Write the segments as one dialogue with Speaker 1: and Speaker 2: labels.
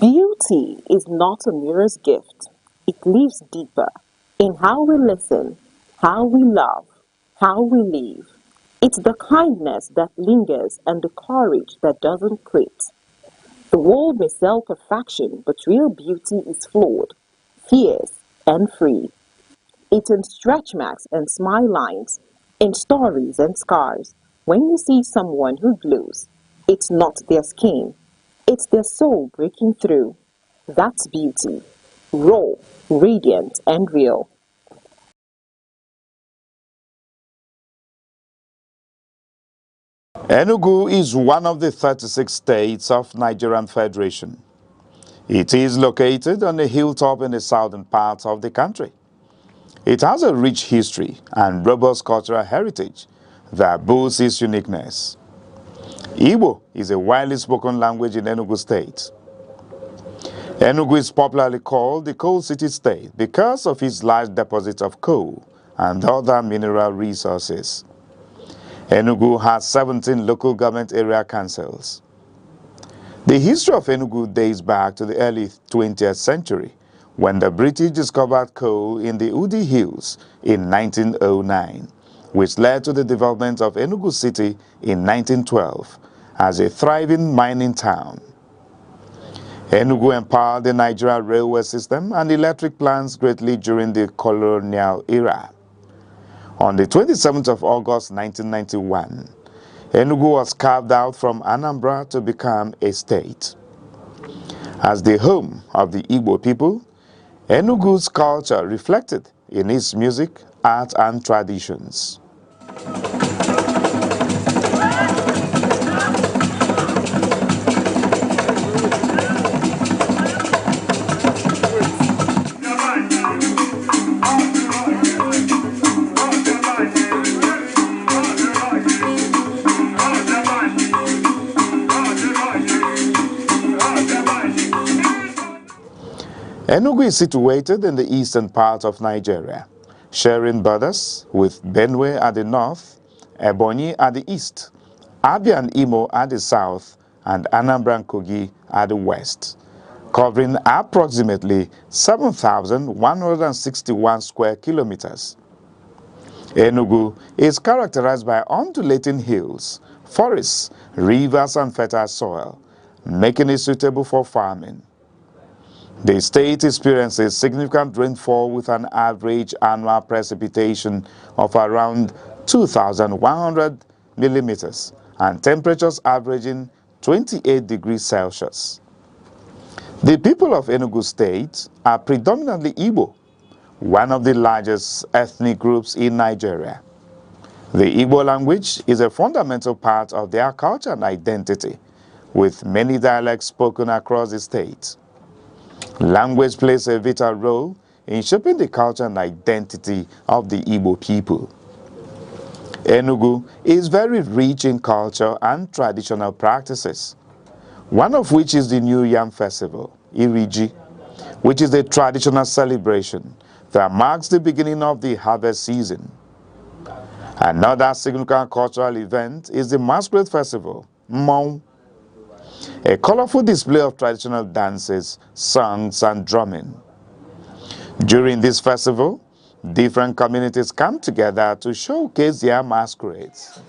Speaker 1: Beauty is not a mirror's gift. It lives deeper in how we listen, how we love, how we live. It's the kindness that lingers and the courage that doesn't quit. The world may sell perfection, but real beauty is flawed, fierce, and free. It's in stretch marks and smile lines, in stories and scars. When you see someone who glows, it's not their skin, it's their soul breaking through. That's beauty, raw, radiant, and real.
Speaker 2: Enugu is one of the 36 states of Nigerian Federation. It is located on a hilltop in the southern part of the country. It has a rich history and robust cultural heritage that boasts its uniqueness. Igbo is a widely spoken language in Enugu State. Enugu is popularly called the Coal City State because of its large deposits of coal and other mineral resources. Enugu has 17 local government area councils. The history of Enugu dates back to the early 20th century when the British discovered coal in the Udi Hills in 1909, which led to the development of Enugu City in 1912 as a thriving mining town. Enugu empowered the Nigeria railway system and electric plants greatly during the colonial era. On the 27th of August 1991, Enugu was carved out from Anambra to become a state. As the home of the Igbo people, Enugu's culture reflected in its music, art, and traditions. Enugu is situated in the eastern part of Nigeria, sharing borders with Benue at the north, Ebonyi at the east, Abia and Imo at the south, and Anambra and Kogi at the west, covering approximately 7,161 square kilometers. Enugu is characterized by undulating hills, forests, rivers, and fertile soil, making it suitable for farming. The state experiences significant rainfall with an average annual precipitation of around 2,100 millimeters and temperatures averaging 28 degrees Celsius. The people of Enugu State are predominantly Igbo, one of the largest ethnic groups in Nigeria. The Igbo language is a fundamental part of their culture and identity, with many dialects spoken across the state. Language plays a vital role in shaping the culture and identity of the Igbo people. Enugu is very rich in culture and traditional practices, one of which is the New Yam Festival, Iriji, which is a traditional celebration that marks the beginning of the harvest season. Another significant cultural event is the Masquerade Festival, Mmong, a colorful display of traditional dances, songs, and drumming. During this festival, different communities come together to showcase their masquerades.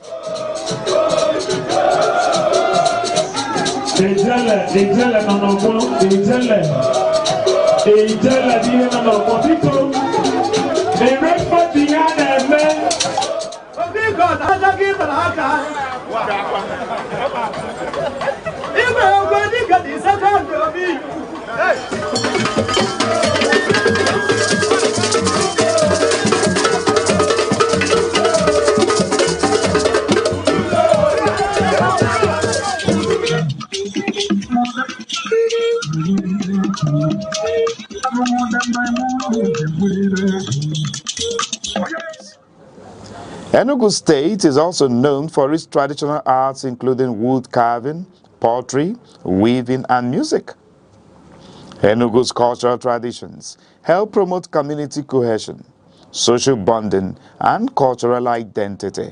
Speaker 2: Enugu State is also known for its traditional arts including wood carving, pottery, weaving, and music. Enugu's cultural traditions help promote community cohesion, social bonding, and cultural identity.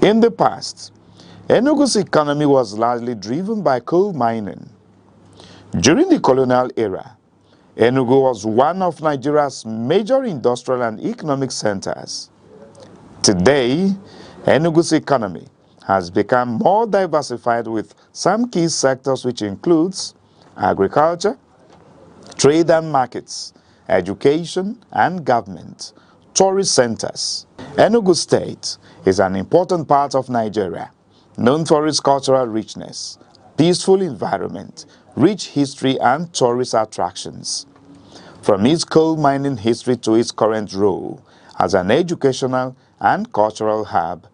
Speaker 2: In the past, Enugu's economy was largely driven by coal mining. During the colonial era, Enugu was one of Nigeria's major industrial and economic centers. Today, Enugu's economy has become more diversified with some key sectors which includes agriculture, trade and markets, education and government, tourist centers. Enugu State is an important part of Nigeria, known for its cultural richness, peaceful environment, rich history and tourist attractions. From its coal mining history to its current role as an educational and cultural hub,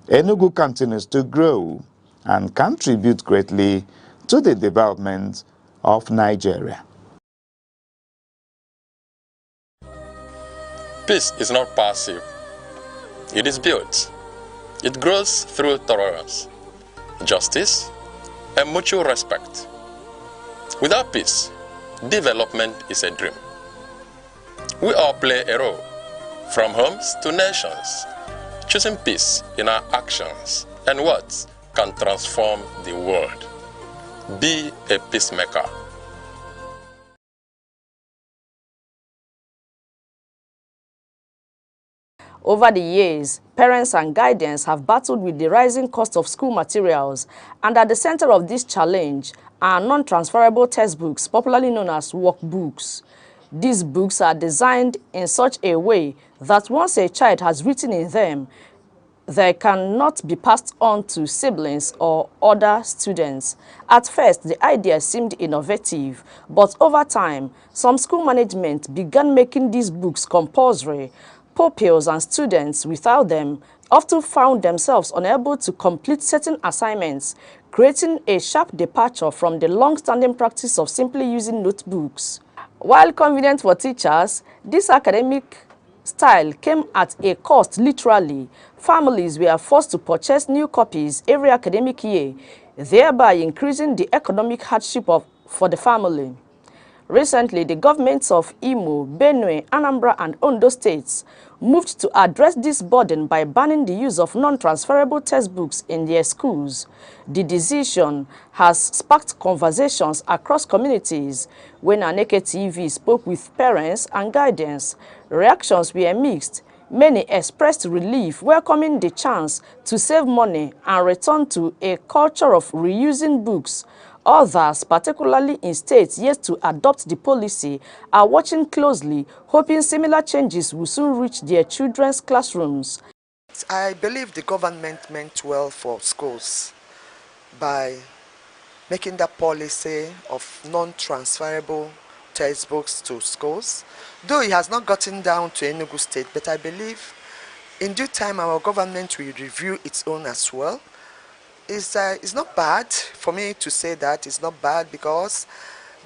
Speaker 2: Enugu continues to grow and contribute greatly to the development of Nigeria.
Speaker 3: Peace is not passive. It is built. It grows through tolerance, justice, and mutual respect. Without peace, development is a dream. We all play a role, from homes to nations. Choosing peace in our actions and words can transform the world. Be a peacemaker.
Speaker 4: Over the years, parents and guardians have battled with the rising cost of school materials, and at the center of this challenge are non-transferable textbooks, popularly known as workbooks. These books are designed in such a way that once a child has written in them, they cannot be passed on to siblings or other students. At first, the idea seemed innovative, but over time, some school management began making these books compulsory. Pupils and students without them often found themselves unable to complete certain assignments, creating a sharp departure from the long-standing practice of simply using notebooks. While convenient for teachers, this academic style came at a cost literally. Families were forced to purchase new copies every academic year, thereby increasing the economic hardship for the family. Recently, the governments of Imo, Benue, Anambra, and Ondo states moved to address this burden by banning the use of non-transferable textbooks in their schools. The decision has sparked conversations across communities. When Aneke TV spoke with parents and guardians, reactions were mixed. Many expressed relief, welcoming the chance to save money and return to a culture of reusing books. Others, particularly in states yet to adopt the policy, are watching closely, hoping similar changes will soon reach their children's classrooms.
Speaker 5: I believe the government meant well for schools by making that policy of non-transferable textbooks to schools. Though it has not gotten down to Enugu State, but I believe in due time our government will review its own as well. It's not bad for me to say that. It's not bad because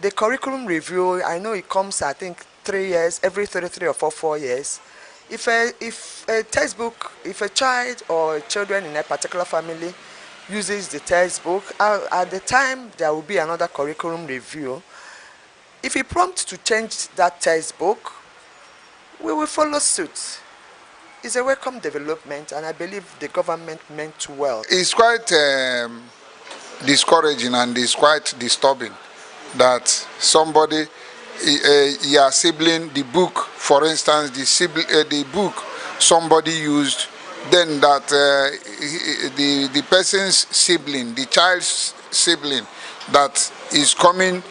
Speaker 5: the curriculum review, I know it comes, I think, 3 years, every 3 or 4 years. If a textbook, if a child or children in a particular family uses the textbook, at the time there will be another curriculum review. If he prompts to change that textbook, we will follow suit. It's a welcome development, and I believe the government meant well.
Speaker 6: It's quite discouraging and it's quite disturbing that somebody, your sibling, the book, for instance, the book somebody used, then that the person's sibling, the child's sibling, that is coming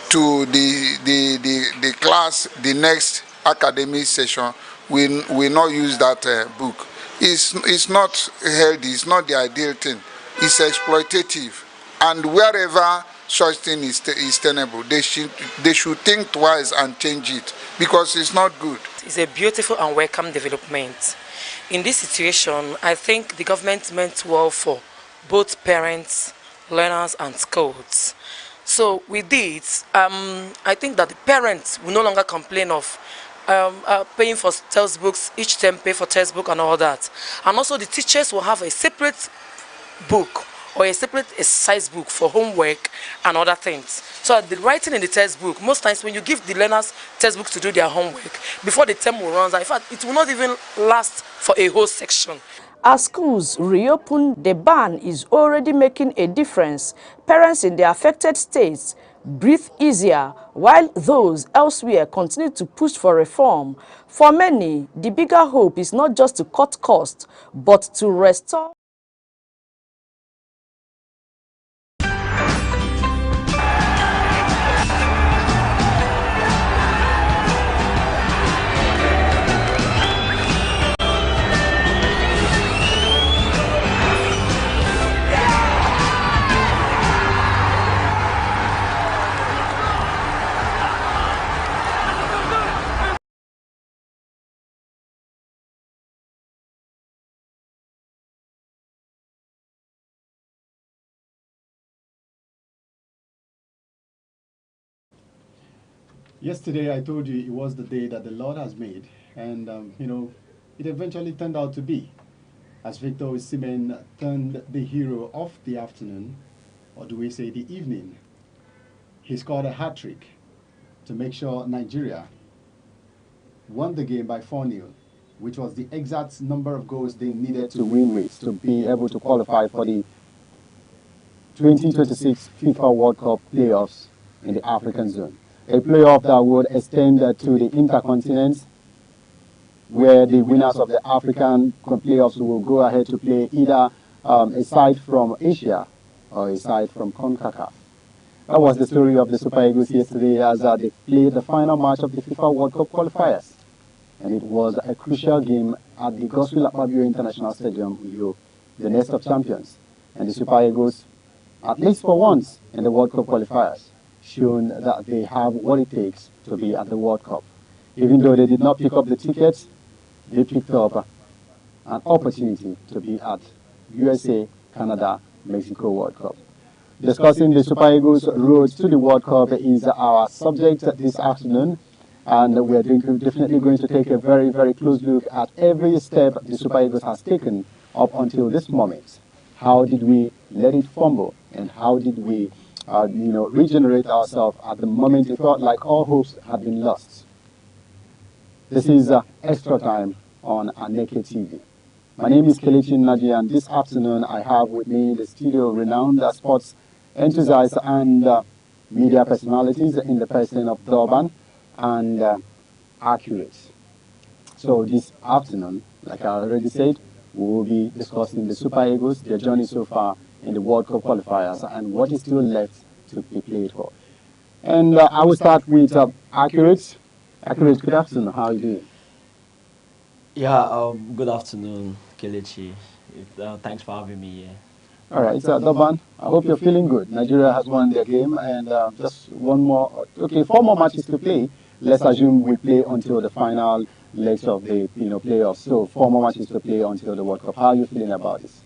Speaker 6: to the class the next academic session will not use that book. It's not healthy. It's not the ideal thing. It's exploitative, and wherever such thing is tenable, they should think twice and change it because it's not good.
Speaker 7: It's a beautiful and welcome development. In this situation, I think the government meant well for both parents, learners, and schools. So with this, I think that the parents will no longer complain of paying for textbooks, each term pay for textbook and all that. And also the teachers will have a separate book or a separate exercise book for homework and other things. So the writing in the textbook, most times when you give the learners textbooks to do their homework, before the term will run out, in fact, it will not even last for a whole section.
Speaker 4: As schools reopen, the ban is already making a difference. Parents in the affected states breathe easier, while those elsewhere continue to push for reform. For many, the bigger hope is not just to cut costs, but to restore
Speaker 8: Yesterday, I told you it was the day that the Lord has made, and it eventually turned out to be, as Victor Osimhen turned the hero of the afternoon, or do we say the evening. He scored a hat-trick to make sure Nigeria won the game by 4-0, which was the exact number of goals they needed to win with to be able to qualify for the 2026 FIFA World Cup playoffs in the African zone. A playoff that would extend to the intercontinent, where the winners of the African playoffs will go ahead to play either a side from Asia or a side from CONCACAF. That was the story of the Super Eagles yesterday as they played the final match of the FIFA World Cup qualifiers. And it was a crucial game at the Godswill Akpabio International Stadium, Uyo, the nest of champions. And the Super Eagles, at least for once in the World Cup qualifiers, shown that they have what it takes to be at the World Cup. Even though they did not pick up the tickets, they picked up an opportunity to be at USA, Canada, Mexico World Cup. Discussing the Super Eagles' road to the World Cup is our subject this afternoon, and we are definitely going to take a very, very close look at every step the Super Eagles has taken up until this moment. How did we let it fumble, and how did we regenerate ourselves at the moment it felt like all hopes had been lost? This is Extra Time on Aneke TV. My name is Kelechi Naji, and this afternoon I have with me in the studio renowned sports enthusiasts and media personalities in the person of Durban and Accurate. So this afternoon, like I already said, we will be discussing the Super Eagles, their journey so far in the World Cup qualifiers, and what is still left to be played for. And I will start with Accurate. Accurate, good afternoon. How are you doing?
Speaker 9: Yeah, good afternoon, Kelechi. Thanks for having me here.
Speaker 8: All right, Doban, I hope you're feeling good. Nigeria has won their game, and just one more, okay, four more matches to play. Let's assume we play until the final legs of the playoffs. So four more matches to play until the World Cup. How are you feeling about this?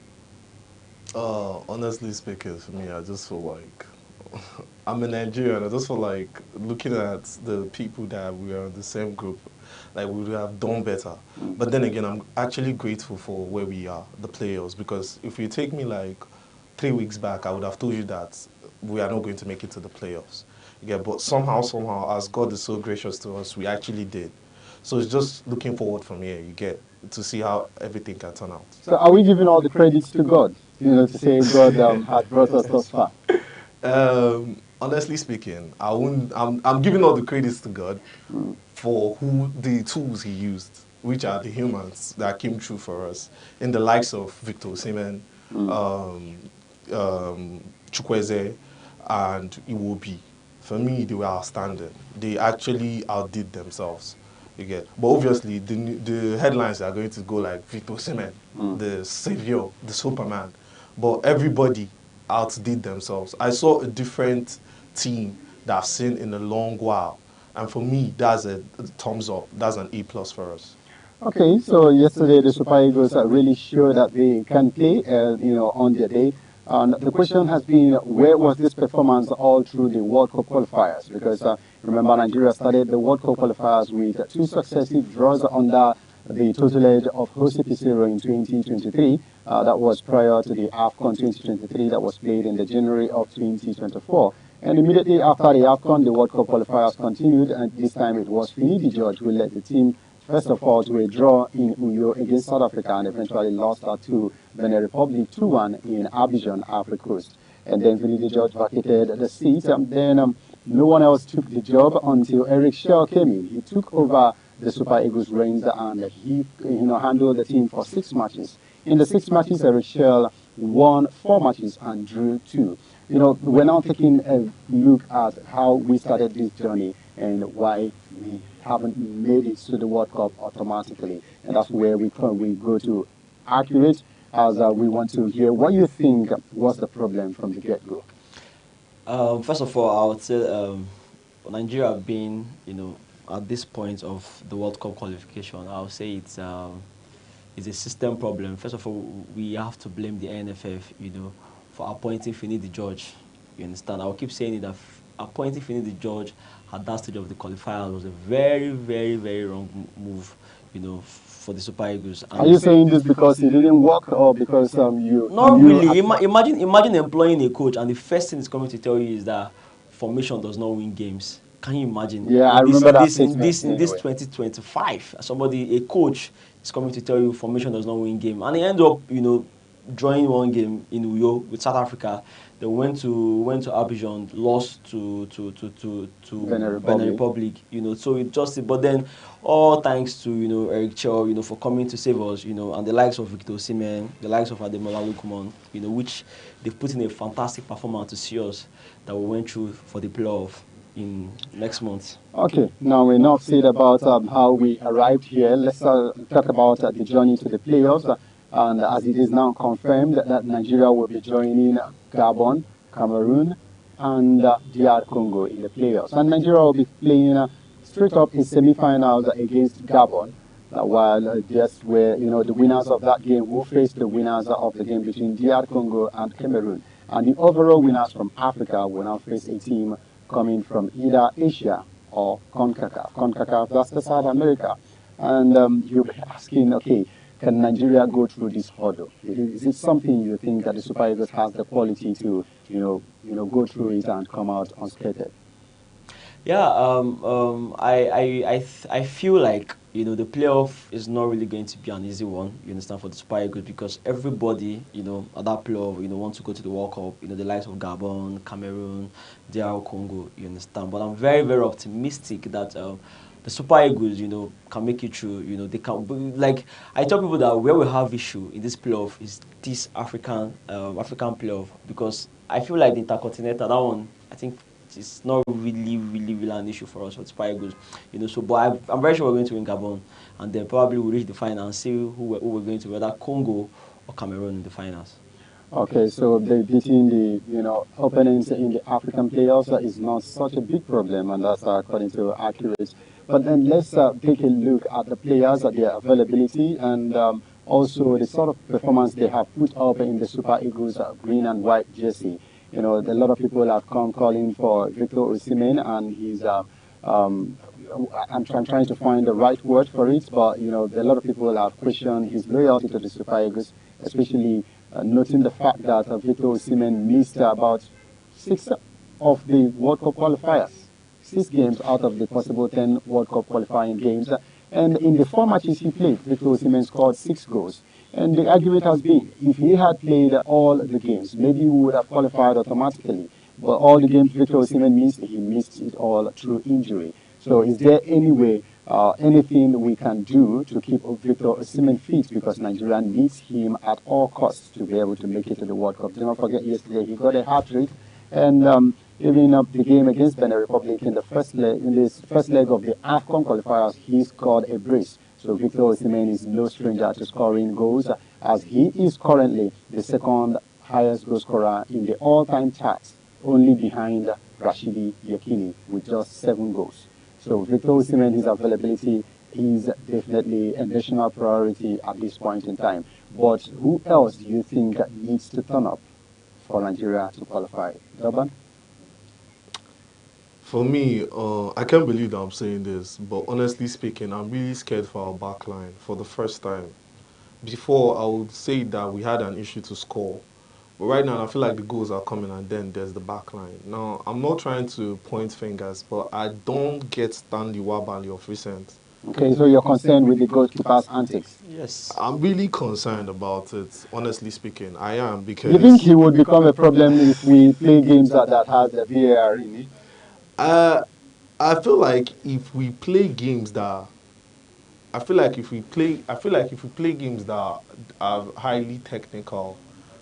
Speaker 10: Honestly speaking, for me, I just feel like I'm a Nigerian. I just feel like looking at the people that we are in the same group, like we would have done better. But then again, I'm actually grateful for where we are, the players, because if you take me like 3 weeks back, I would have told you that we are not going to make it to the playoffs. Yeah, but somehow, as God is so gracious to us, we actually did. So it's just looking forward from here, you get, to see how everything can turn out.
Speaker 8: So are we giving all the credits to God? To say God has brought us thus far.
Speaker 10: Honestly speaking, I wouldn't. I'm giving all the credits to God for who the tools He used, which are the humans that came through for us, in the likes of Victor Osimhen, um, Chukwueze, and Iwobi. For me, they were outstanding. They actually outdid themselves. You get, but obviously the headlines are going to go like Victor Osimhen, the savior, the Superman, but everybody outdid themselves. I saw a different team that I've seen in a long while, and for me, that's a thumbs up. That's an A plus for us.
Speaker 8: Okay, so yesterday the Super Eagles are really sure that they can play, on their day. And the question has been, where was this performance all through the World Cup qualifiers? Because remember, Nigeria started the World Cup qualifiers with two successive draws under the tutelage of Jose Pizarro in 2023. That was prior to the AFCON 2023 that was played in the January of 2024. And immediately after the AFCON, the World Cup qualifiers continued, and this time it was Finidi George who led the team first of all to a draw in Uyo against South Africa and eventually lost to Benin Republic 2-1 in Abidjan, Africa Coast. And then Finidi George vacated the seat. And then no one else took the job until Eric Shell came in. He took over the Super Eagles reins and he handled the team for 6 matches. In the 6 matches, Eric Shell won 4 matches and drew two. We're now taking a look at how we started this journey and why we haven't made it to the World Cup automatically. And that's where we go to Accurate, as we want to hear what you think was the problem from the get-go.
Speaker 9: First of all, I would say Nigeria being, at this point of the World Cup qualification, I would say it's a system problem. First of all, we have to blame the NFF, for appointing Finidi George. You understand? I will keep saying it that appointing Finidi George at that stage of the qualifier was a very, very, very wrong move, for the Super Eagles.
Speaker 8: Are you saying this because it didn't work or because you
Speaker 9: Not
Speaker 8: knew
Speaker 9: really. Imagine employing a coach and the first thing he's coming to tell you is that formation does not win games. Can you imagine?
Speaker 8: Yeah, I remember that
Speaker 9: In
Speaker 8: statement.
Speaker 9: this 2025, a coach is coming to tell you formation does not win game, and he end up drawing one game in Uyo with South Africa. They went to Abidjan, lost to Benin Republic. So it just, but then all thanks to Eric Chell, for coming to save us, and the likes of Victor Osimhen, the likes of Ademola Lookman, which they've put in a fantastic performance to see us that we went through for the playoff in next month.
Speaker 8: Okay, now enough said about how we arrived here. Let's talk about the journey to the playoffs. And as it is now confirmed that Nigeria will be joining Gabon, Cameroon, and DR Congo in the playoffs. And Nigeria will be playing straight up in semi-finals against Gabon. While just where the winners of that game will face the winners of the game between DR Congo and Cameroon. And the overall winners from Africa will now face a team coming from either Asia or CONCACAF. CONCACAF, that's the South America. And you'll be asking, okay, can Nigeria go through this hurdle? Is it something you think that the Super Eagles has the quality to, go through it and come out unscathed?
Speaker 9: Yeah, I feel like the playoff is not really going to be an easy one. You understand, for the Super Eagles, because everybody at that playoff wants to go to the World Cup. The likes of Gabon, Cameroon, DR Congo. You understand, but I'm very, very optimistic that the Super Eagles, can make it through. They can. Like I tell people that where we have issue in this playoff is this African playoff, because I feel like the Intercontinental, that one, I think it's not really an issue for us for the Super Eagles. So but I'm very sure we're going to win Gabon, and then probably we'll reach the final and see who we're going to, whether Congo or Cameroon in the finals.
Speaker 8: Okay, so the beating the opponents in the African playoffs is not such a big problem, and that's according to accurate. But then let's take a look at the players, at their availability, and also the sort of performance they have put up in the Super Eagles green and white jersey. A lot of people have come calling for Victor Osimhen, and he's um, I'm trying to find the right word for it, but a lot of people have questioned his loyalty to the Super Eagles, especially noting the fact that Victor Osimhen missed about six of the World Cup qualifiers, 6 games out of the possible 10 World Cup qualifying games. And in the 4 matches he played, Victor Osimhen scored 6 goals. And the argument has been, if he had played all the games, maybe he would have qualified automatically. But all the games Victor Osimhen missed, he missed it all through injury. So is there any way, anything we can do to keep Victor Osimhen fit, because Nigeria needs him at all costs to be able to make it to the World Cup? Do not forget yesterday he got a hat-trick, and even up the game against Benin Republic in the first leg of the AFCON qualifiers, he scored a brace. So Victor Osimhen is no stranger to scoring goals, as he is currently the second highest goal scorer in the all-time charts, only behind Rashidi Yekini with just 7 goals. So Victor Osimhen, his availability is definitely a national priority at this point in time. But who else do you think needs to turn up for Nigeria to qualify? Durban?
Speaker 10: For me, I can't believe that I'm saying this, but honestly speaking, I'm really scared for our backline for the first time. Before, I would say that we had an issue to score. But right now, I feel like the goals are coming, and then there's the backline. Now, I'm not trying to point fingers, but I don't get Stanley Wabali of recent.
Speaker 8: Okay, so you're concerned with the goalkeeper's antics.
Speaker 9: Yes.
Speaker 10: I'm really concerned about it, honestly speaking. I am,
Speaker 8: You think
Speaker 10: because
Speaker 8: he would become a problem if we play games that has the VAR in it?
Speaker 10: uh, I feel like if we play games that I feel like if we play games that are highly technical,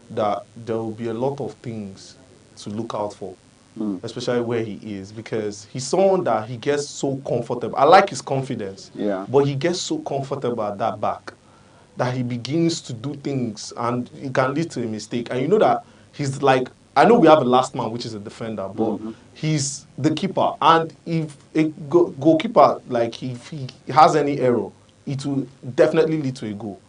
Speaker 10: that there will be a lot of things to look out for,
Speaker 8: Mm.
Speaker 10: especially where he is, because he's someone that he gets so comfortable. I like his confidence,
Speaker 8: Yeah.
Speaker 10: but he gets so comfortable at that back that he begins to do things, and it can lead to a mistake. And you know that he's like, I know we have a last man, which is a defender, but
Speaker 8: Mhm.
Speaker 10: he's the keeper. And if a goalkeeper, like if he has any error, it will definitely lead to a goal.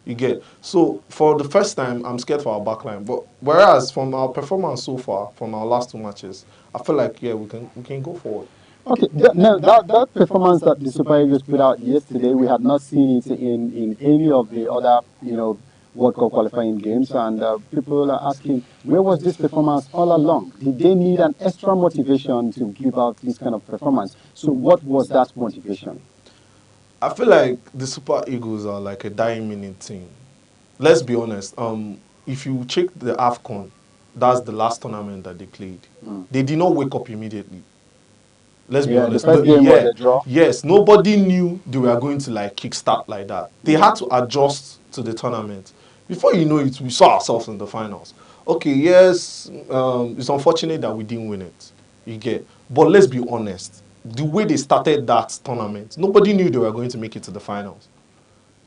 Speaker 10: You get. So for the first time, I'm scared for our backline. But whereas from our performance so far, from our last 2 matches, I feel like yeah, we can go forward.
Speaker 8: Okay, now that performance that the Super Eagles put out yesterday, we had not seen it in any of the other World Cup qualifying games, and people are asking, where was this performance all along? Did they need an extra motivation to give out this kind of performance? So what was that motivation?
Speaker 10: I feel like the Super Eagles are like a dying minute team. Let's be honest. If you check the AFCON, that's the last tournament that they played.
Speaker 8: Mm.
Speaker 10: They did not wake up immediately. Let's be
Speaker 8: Yeah, the
Speaker 10: honest.
Speaker 8: first
Speaker 10: No,
Speaker 8: game was
Speaker 10: yeah,
Speaker 8: a draw.
Speaker 10: yes. Nobody knew they were going to like kickstart like that. They
Speaker 8: Yeah.
Speaker 10: had to adjust to the tournament. Before you know it, we saw ourselves in the finals. Okay, yes, it's unfortunate that we didn't win it. You get, but let's be honest. The way they started that tournament, nobody knew they were going to make it to the finals.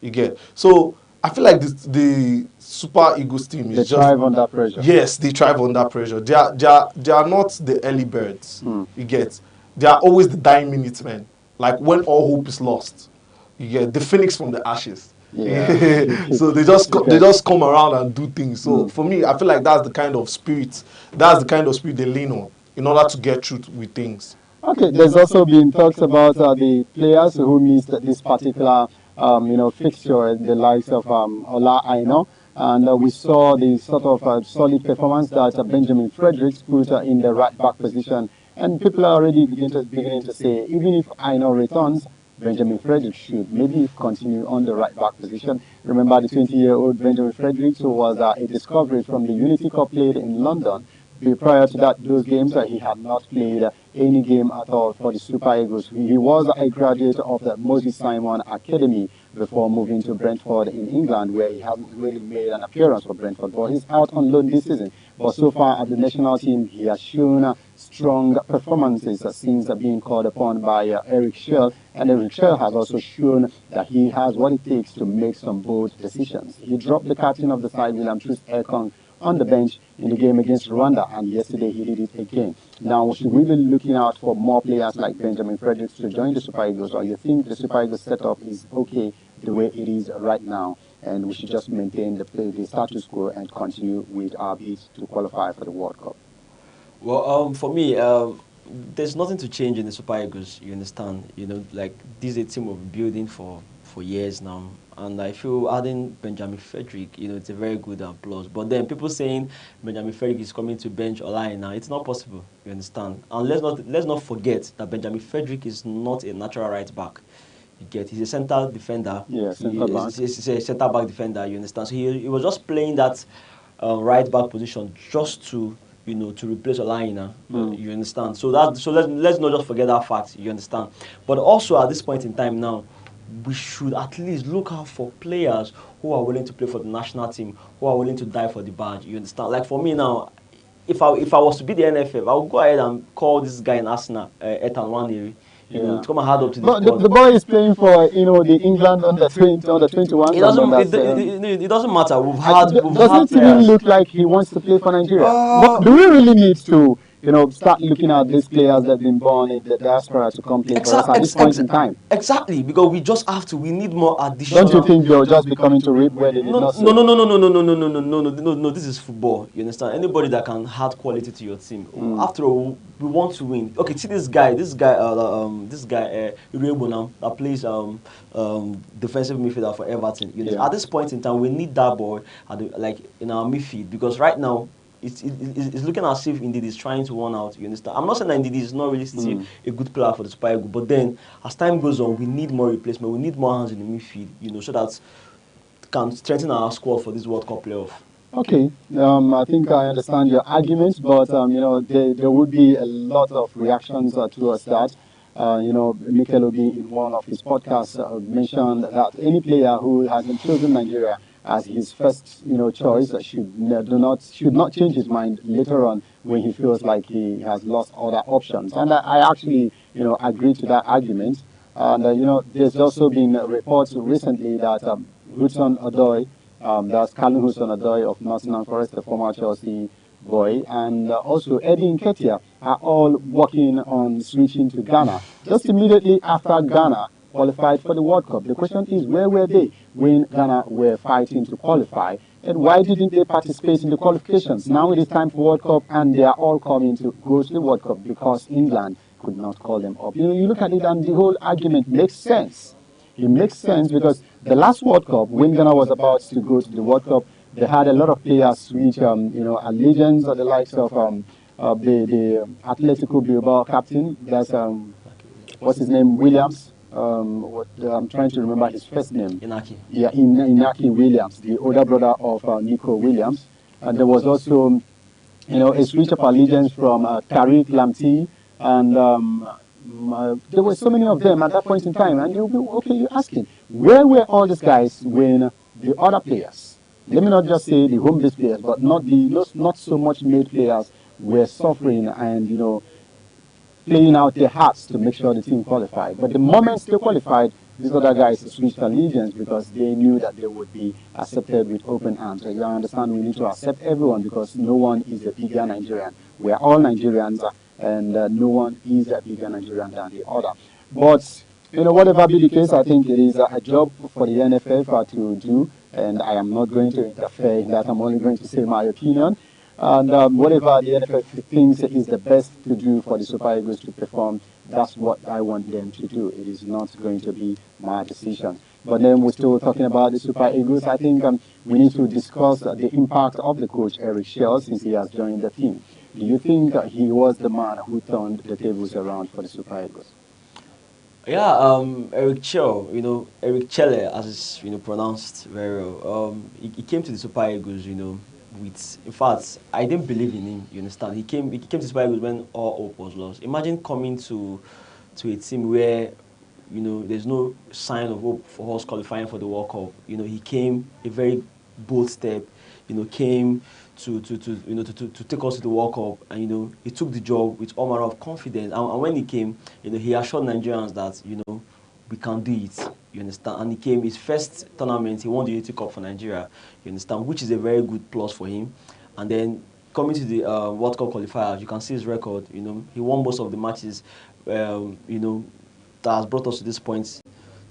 Speaker 10: You get. So I feel like the Super Eagles team
Speaker 8: They
Speaker 10: is just,
Speaker 8: thrive under pressure.
Speaker 10: yes, they thrive under pressure. They are not the early birds.
Speaker 8: Mm.
Speaker 10: You get. They are always the dying minute men. Like when all hope is lost. You get the phoenix from the ashes.
Speaker 8: Yeah.
Speaker 10: So they
Speaker 8: Okay.
Speaker 10: just come around and do things. So
Speaker 8: Mm.
Speaker 10: for me, I feel like that's the kind of spirit they lean on in order to get through with things.
Speaker 8: Okay, there's also been talks about the players who missed this particular, fixture, the likes of Ola Aino, and we saw the sort of solid performance that Benjamin Fredericks put in the right back position, and people are already beginning to say, even if Aino returns, Benjamin Fredericks should maybe continue on the right back position. Remember the 20-year-old Benjamin Fredericks, who was a discovery from the Unity Cup played in London, Prior to that, those games, he had not played any game at all for the Super Eagles. He was a graduate of the Moses Simon Academy before moving to Brentford in England, where he hasn't really made an appearance for Brentford. But he's out on loan this season. But so far at the national team, he has shown strong performances since being called upon by Eric Schell. And Eric Schell has also shown that he has what it takes to make some bold decisions. He dropped the captain of the side, William Truss Ekong, on the bench in the game against Rwanda, and yesterday he did it again. Now, should we be looking out for more players like Benjamin Fredericks to join the Super Eagles, or you think the Super Eagles setup is okay the way it is right now, and we should just maintain the status quo and continue with our bid to qualify for the World Cup?
Speaker 9: Well, for me, there's nothing to change in the Super Eagles. You understand? You know, like this is a team of building for years now, and I feel adding Benjamin Frederick, you know, it's a very good plus. But then people saying Benjamin Frederick is coming to bench Olai now, it's not possible. You understand? And let's not forget that Benjamin Frederick is not a natural right back. You get, he's a center defender.
Speaker 8: Yeah, centre back.
Speaker 9: He's a centre back defender. You understand? So he was just playing that right back position just to, you know, to replace Olaina. You understand? So let's not just forget that fact. You understand? But also at this point in time now, we should at least look out for players who are willing to play for the national team, who are willing to die for the badge. You understand? Like for me now, if I was to be the NFF, I would go ahead and call this guy in Arsenal, Ethan Waneri, you know, to come and hard up to the
Speaker 8: But
Speaker 9: squad.
Speaker 8: the boy is playing for the England under 20, under 21s,
Speaker 9: It
Speaker 8: and
Speaker 9: doesn't.
Speaker 8: under
Speaker 9: It doesn't matter. We've had
Speaker 8: doesn't even
Speaker 9: players.
Speaker 8: look like he wants to play for Nigeria. But do we really need to start looking at these players that have been born in the diaspora to come play for us at this point in time?
Speaker 9: Exactly, because we just have to. We need more
Speaker 8: Don't you
Speaker 9: additional.
Speaker 8: think they'll just be coming to reap where they did
Speaker 9: No,
Speaker 8: not
Speaker 9: no,
Speaker 8: sow?
Speaker 9: no, no, no, no, no, no, no, no, no, no, no, no. This is football. You understand? Anybody that can add quality to your team. After all, we want to win. Okay, see this guy, Iruebonam, that plays defensive midfielder for Everton. You know,
Speaker 8: Yeah.
Speaker 9: at this point in time, we need that boy like in our midfield, because right now it's looking as if indeed he's trying to run out. You understand? I'm not saying that indeed he's not really still a good player for the Super Eagles, but then as time goes on, we need more replacement. We need more hands in the midfield. You know, so that can strengthen our squad for this World Cup playoff.
Speaker 8: Okay, I think I understand your arguments, but there would be a lot of reactions towards that. Mikel Obi in one of his podcasts mentioned that any player who hasn't chosen Nigeria as his first choice should not change his mind later on when he feels like he has lost other options. And I actually agree to that argument. And there's also been reports recently that Hudson Odoi, that's Callum Hudson-Odoi of Nottingham Forest, the former Chelsea boy, and also Eddie Nketiah are all working on switching to Ghana. Just immediately after Ghana qualified for the World Cup, the question is, where were they when Ghana were fighting to qualify? And why didn't they participate in the qualifications? Now it is time for World Cup, and they are all coming to go to the World Cup because England could not call them up. You look at it, and the whole argument makes sense. It makes sense because the last World Cup, when Ghana was about to go to the World Cup, they had a lot of players which, are legends of the likes of the Atletico Bilbao captain. That's what's his name, Williams. I'm trying to remember his first name.
Speaker 9: Inaki.
Speaker 8: Yeah, Inaki Williams, the older brother of Nico Williams. And there was also, a switch of allegiance from Tariq Lamptey, and there were so many of them at that point in time. And you're asking, where were all these guys when the other players, let me not just say the home-based players, but not so much made players were suffering and, playing out their hearts to make sure the team qualified. But the moment they qualified, these other guys switched allegiance because they knew that they would be accepted with open arms. So you understand, we need to accept everyone because no one is a bigger Nigerian. We are all Nigerians, and no one is a bigger Nigerian than the other. But whatever be the case, I think it is a job for the NFF to do, and I am not going to interfere in that. I'm only going to say my opinion. And whatever the NFF thinks is the best to do for the Super Eagles to perform, that's what I want them to do. It is not going to be my decision. But then we're still talking about the Super Eagles. I think we need to discuss the impact of the coach, Eric Schell, since he has joined the team. Do you think he was the man who turned the tables around for the Super Eagles?
Speaker 9: Yeah, Eric Chell, Eric Chelle, as it's pronounced very well. He came to the Super Eagles, with, in fact, I didn't believe in him. You understand? He came to Super Eagles when all hope was lost. Imagine coming to a team where, you know, there's no sign of hope for us qualifying for the World Cup. You know, he came a very bold step. You know, came to take us to the World Cup, and you know, he took the job with all manner of confidence. And when he came, you know, he assured Nigerians that, you know, we can do it. You understand? And he came his first tournament. He won the Unity Cup for Nigeria. You understand? Which is a very good plus for him. And then coming to the World Cup qualifiers, you can see his record. You know, he won most of the matches. You know, that has brought us to this point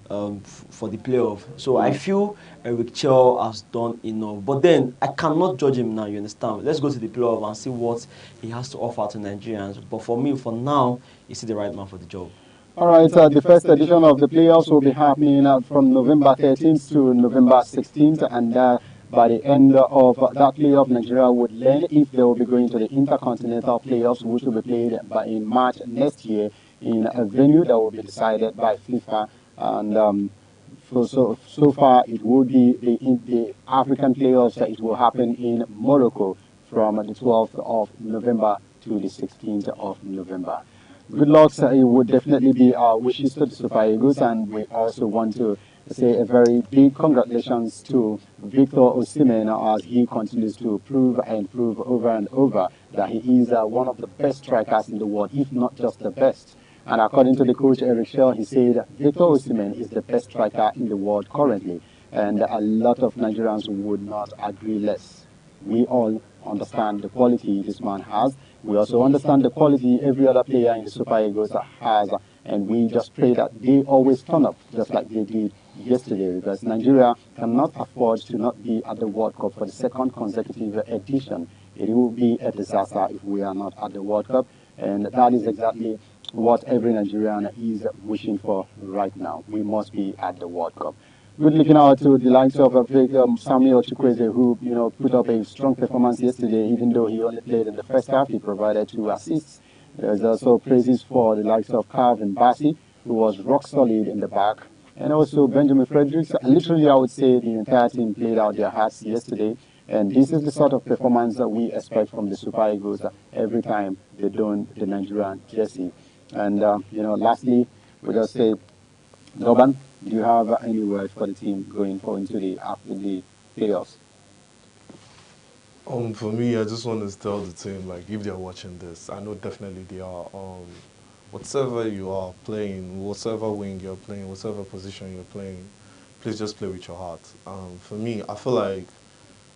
Speaker 9: for the playoff. So I feel Eric Chell has done enough. But then I cannot judge him now, you understand? Let's go to the playoff and see what he has to offer to Nigerians. But for me, for now, is he the right man for the job?
Speaker 8: All right, the first edition of the playoffs will be happening from November 13th to November 16th, and by the end of that playoff, Nigeria would learn if they will be going to the Intercontinental Playoffs, which will be played in March next year in a venue that will be decided by FIFA. And so far, it will be the African playoffs. It will happen in Morocco from the 12th of November to the 16th of November. Good luck. It would definitely be our wishes to the Super Eagles, and we also want to say a very big congratulations to Victor Osimhen as he continues to prove and prove over and over that he is one of the best strikers in the world, if not just the best. And according to the coach Eric Shaw, he said Victor Osimhen is the best striker in the world currently, and a lot of Nigerians would not agree less. We all understand the quality this man has. We also understand the quality every other player in the Super Eagles has, and we just pray that they always turn up just like they did yesterday, because Nigeria cannot afford to not be at the World Cup for the second consecutive edition. It will be a disaster if we are not at the World Cup, and that is exactly what every Nigerian is wishing for right now. We must be at the World Cup. Good looking out to the likes of Samuel Chukwueze, who put up a strong performance yesterday, even though he only played in the first half. He provided 2 assists. There's also praises for the likes of Calvin Bassey, who was rock solid in the back, and also Benjamin Fredericks. Literally, I would say the entire team played out their hearts yesterday. And this is the sort of performance that we expect from the Super Eagles every time they don the Nigerian jersey. And lastly, we just say, Doban, do you have any word for the team going forward into the after the playoffs?
Speaker 10: For me, I just want to tell the team, like, if they're watching this, I know definitely they are. Whatever you are playing, whatever wing you're playing, whatever position you're playing, please just play with your heart. For me, I feel like,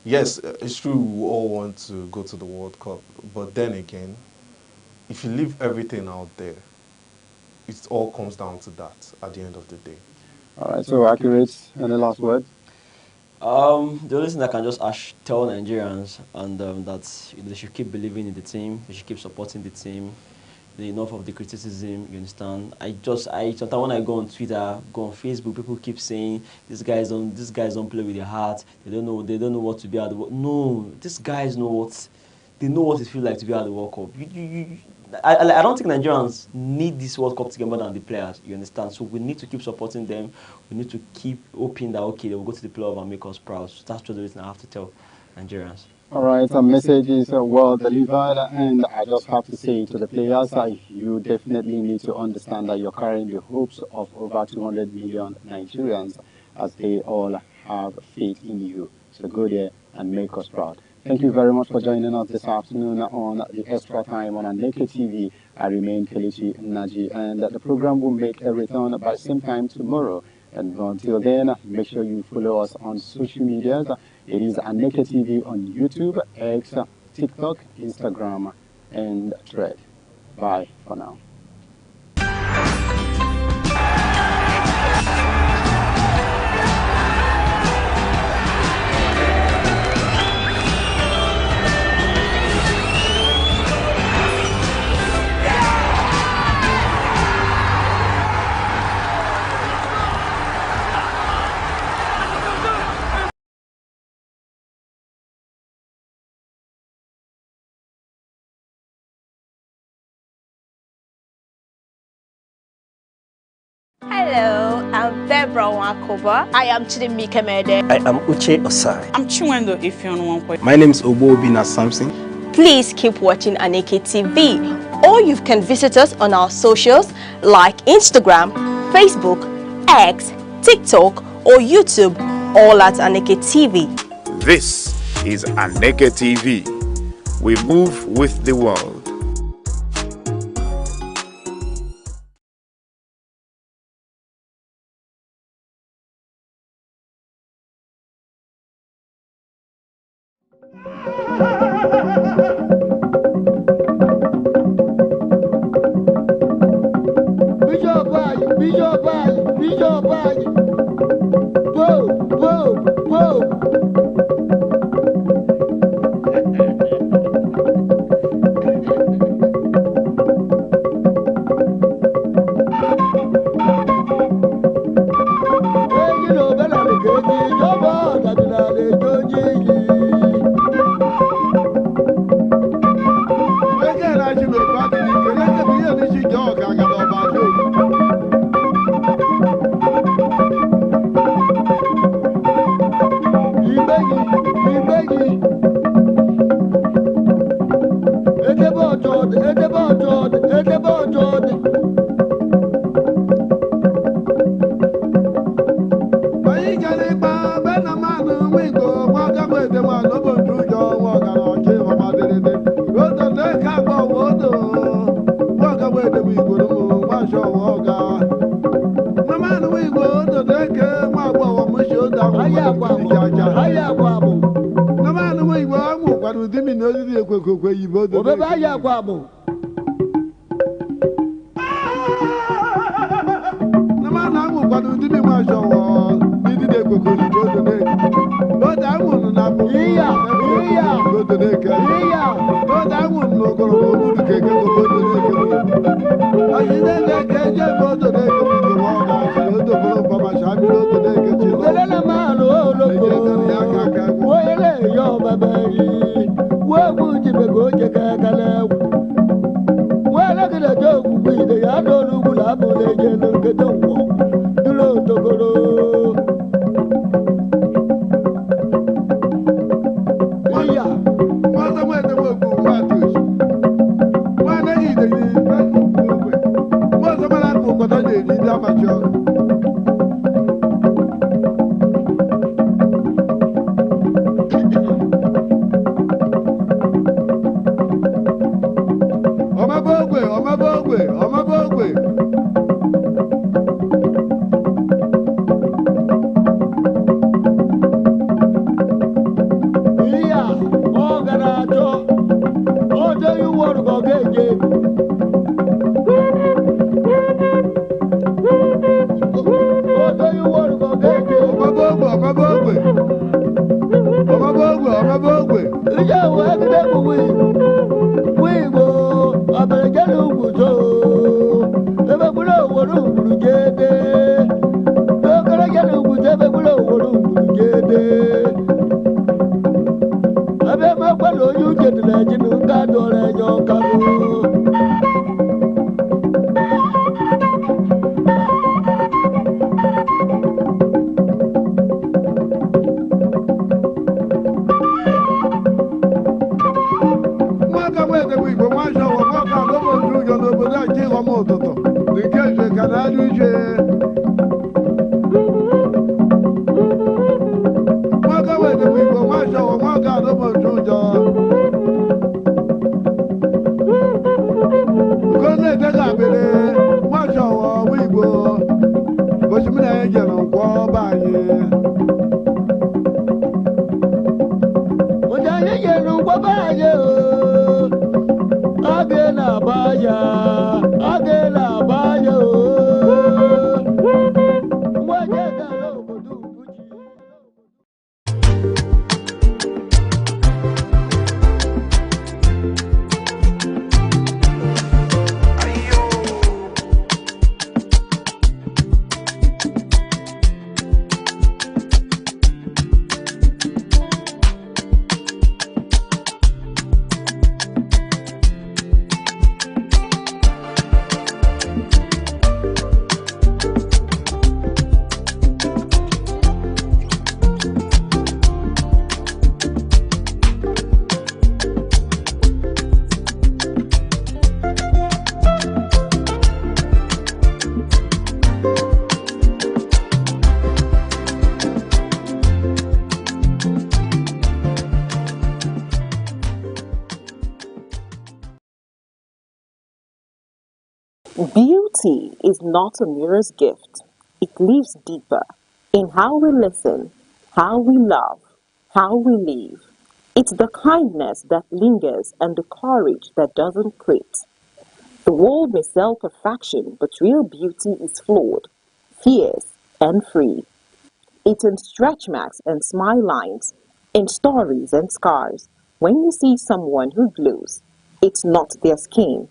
Speaker 10: yes, it's true we all want to go to the World Cup, but then again, if you leave everything out there, it all comes down to that at the end of the day.
Speaker 8: All right, so accurate. Any last word?
Speaker 9: The only thing I can just tell Nigerians and that they should keep believing in the team, they should keep supporting the team. Enough of the criticism, you understand. I sometimes when I go on Twitter, go on Facebook, people keep saying these guys don't play with their heart. They don't know what to be at the World. No, these guys know what it feels like to be at the World Cup. I don't think Nigerians need this World Cup to get more than the players, you understand? So we need to keep supporting them. We need to keep hoping that, okay, they will go to the playoff and make us proud. So that's just the reason I have to tell Nigerians.
Speaker 8: All right, the message is well delivered, and I just have to say to the players, you definitely need to understand that you're carrying the hopes of over 200 million Nigerians, as they all have faith in you. So go there and make us proud. Thank you very much for joining us this afternoon on the Extra Time on Aneke TV. I remain Kelechi Naji, and the program will make a return by same time tomorrow. And until then, make sure you follow us on social medias. It is Aneke TV on YouTube, X, TikTok, Instagram, and Thread. Bye for now.
Speaker 11: Hello, am Febra Wakoba. I am Chidimike Mede.
Speaker 12: I am Uche Osai.
Speaker 13: I'm Chiwendo Ifeonwankwe.
Speaker 12: My name is Obobina Samson.
Speaker 11: Please keep watching Aneke TV, or you can visit us on our socials like Instagram, Facebook, X, TikTok, or YouTube, all at Aneke TV.
Speaker 2: This is Aneke TV. We move with the world.
Speaker 1: Beauty is not a mirror's gift. It lives deeper in how we listen, how we love, how we live. It's the kindness that lingers and the courage that doesn't quit. The world may sell perfection, but real beauty is flawed, fierce, and free. It's in stretch marks and smile lines, in stories and scars. When you see someone who glows, it's not their skin,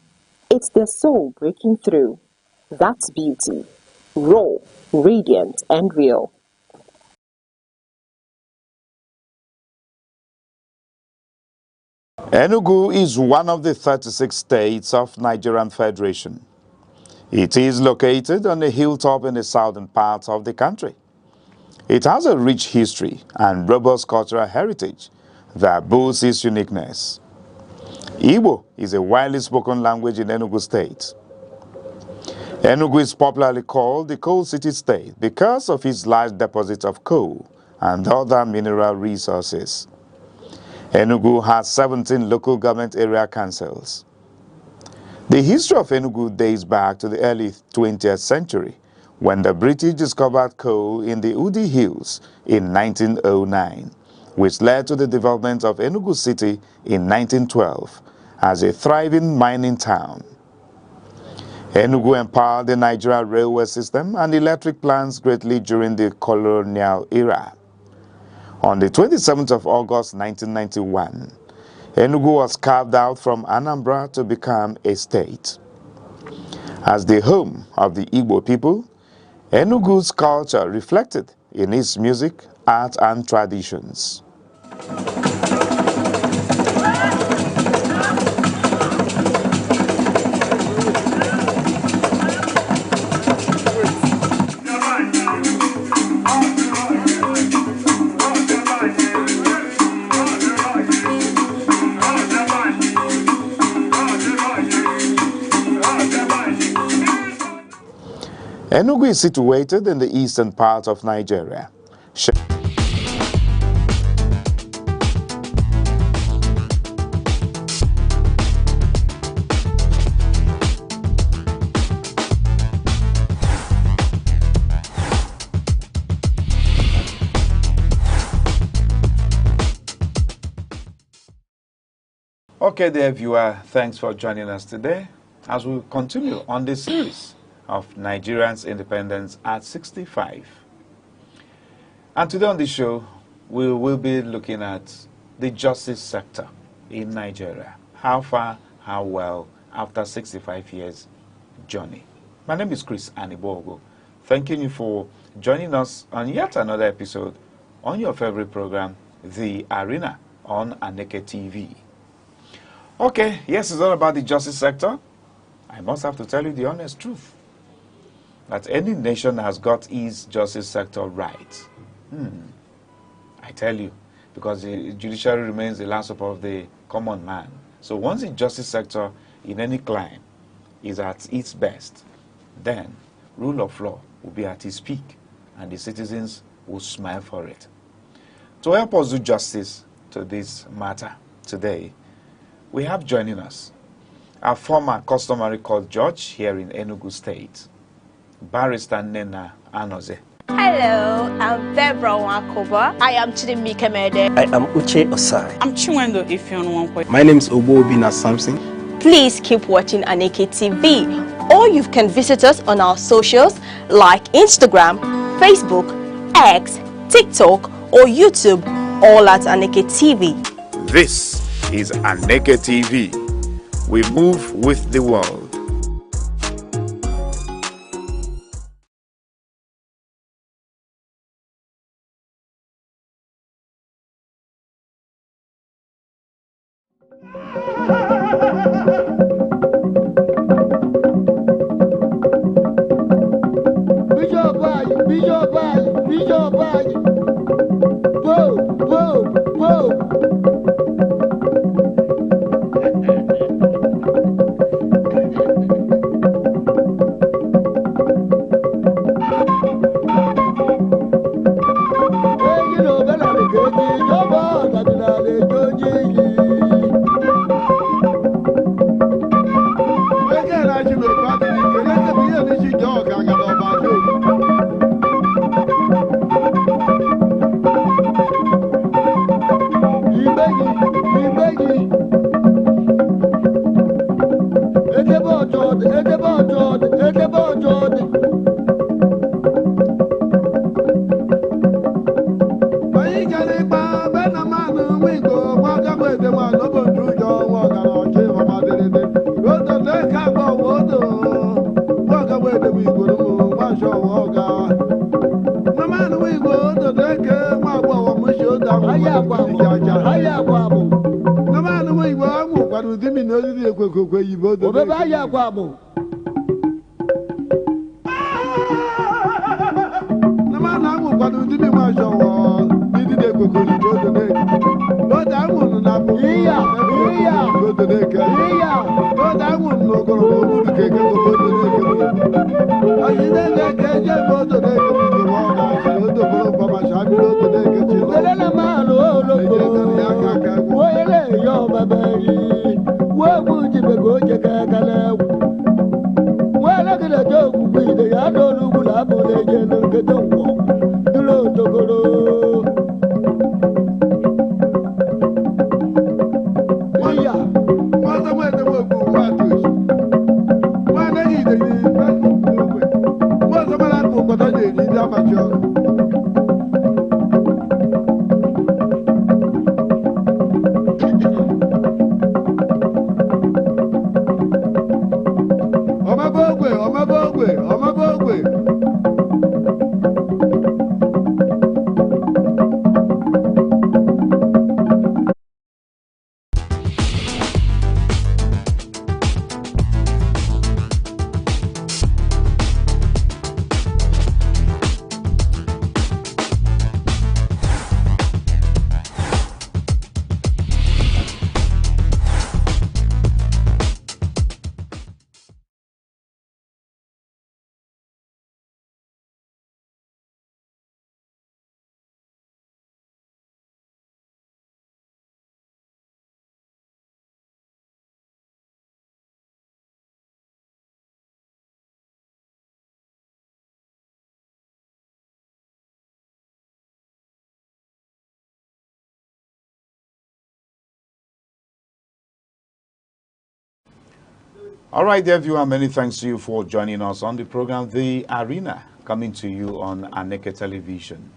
Speaker 1: it's their soul breaking through. That's beauty, raw, radiant, and real.
Speaker 2: Enugu is one of the 36 states of Nigerian Federation. It is located on a hilltop in the southern part of the country. It has a rich history and robust cultural heritage that boasts its uniqueness. Igbo is a widely spoken language in Enugu State. Enugu is popularly called the Coal City State because of its large deposits of coal and other mineral resources. Enugu has 17 local government area councils. The history of Enugu dates back to the early 20th century when the British discovered coal in the Udi Hills in 1909, which led to the development of Enugu City in 1912 as a thriving mining town. Enugu empowered the Nigerian railway system and electric plants greatly during the colonial era. On the 27th of August 1991, Enugu was carved out from Anambra to become a state. As the home of the Igbo people, Enugu's culture reflected in its music, art, and traditions. Enugu is situated in the eastern part of Nigeria. Okay, dear viewer, thanks for joining us today as we continue on this series of Nigerians' independence at 65. And today on the show, we will be looking at the justice sector in Nigeria. How far, how well, after 65 years journey. My name is Chris Anibogo. Thanking you for joining us on yet another episode on your favorite program, The Arena, on Aneke TV. Okay, yes, it's all about the justice sector. I must have to tell you the honest truth, that any nation has got its justice sector right. I tell you, because the judiciary remains the last support of the common man. So once the justice sector in any clime is at its best, then rule of law will be at its peak and the citizens will smile for it. To help us do justice to this matter today, we have joining us our former customary court judge here in Enugu State, Barrister Nena Anoze.
Speaker 11: Hello, I'm Debra Wakoba. I am Chidimike Mede.
Speaker 12: I am Uche Osai.
Speaker 13: I'm Chiwendo Ifeonwankwe.
Speaker 12: My name is Obobina Samson.
Speaker 11: Please keep watching Aneke TV, or you can visit us on our socials like Instagram, Facebook, X, TikTok, or YouTube, all at Aneke TV.
Speaker 2: This is Aneke TV. We move with the world.
Speaker 14: kwado di mi no di ekwe yibo do. Obeba ya kwa bo. Na ma na mu kwado di mi ma jowo. Di de ekwe yibo do de. Bo da mu na bo. Iya. Go do de ke. Iya. Bo da mu no go ro bu ke ke go do de ke. Ayi de ke je bo do de ke go wa ga ji do bo ko ma sha bi do de ke ti lo. De na ma lo lo ko. Wo ele yo baba yi. Wo bu ji be go je ka kala. Wo la ke de do ku bi de ya do lu bu la bu de je no ke do wo. Du lo to go ro. Iya. Wa ta ma de wo ku wa tu. Wa na ni de ni ba ku ku. Mo so ma la ku ko to de ni da ma jo.
Speaker 2: All right, dear viewer, many thanks to you for joining us on the program, The Arena, coming to you on Aneke Television.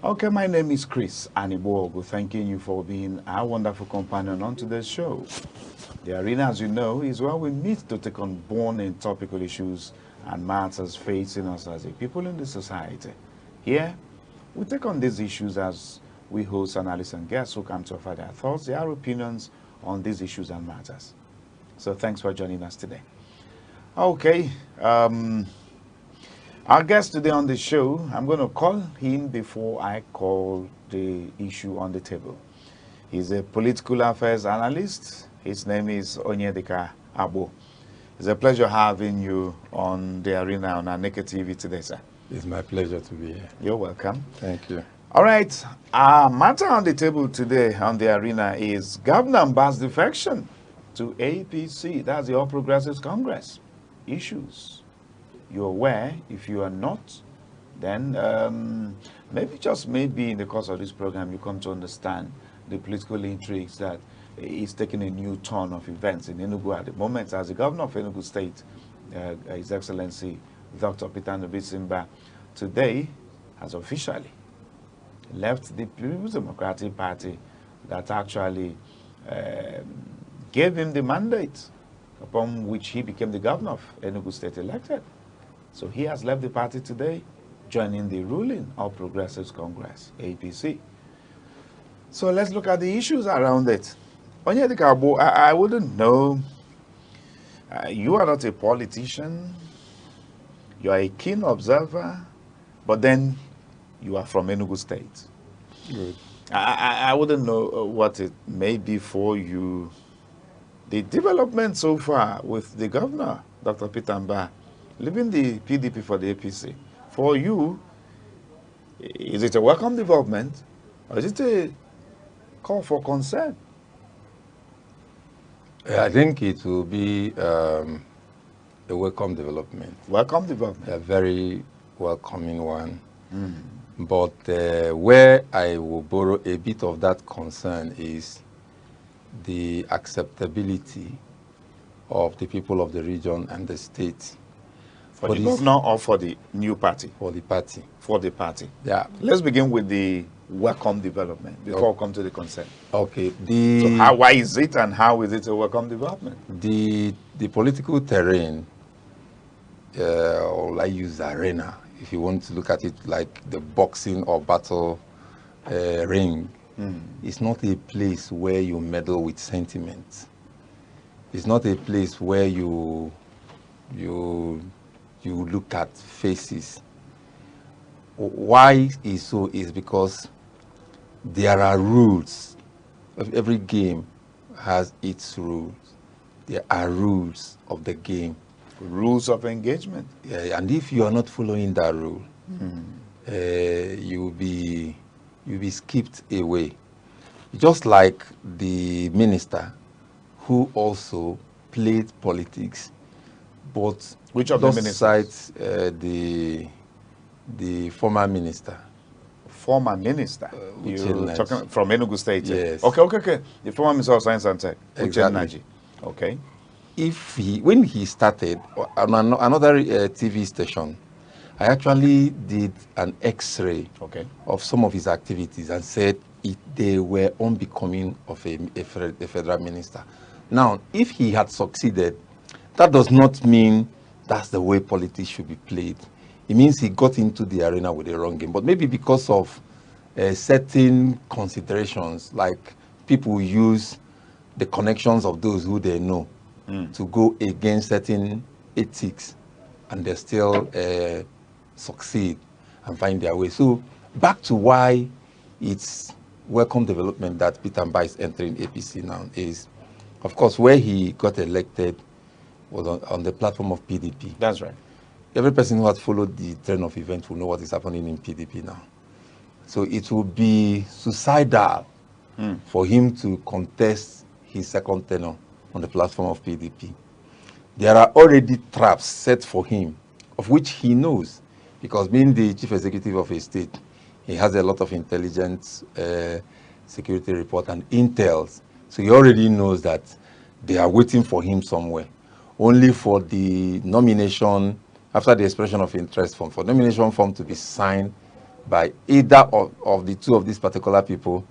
Speaker 2: Okay, my name is Chris Anibogo, thanking you for being our wonderful companion on today's show. The Arena, as you know, is where we meet to take on born and topical issues and matters facing us as a people in the society. Here, we take on these issues as we host analysts and guests who come to offer their thoughts, their opinions on these issues and matters. So thanks for joining us today. Okay, our guest today on the show, I'm going to call him before I call the issue on the table. He's a political affairs analyst. His name is Onyedika Abo. It's a pleasure having you on the Arena on Aneke TV today, sir.
Speaker 15: It's my pleasure to be here.
Speaker 2: You're welcome.
Speaker 15: Thank you.
Speaker 2: All right, our matter on the table today on the Arena is Governor Mbah's defection to APC, that's the All Progressives Congress. Issues. You're aware. If you are not, then maybe, just maybe in the course of this program, you come to understand the political intrigues that is taking a new turn of events in Enugu at the moment. As the governor of Enugu State, His Excellency Dr. Peter Ndubuisi today has officially left the People's Democratic Party that actually gave him the mandate upon which he became the governor of Enugu State elected. So he has left the party today, joining the ruling All Progressives Congress, APC. So let's look at the issues around it. Onyedika Abo, I wouldn't know. You are not a politician. You are a keen observer, but then you are from Enugu State.
Speaker 15: Good.
Speaker 2: I wouldn't know what it may be for you. The development so far with the governor, Dr. Peter Mbah, leaving the PDP for the APC, for you, is it a welcome development or is it a call for concern?
Speaker 15: I think it will be a welcome development.
Speaker 2: Welcome development.
Speaker 15: A very welcoming one. But where I will borrow a bit of that concern is the acceptability of the people of the region and the state.
Speaker 2: For the governor or for the new party?
Speaker 15: For the party.
Speaker 2: For the party.
Speaker 15: Yeah.
Speaker 2: Let's begin with the welcome development before we come to the concern.
Speaker 15: Okay.
Speaker 2: So why is it and how is it a welcome development?
Speaker 15: The political terrain, or I use arena, if you want to look at it like the boxing or battle ring, it's not a place where you meddle with sentiments. It's not a place where you look at faces. Why is so is because there are rules. Every game has its rules. There are rules of the game.
Speaker 2: Rules of engagement.
Speaker 15: Yeah, and if you are not following that rule, you'll be skipped away. Just like the minister who also played politics, but
Speaker 2: which of the
Speaker 15: lost
Speaker 2: ministers?
Speaker 15: sight, the former minister.
Speaker 2: Former minister? You're talking from Enugu State?
Speaker 15: Yes.
Speaker 2: Okay. The former minister of Science and Tech.
Speaker 15: Exactly.
Speaker 2: Okay.
Speaker 15: When he started on another TV station, I actually did an X-ray of some of his activities and said they were unbecoming of a federal minister. Now, if he had succeeded, that does not mean that's the way politics should be played. It means he got into the arena with the wrong game. But maybe because of certain considerations, like people use the connections of those who they know to go against certain ethics, and they still succeed and find their way. So back to why it's welcome development that Peter Mba is entering APC now is, of course, where he got elected was on the platform of PDP.
Speaker 2: That's right.
Speaker 15: Every person who has followed the trend of events will know what is happening in PDP now. So it will be suicidal for him to contest his second tenure on the platform of PDP. There are already traps set for him, of which he knows, because being the chief executive of a state, he has a lot of intelligence, security report and intels. So he already knows that they are waiting for him somewhere, only for the nomination, after the expression of interest form, for nomination form to be signed by either of the two of these particular people,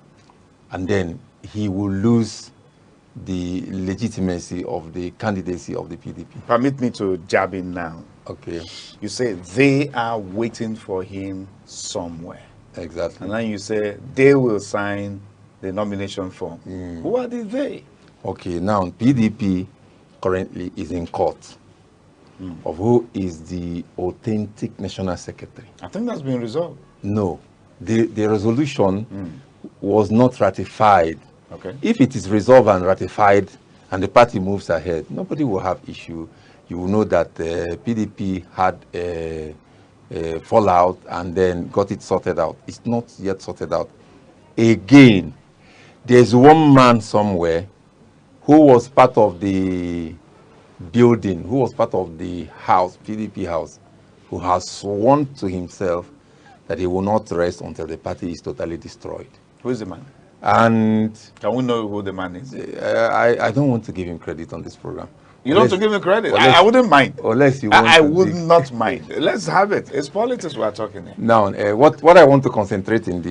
Speaker 15: and then he will lose the legitimacy of the candidacy of the PDP.
Speaker 2: Permit me to jab in now.
Speaker 15: Okay.
Speaker 2: You say they are waiting for him somewhere.
Speaker 15: Exactly.
Speaker 2: And then you say they will sign the nomination form. Who are they?
Speaker 15: Okay, now PDP currently is in court of who is the authentic national secretary.
Speaker 2: I think that's been resolved.
Speaker 15: No, the resolution was not ratified.
Speaker 2: Okay.
Speaker 15: If it is resolved and ratified and the party moves ahead, nobody will have issue. You will know that PDP had a fallout and then got it sorted out. It's not yet sorted out. Again, there's one man somewhere who was part of the building, who was part of the house, PDP house, who has sworn to himself that he will not rest until the party is totally destroyed.
Speaker 2: Who is the man?
Speaker 15: And
Speaker 2: can we know who the man is?
Speaker 15: I don't want to give him credit on this program.
Speaker 2: You don't want to give him credit? I wouldn't mind.
Speaker 15: Unless you want
Speaker 2: I would not mind. Let's have it. It's politics we are talking here.
Speaker 15: Now, what I want to concentrate in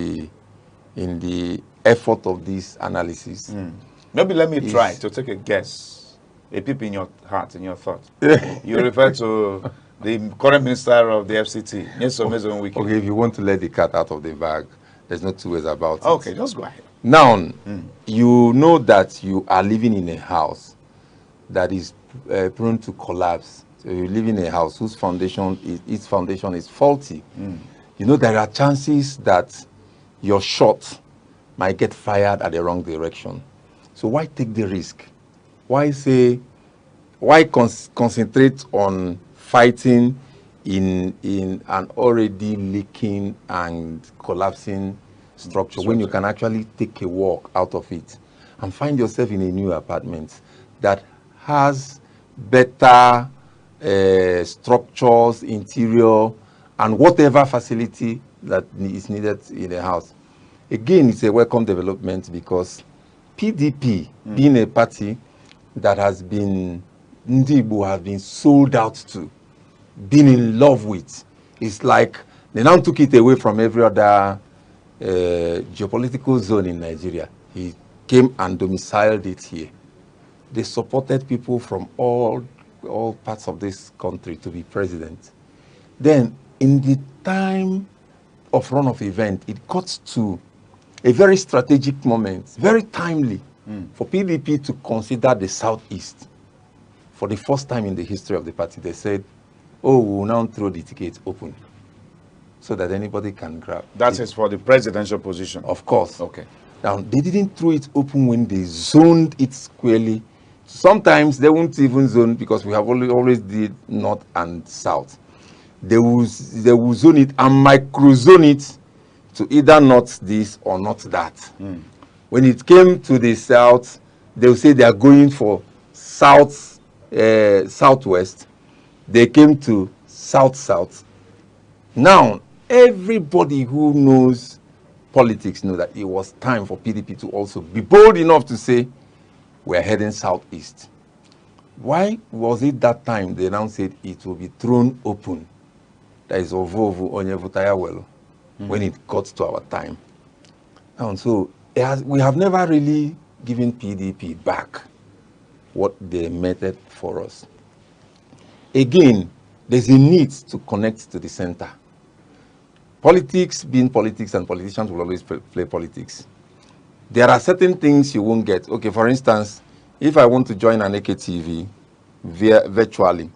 Speaker 15: the effort of this analysis.
Speaker 2: Maybe let me try to take a guess. A peep in your heart, in your thought. You refer to the current minister of the FCT.
Speaker 15: Okay, if you want to let the cat out of the bag, there's no two ways about it.
Speaker 2: Okay, just go ahead.
Speaker 15: Now, you know that you are living in a house that is prone to collapse. So you live in a house whose foundation is faulty. You know there are chances that your shot might get fired at the wrong direction. So why take the risk? Why concentrate on fighting in an already leaking and collapsing structure when you can actually take a walk out of it and find yourself in a new apartment that has better structures, interior, and whatever facility that is needed in a house. Again, it's a welcome development because PDP, being a party that has been, Ndibu have been sold out to, been in love with, it's like they now took it away from every other geopolitical zone in Nigeria. He came and domiciled it here. They supported people from all parts of this country to be president. Then, in the time of run of event, it got to a very strategic moment, very timely, for PDP to consider the Southeast for the first time in the history of the party, they said, oh, we will now throw the ticket open so that anybody can grab.
Speaker 2: That is for the presidential position?
Speaker 15: Of course.
Speaker 2: Okay.
Speaker 15: Now, they didn't throw it open when they zoned it squarely. Sometimes they won't even zone because we have always did north and south. They will zone it and micro-zone it to either not this or not that. When it came to the south, they will say they are going for southwest. They came to south-south. Now, everybody who knows politics know that it was time for PDP to also be bold enough to say, we're heading southeast. Why was it that time they now said it will be thrown open? That is Ovovu Onyevutayawelo, when it got to our time. And so we have never really given PDP back what they meted for us. Again, there's a need to connect to the center. Politics being politics, and politicians will always play politics. There are certain things you won't get. Okay, for instance, if I want to join Aneke TV virtually,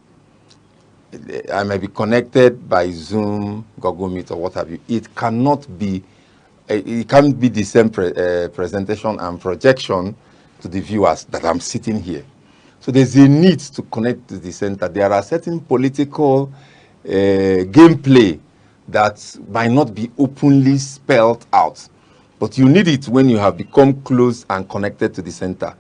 Speaker 15: I may be connected by Zoom, Google Meet, or what have you. It can't be the same presentation and projection to the viewers that I'm sitting here. So there's a need to connect to the center. There are certain political gameplay that might not be openly spelled out, but you need it when you have become close and connected to the center.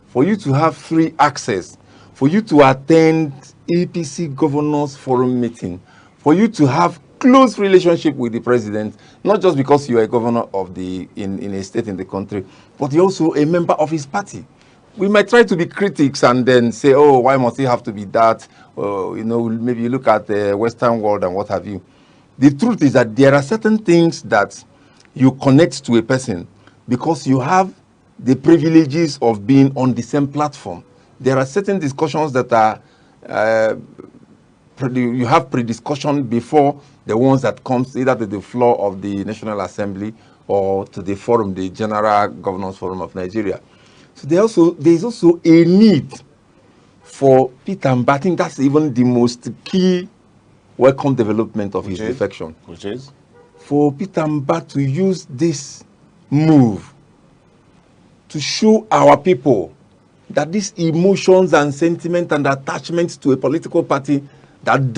Speaker 15: For you to have free access, for you to attend APC Governors Forum meeting, for you to have close relationship with the president, not just because you are a governor of in a state in the country, but you're also a member of his party. We might try to be critics and then say, oh, why must it have to be that? Maybe you look at the Western world and what have you. The truth is that there are certain things that you connect to a person because you have the privileges of being on the same platform. There are certain discussions that are, you have pre-discussion before the ones that comes either to the floor of the National Assembly or to the forum, the General Governors Forum of Nigeria. So there is also a need for Peter Mba. I think that's even the most key welcome development of his defection.
Speaker 2: Which is?
Speaker 15: For Peter Mba to use this move to show our people that these emotions and sentiment and attachments to a political party that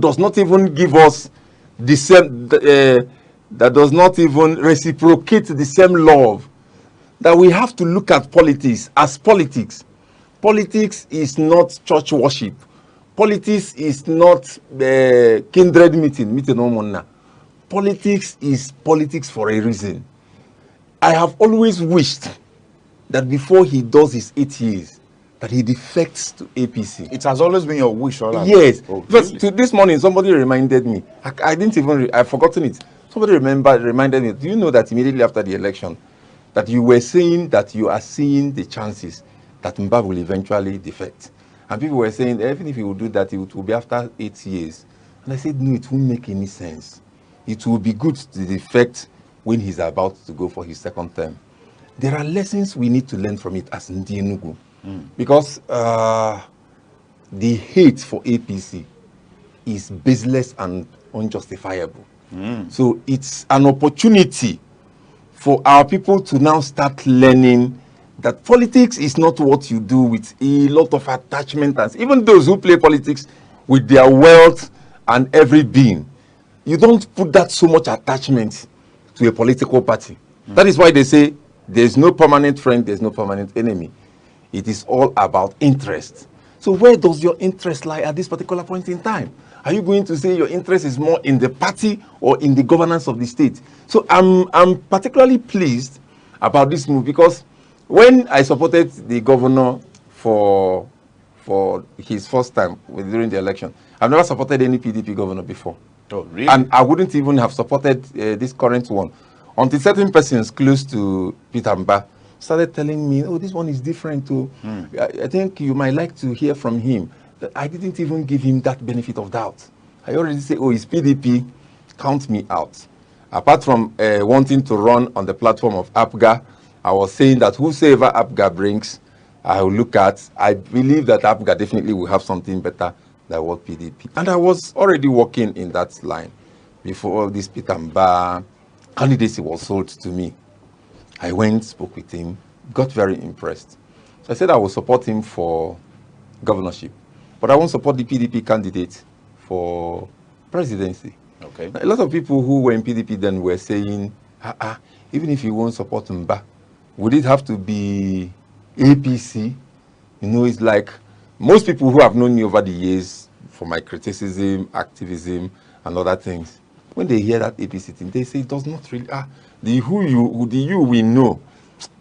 Speaker 15: does not even give us the same, that does not even reciprocate the same love, that we have to look at politics as politics. Politics is not church worship. Politics is not kindred meeting. Politics is politics for a reason. I have always wished that before he does his 8 years, that he defects to APC.
Speaker 2: It has always been your wish, all right?
Speaker 15: Yes.
Speaker 2: Oh,
Speaker 15: because
Speaker 2: really?
Speaker 15: this morning, somebody reminded me. I've forgotten it. Somebody reminded me. Do you know that immediately after the election, that you were saying that you are seeing the chances that Mba will eventually defect? And people were saying, even if he will do that, it will be after 8 years. And I said, no, it won't make any sense. It will be good to defect when he's about to go for his second term. There are lessons we need to learn from it as Ndi Enugu. Because the hate for APC is baseless and unjustifiable. So it's an opportunity for our people to now start learning that politics is not what you do with a lot of attachment. And even those who play politics with their wealth and every being, you don't put that so much attachment to a political party. That is why they say there's no permanent friend, there's no permanent enemy. It is all about interest. So where does your interest lie at this particular point in time? Are you going to say your interest is more in the party or in the governance of the state? So I'm particularly pleased about this move because when I supported the governor for his first time during the election, I've never supported any PDP governor before.
Speaker 2: Oh, really?
Speaker 15: And I wouldn't even have supported this current one until certain persons close to Peter Mba started telling me, oh, this one is different too. I think you might like to hear from him. I didn't even give him that benefit of doubt. I already say, oh, it's PDP, count me out. Apart from wanting to run on the platform of APGA, I was saying that whosoever APGA brings, I will look at, I believe that Africa definitely will have something better than what PDP. And I was already working in that line before this Peter Mba candidacy was sold to me. I went, spoke with him, got very impressed. So I said I will support him for governorship, but I won't support the PDP candidate for presidency.
Speaker 2: Okay.
Speaker 15: A lot of people who were in PDP then were saying, even if you won't support Mba, would it have to be APC? You know, it's like most people who have known me over the years for my criticism, activism, and other things, when they hear that APC thing, they say it does not really, the you we know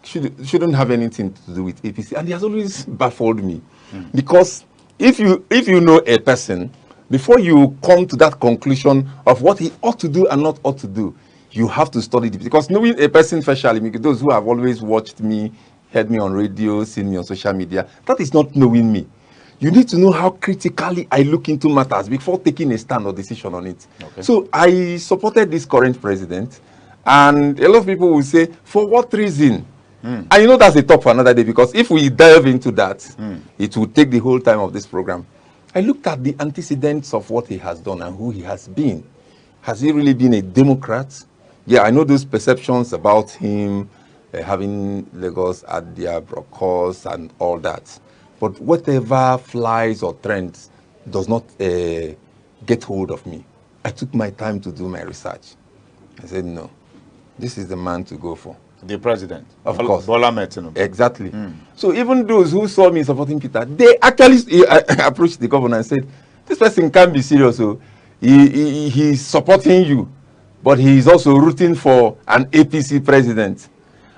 Speaker 15: shouldn't have anything to do with APC. And he has always baffled me. Because if you know a person, before you come to that conclusion of what he ought to do and not ought to do, you have to study it. Because knowing a person, especially those who have always watched me, heard me on radio, seen me on social media, that is not knowing me. You need to know how critically I look into matters before taking a stand or decision on it. Okay. So I supported this current president, and a lot of people will say, for what reason? And you know that's a talk for another day, because if we delve into that, it will take the whole time of this program. I looked at the antecedents of what he has done and who he has been. Has he really been a Democrat? Yeah, I know those perceptions about him having Lagos at their cause and all that. But whatever flies or trends does not get hold of me. I took my time to do my research. I said, no, this is the man to go for.
Speaker 2: The president?
Speaker 15: Of course.
Speaker 2: Bola Tinubu.
Speaker 15: Exactly. So even those who saw me supporting Peter, they actually approached the governor and said, this person can't be serious. So he's supporting you, but he is also rooting for an APC president.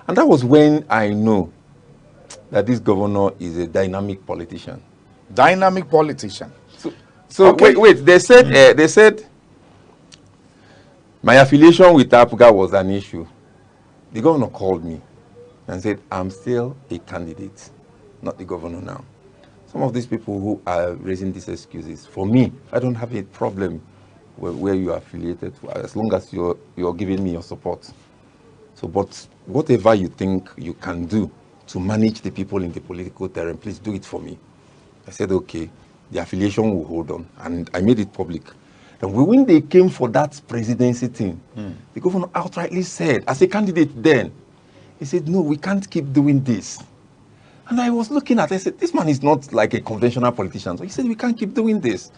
Speaker 15: And that was when I know that this governor is a dynamic politician.
Speaker 2: Dynamic politician.
Speaker 15: So
Speaker 2: okay.
Speaker 15: wait. They said my affiliation with APGA was an issue. The governor called me and said, I'm still a candidate, not the governor now. Some of these people who are raising these excuses, for me, I don't have a problem where you are affiliated, as long as you're giving me your support. So, but whatever you think you can do to manage the people in the political terrain, please do it for me. I said, okay, the affiliation will hold on. And I made it public. And when they came for that presidency thing, the governor outrightly said, as a candidate then, he said, no, we can't keep doing this. And I was looking at it, I said, this man is not like a conventional politician. So he said, we can't keep doing this.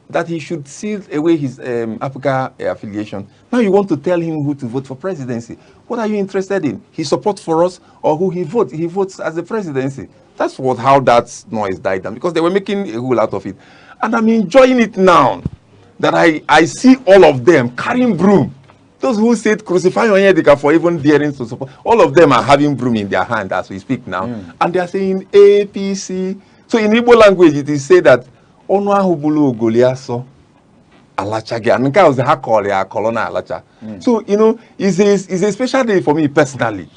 Speaker 15: That he should seal away his Africa affiliation. Now you want to tell him who to vote for presidency. What are you interested in? His support for us or who he votes? He votes as the presidency. That's how that noise died down, because they were making a whole out of it. And I'm enjoying it now that I see all of them carrying broom. Those who said crucify Onyedika for even daring to support, all of them are having broom in their hand as we speak now. And they are saying APC. So in Igbo language it is said that Onu ahụ bulu ogoliaso alacha gị. And was ha call ya kolona alacha. So you know, it's a special day for me personally.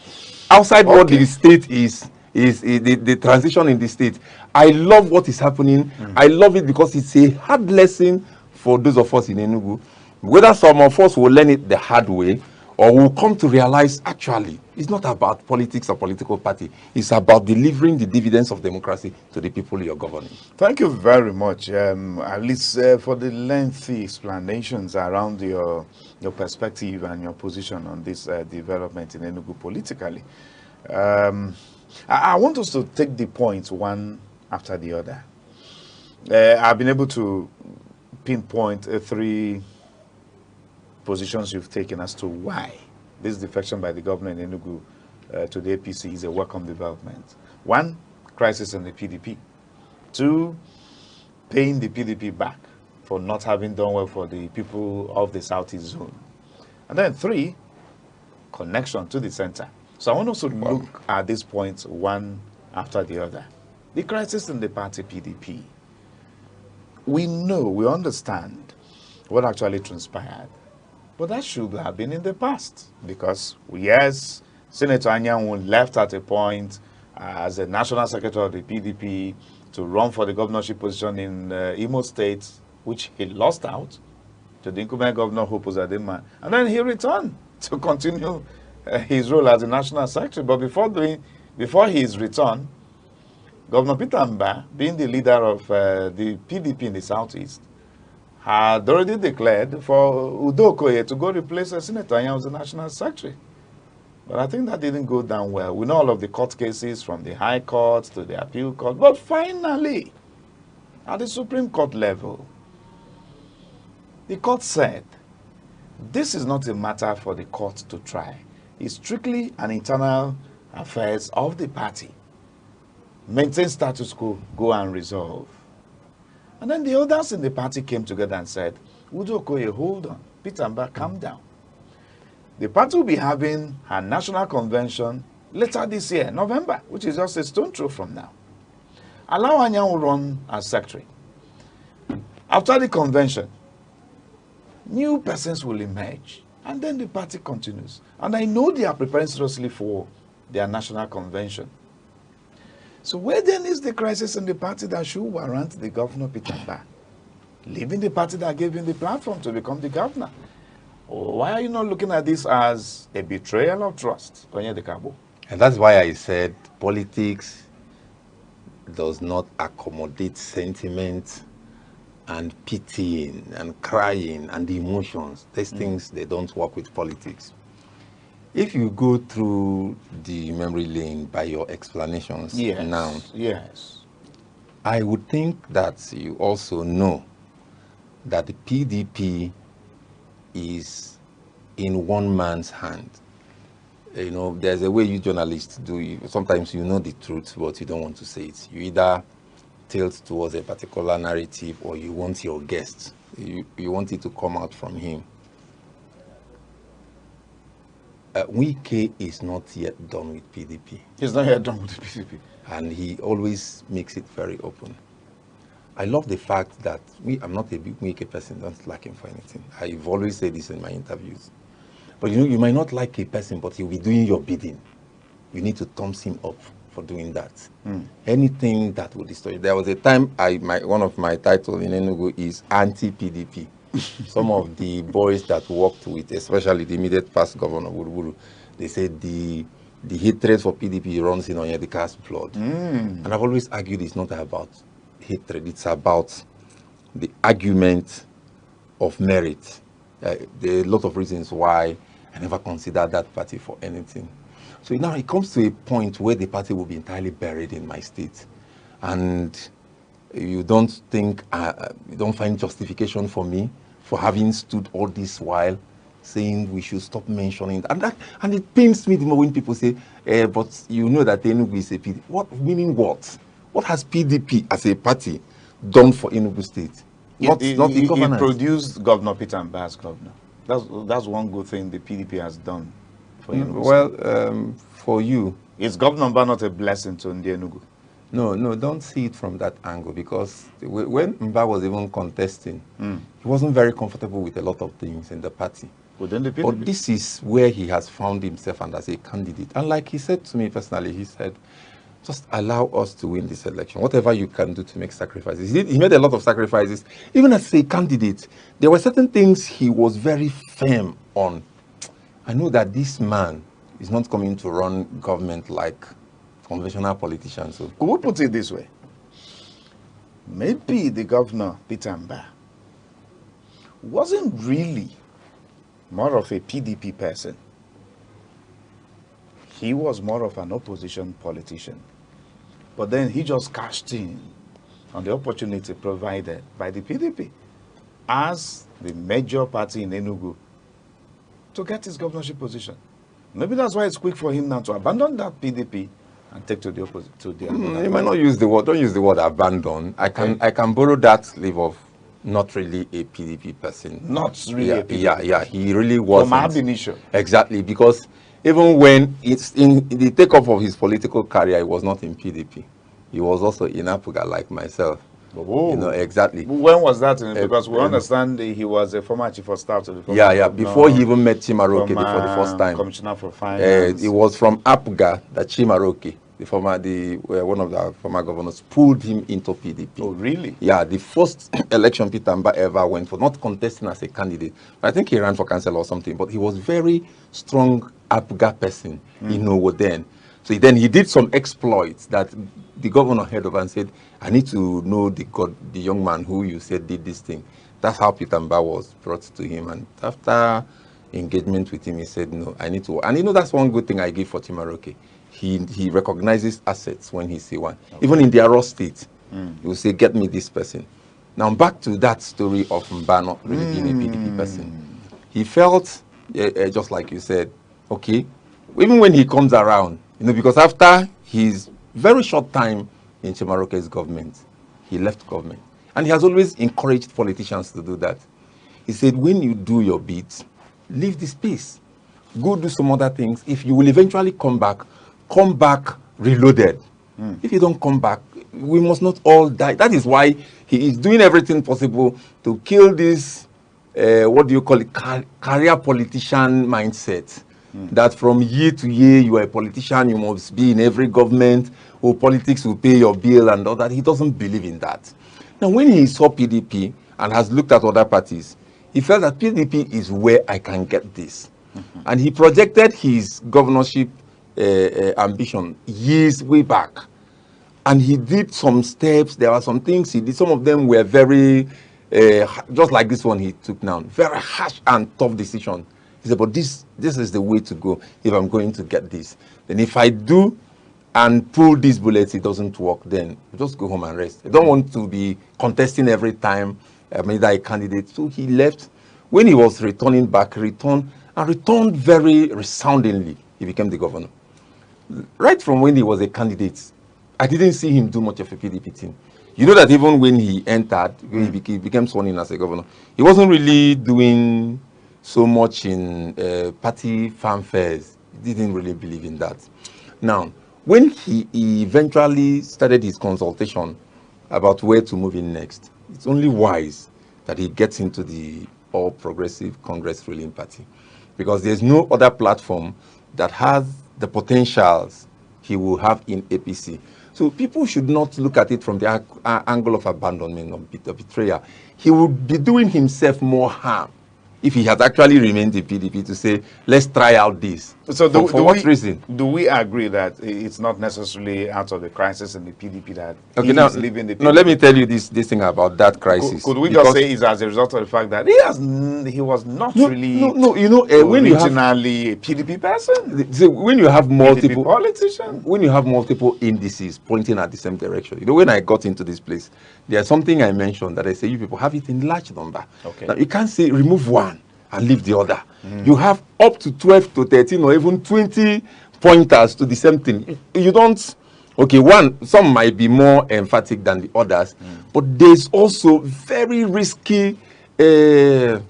Speaker 15: Outside what the state is the transition in the state. I love what is happening. I love it because it's a hard lesson for those of us in Enugu. Whether some of us will learn it the hard way or will come to realize actually it's not about politics or political party. It's about delivering the dividends of democracy to the people you're governing.
Speaker 2: Thank you very much, at least for the lengthy explanations around your perspective and your position on this development in Enugu politically. I want us to take the points one after the other. I've been able to pinpoint 3 positions you've taken as to why this defection by the government in Enugu to the APC is a welcome development. 1, crisis in the PDP. 2, paying the PDP back for not having done well for the people of the Southeast zone. And then 3, connection to the center. So I want us to look at these points one after the other. The crisis in the party PDP. We know, we understand what actually transpired. But that should have been in the past, because yes, Senator Anyanwu left at a point as a national secretary of the PDP to run for the governorship position in Imo State, which he lost out to the incumbent governor Hope Uzodinma, and then he returned to continue his role as the national secretary. But before his return, Governor Peter Mba, being the leader of the PDP in the Southeast, had already declared for Udo Okoye to go replace Senator Anyang as the National Secretary. But I think that didn't go down well. We know all of the court cases from the High Court to the Appeal Court. But finally, at the Supreme Court level, the court said, this is not a matter for the court to try. It's strictly an internal affairs of the party. Maintain status quo, go and resolve. And then the others in the party came together and said, Udo Okoye, hold on. Peter Mba, calm down. The party will be having her national convention later this year, November, which is just a stone throw from now. Allow Anyang to run as secretary. After the convention, new persons will emerge, and then the party continues. And I know they are preparing seriously for their national convention. So where then is the crisis in the party that should warrant the governor Peter Mba leaving the party that gave him the platform to become the governor? Why are you not looking at this as a betrayal of trust?
Speaker 15: And that's why I said politics does not accommodate sentiment and pitying and crying and emotions. These things, they don't work with politics. If you go through the memory lane by your explanations now, I would think that you also know that the PDP is in one man's hand. You know, there's a way you journalists do. Sometimes you know the truth, but you don't want to say it. You either tilt towards a particular narrative or you want your guest. You want it to come out from him. Wike is not yet done with PDP.
Speaker 2: He's not yet done with the PDP.
Speaker 15: And he always makes it very open. I love the fact that I'm not a big Wike person, don't like him for anything. I've always said this in my interviews. But you know, you might not like a person, but he'll be doing your bidding. You need to thumbs him up for doing that. Anything that will destroy. There was a time, one of my titles in Enugu is anti-PDP. Some of the boys that worked with, especially the immediate past governor, Buruburu, they said the hatred for PDP runs in Onyedika's blood. And I've always argued it's not about hatred, it's about the argument of merit. There are a lot of reasons why I never considered that party for anything. So now it comes to a point where the party will be entirely buried in my state. And you don't think, you don't find justification for me for having stood all this while saying we should stop mentioning that. And it pains me the more when people say, but you know that Enugu is a PDP. What, meaning what? What has PDP as a party done for Enugu State? Not the governance.
Speaker 2: It produced Governor Peter Mba as governor. That's one good thing the PDP has done for Enugu
Speaker 15: State. For you.
Speaker 2: Is Governor Mba not a blessing to Enugu?
Speaker 15: No, don't see it from that angle, because when Mba was even contesting, he wasn't very comfortable with a lot of things in the party.
Speaker 2: Within the PDP?
Speaker 15: But this is where he has found himself and as a candidate. And like he said to me personally, he said, just allow us to win this election. Whatever you can do to make sacrifices. He made a lot of sacrifices. Even as a candidate, there were certain things he was very firm on. I know that this man is not coming to run government like conventional politicians. So.
Speaker 2: Could we put it this way? Maybe the governor, Peter Mba, wasn't really more of a PDP person. He was more of an opposition politician. But then he just cashed in on the opportunity provided by the PDP as the major party in Enugu to get his governorship position. Maybe that's why it's quick for him now to abandon that PDP and take to the opposite.
Speaker 15: You might not use the word. Don't use the word abandon. I can borrow that sleeve of not really a PDP person.
Speaker 2: Not really a PDP person.
Speaker 15: Yeah. He really wasn't.
Speaker 2: From ab initio.
Speaker 15: Exactly, because even when it's in the takeoff of his political career, he was not in PDP. He was also in Apuga, like myself.
Speaker 2: Oh.
Speaker 15: You know, exactly.
Speaker 2: When was that? Because we understand he was a former chief of staff to the former
Speaker 15: governor, before he even met Chimaroke for the first time.
Speaker 2: Commissioner for Finance.
Speaker 15: It was from Apuga that Chimaroke, one of the former governors, pulled him into PDP.
Speaker 2: Oh, really?
Speaker 15: Yeah, the first election Peter Mba ever went for, not contesting as a candidate. I think he ran for council or something, but he was very strong Apuga person, you know, then. So then he did some exploits that the governor head over and said, I need to know the young man who you said did this thing. That's how Peter Mba was brought to him. And after engagement with him, he said, no, I need to. And you know, that's one good thing I give for Chimaroke. He recognizes assets when he see one. Okay. Even in the raw state, he will say, get me this person. Now back to that story of Mba not really being a PDP person. He felt, just like you said, okay, even when he comes around, you know, because after his very short time in Chimaroke's government, he left government. And he has always encouraged politicians to do that. He said, when you do your bit, leave the space. Go do some other things. If you will eventually come back reloaded. If you don't come back, we must not all die. That is why he is doing everything possible to kill this, what do you call it, career politician mindset. That from year to year, you are a politician, you must be in every government, or politics will pay your bill and all that. He doesn't believe in that. Now, when he saw PDP and has looked at other parties, he felt that PDP is where I can get this. And he projected his governorship ambition years way back. And he did some steps. There are some things he did. Some of them were very, just like this one he took now, very harsh and tough decision. He said, but this is the way to go if I'm going to get this. Then if I do and pull these bullets, it doesn't work, then just go home and rest. I don't want to be contesting every time I'm either a candidate. So he left. When he was returning back, returned very resoundingly. He became the governor. Right from when he was a candidate, I didn't see him do much of a PDP thing. You know that even when he entered, when he became sworn in as a governor, he wasn't really doing so much in party fanfares. He didn't really believe in that. Now, when he eventually started his consultation about where to move in next, it's only wise that he gets into the All Progressive Congress ruling party, because there's no other platform that has the potentials he will have in APC. So people should not look at it from the angle of abandonment or betrayal. He would be doing himself more harm if he had actually remained in PDP to say, let's try out this.
Speaker 2: So
Speaker 15: for what reason?
Speaker 2: Do we agree that it's not necessarily out of the crisis in the PDP that
Speaker 15: okay, now,
Speaker 2: he's leaving the PDP?
Speaker 15: No, let me tell you this thing about that crisis.
Speaker 2: Could we just say it's as a result of the fact that he was not really
Speaker 15: you know, when
Speaker 2: originally a PDP person?
Speaker 15: So when you have multiple
Speaker 2: PDP politician?
Speaker 15: When you have multiple indices pointing at the same direction, you know, when I got into this place, there's something I mentioned that I say you people have it in large number.
Speaker 2: Okay.
Speaker 15: Now you can't say remove one and leave the other. You have up to 12 to 13 or even 20 pointers to the same thing. You don't, okay, some might be more emphatic than the others, but there's also very risky, it's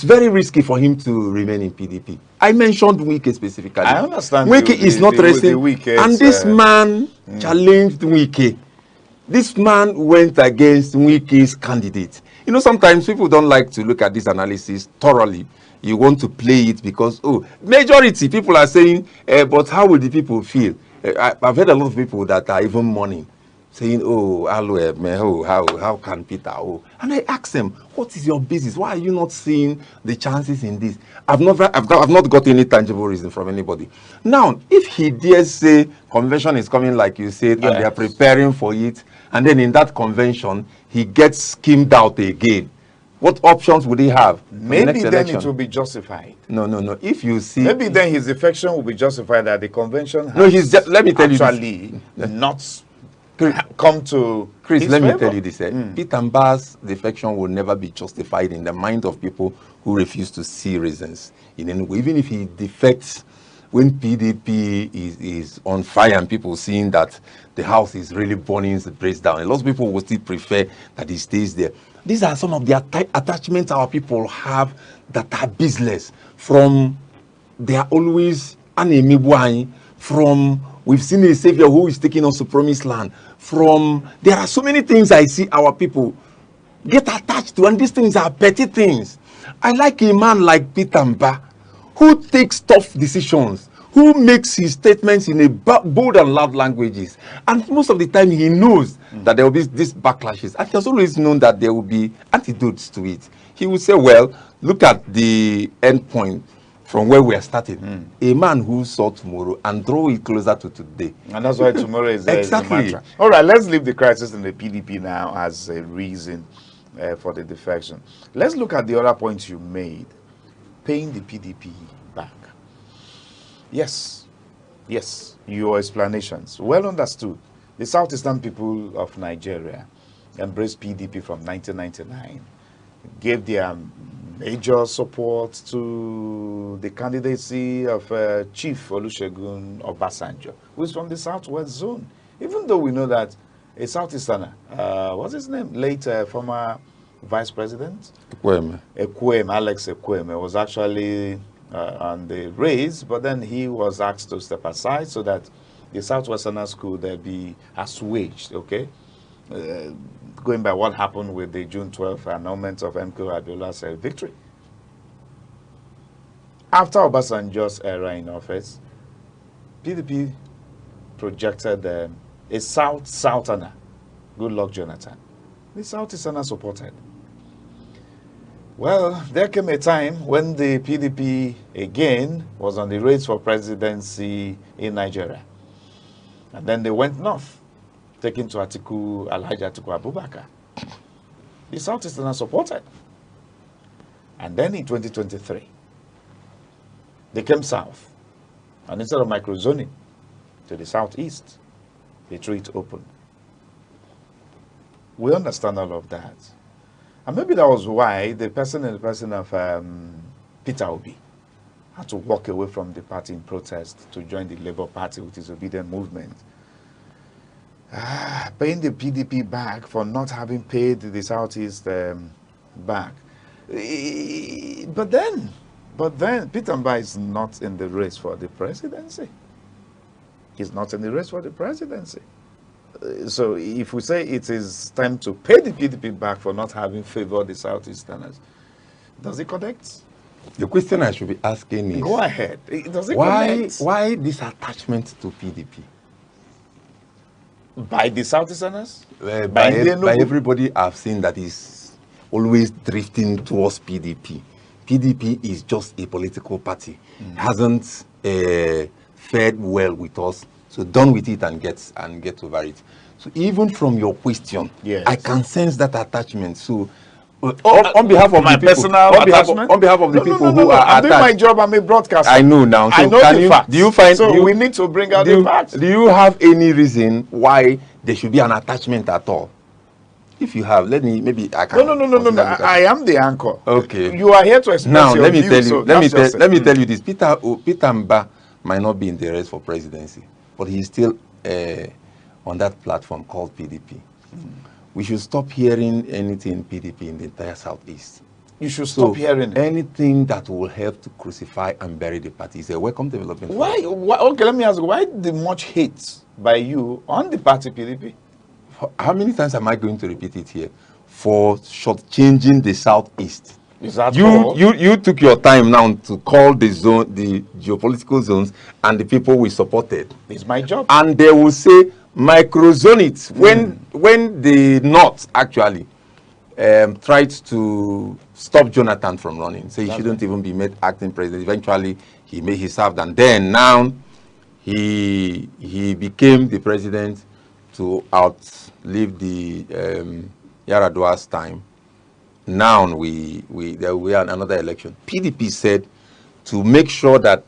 Speaker 15: very risky for him to remain in PDP. I mentioned Wike specifically.
Speaker 2: I understand.
Speaker 15: Wike is not resting, and this man challenged Wike. This man went against Wike's candidate. You know, sometimes people don't like to look at this analysis thoroughly. You want to play it because, majority people are saying, but how will the people feel? I've heard a lot of people that are even mourning, saying, how can Peter, And I ask them, what is your business? Why are you not seeing the chances in this? I've not got any tangible reason from anybody. Now, if he dares say convention is coming, like you said, and they are preparing for it, and then in that convention, he gets skimmed out again, what options would he have?
Speaker 2: Maybe then it will be justified.
Speaker 15: No. If you see,
Speaker 2: maybe then his defection will be justified that the convention has
Speaker 15: let me tell you
Speaker 2: actually not come to
Speaker 15: Chris, let me tell you this. Peter Mba's defection will never be justified in the mind of people who refuse to see reasons in any way. Even if he defects when PDP is on fire and people seeing that the house is really burning the place down, a lot of people will still prefer that he stays there. These are some of the attachments our people have that are business. From they are always from we've seen a savior who is taking us to promised land. From there are so many things I see our people get attached to, and these things are petty things. I like a man like Peter Mba, who takes tough decisions, who makes his statements in a bold and loud languages. And most of the time he knows that there will be these backlashes. And he has always known that there will be antidotes to it. He will say, well, look at the end point. from where we are starting. A man who saw tomorrow and draw it closer to today.
Speaker 2: And that's why tomorrow is the
Speaker 15: Exactly.
Speaker 2: mantra. All right, let's leave the crisis in the PDP now as a reason for the defection. Let's look at the other points you made. Paying the PDP back. Yes, yes, your explanations. Well understood. The Southeastern people of Nigeria embraced PDP from 1999, gave their major support to the candidacy of Chief Olusegun Obasanjo, who is from the Southwest Zone. Even though we know that a Southeasterner, what's his name? Late former Vice President? Alex Ekweme was actually on the race, but then he was asked to step aside so that the Southwesterners could be assuaged, okay? Going by what happened with the June 12th annulment of MK Abiola's victory. After Obasanjo's era in office, PDP projected a Southerner, Goodluck Jonathan. The Southeasterners supported. Well, there came a time when the PDP again was on the race for presidency in Nigeria. And then they went north, taken to Alhaji Atiku Abubakar. The Southeasterners supported. And then in 2023, they came south. And instead of microzoning to the southeast, they threw it open. We understand all of that. And maybe that was why the person of Peter Obi had to walk away from the party in protest to join the Labour Party with his obedient movement. Paying the PDP back for not having paid the Southeast back. But then Peter Mba is not in the race for the presidency. He's not in the race for the presidency. So if we say it is time to pay the PDP back for not having favored the Southeasterners, does it connect?
Speaker 15: The question I should be asking is,
Speaker 2: go ahead. Does it connect?
Speaker 15: Why this attachment to PDP?
Speaker 2: By the Southeasterners?
Speaker 15: By everybody I've seen that is always drifting towards PDP. PDP is just a political party. It hasn't fared well with us. So done with it and get over it. So even from your question, yes, I can sense that attachment. So on behalf of
Speaker 2: my
Speaker 15: the people,
Speaker 2: personal attachment?
Speaker 15: On behalf of the people who are
Speaker 2: I'm doing
Speaker 15: attached,
Speaker 2: my job. I'm a broadcaster.
Speaker 15: I know now. So
Speaker 2: I know the facts.
Speaker 15: Do you find?
Speaker 2: So we need to bring out the facts.
Speaker 15: Do you have any reason why there should be an attachment at all? If you have, let me, maybe I can.
Speaker 2: No. I am the anchor.
Speaker 15: Okay.
Speaker 2: You are here to express
Speaker 15: now,
Speaker 2: your view.
Speaker 15: Let me tell you this. Peter Mba might not be in the race for presidency, but he's still on that platform called PDP. We should stop hearing anything PDP in the entire Southeast.
Speaker 2: You should stop hearing it.
Speaker 15: Anything that will help to crucify and bury the party is a welcome development.
Speaker 2: Why? Okay, let me ask, why the much hate by you on the party PDP?
Speaker 15: How many times am I going to repeat it here? For shortchanging the Southeast.
Speaker 2: Is that
Speaker 15: you took your time now to call the geopolitical zones and the people we supported.
Speaker 2: It's my job.
Speaker 15: And they will say microzone it when the North actually tried to stop Jonathan from running. So he shouldn't even be made acting president. Eventually he served, and then now he became the president to outlive the Yaradua's time. Now we are another election. PDP said to make sure that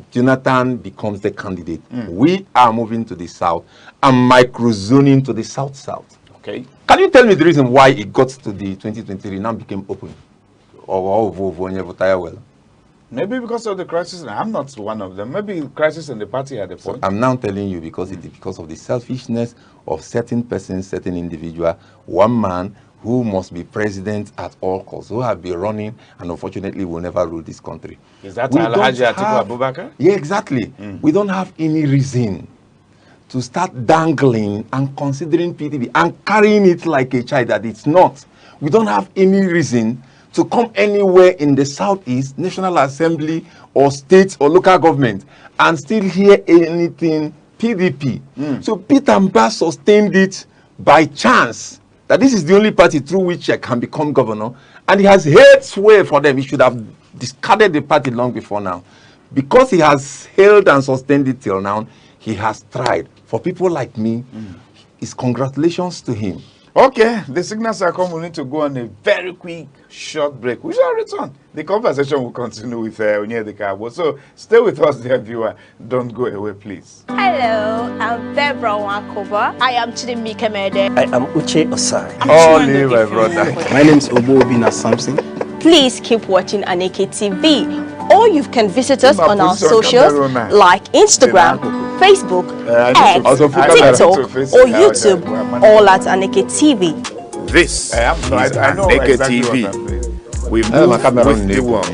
Speaker 15: Jonathan becomes the candidate, we are moving to the south and microzoning to the south-south.
Speaker 2: Okay.
Speaker 15: Can you tell me the reason why it got to the 2023 now became open? Well,
Speaker 2: maybe because of the crisis. I'm not one of them. Maybe crisis in the party at the point.
Speaker 15: So I'm now telling you because it is because of the selfishness of certain persons, certain individual, one man who must be president at all costs, who have been running and unfortunately will never rule this country.
Speaker 2: Is that Alhaji Atiku Abubakar?
Speaker 15: Yeah, exactly. We don't have any reason to start dangling and considering PDP and carrying it like a child that it's not. We don't have any reason to come anywhere in the Southeast, National Assembly or states or local government and still hear anything PDP. So Peter Mba sustained it by chance
Speaker 16: that this is the only party through which I can become governor, and he has held sway for them. He should have discarded the party long before now. Because he has held and sustained it till now, he has tried. For people like me, it's congratulations to him.
Speaker 2: Okay, the signals are coming. We need to go on a very quick, short break. We shall return. The conversation will continue with Onyedika. So stay with us, dear viewer. Don't go away, please.
Speaker 11: Hello, I'm Debra Wakoba. I am Chidimike Mede.
Speaker 12: I am Uche Osai.
Speaker 16: Only my brother.
Speaker 12: My name is Obobina Samson.
Speaker 11: Please keep watching Aneke TV. Or you can visit us on our socials like Instagram, Facebook, X, TikTok, or YouTube, all at Aneke TV.
Speaker 2: This is Aneke TV. We move with the world.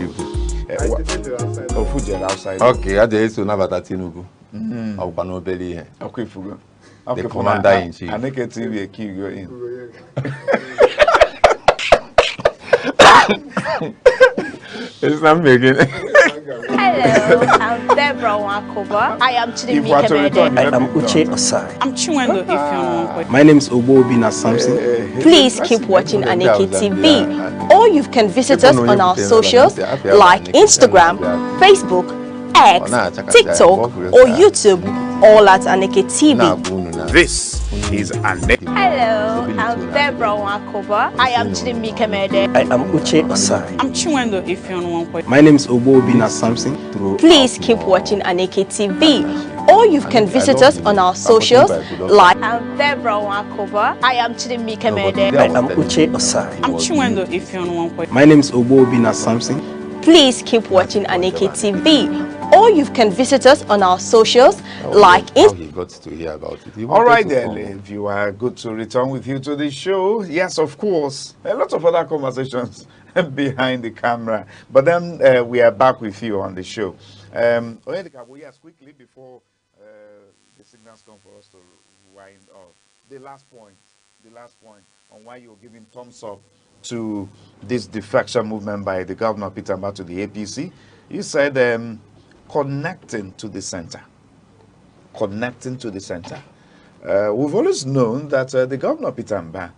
Speaker 16: Okay, I did so now that Tinubu. The commander in chief.
Speaker 2: Aneke TV, keep you in.
Speaker 16: It's not making.
Speaker 11: Hello, I'm Debra Wakoba. I am Chidimike Mede.
Speaker 12: I am Uche Osai.
Speaker 13: I'm Chiwendo Ifeanyi.
Speaker 12: My name is Obobina Samson.
Speaker 11: Please keep watching Aneke TV. Or you can visit us on our socials like Instagram, Facebook, X, TikTok, or YouTube, all at Aneke TV.
Speaker 2: This is Aneke.
Speaker 11: Hello, I'm Debra Wakoba. I am Chidimike Mede.
Speaker 12: I am Uche Osai.
Speaker 13: I'm Chiwendo Ifeanyi.
Speaker 12: My name is Obobina Samson.
Speaker 11: Please keep watching Aneke TV. Or you can visit us on our socials like I'm Debra Wakoba. I am Chidimike Mede.
Speaker 12: I am Uche Osai.
Speaker 13: I'm Chiwendo Ifeanyi.
Speaker 12: My name is Obobina Samson.
Speaker 11: Please keep watching Aneke TV. Or you can visit us on our socials like
Speaker 16: How he got to hear about it.
Speaker 2: All right then, if you are good to return with you to the show. Yes, of course. A lot of other conversations behind the camera. But then we are back with you on the show. Yes, quickly before the signals come for us to wind up. The last point on why you're giving thumbs up to this defection movement by the governor Peter Mbah to the APC. You said connecting to the center. Connecting to the center. We've always known that the governor Peter Mbah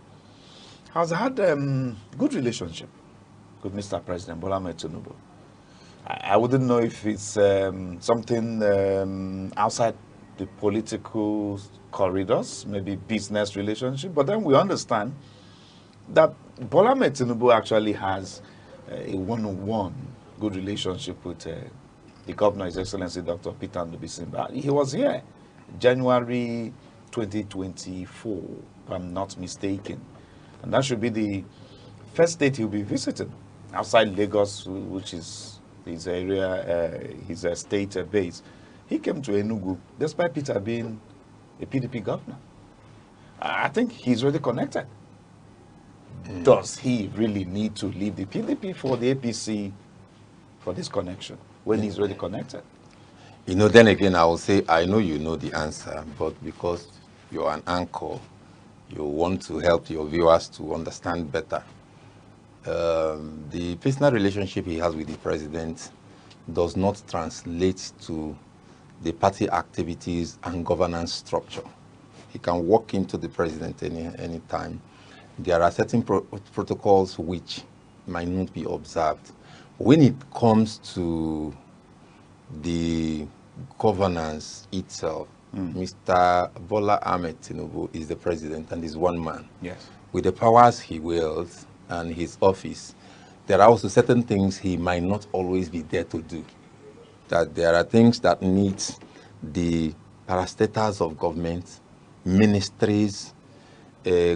Speaker 2: has had good relationship with Mr. President Bola Ahmed Tinubu. I wouldn't know if it's something outside the political corridors, maybe business relationship, but then we understand that Bola Ahmed Tinubu actually has a one-on-one good relationship with the governor, His Excellency Dr. Peter Mbah. He was here January 2024, if I'm not mistaken. And that should be the first state he'll be visiting outside Lagos, which is his area, his state base. He came to Enugu, despite Peter being a PDP governor. I think he's really connected. Does he really need to leave the PDP for the APC for this connection when he's really connected?
Speaker 16: You know, then again, I will say, I know you know the answer, but because you're an anchor, you want to help your viewers to understand better. The personal relationship he has with the president does not translate to the party activities and governance structure. He can walk into the president any time. There are certain protocols which might not be observed. When it comes to the governance itself, Mr. Bola Ahmed Tinubu is the president and is one man.
Speaker 2: Yes.
Speaker 16: With the powers he wields and his office, there are also certain things he might not always be there to do. That there are things that need the parastatals of government, ministries,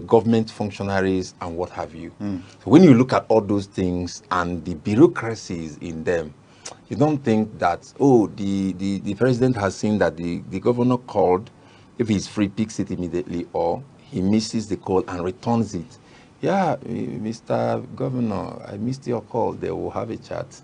Speaker 16: government functionaries, and what have you. So when you look at all those things and the bureaucracies in them, you don't think that, oh, the president has seen that the governor called, if he's free, picks it immediately, or he misses the call and returns it. Yeah, Mr. Governor, I missed your call. They will have a chat.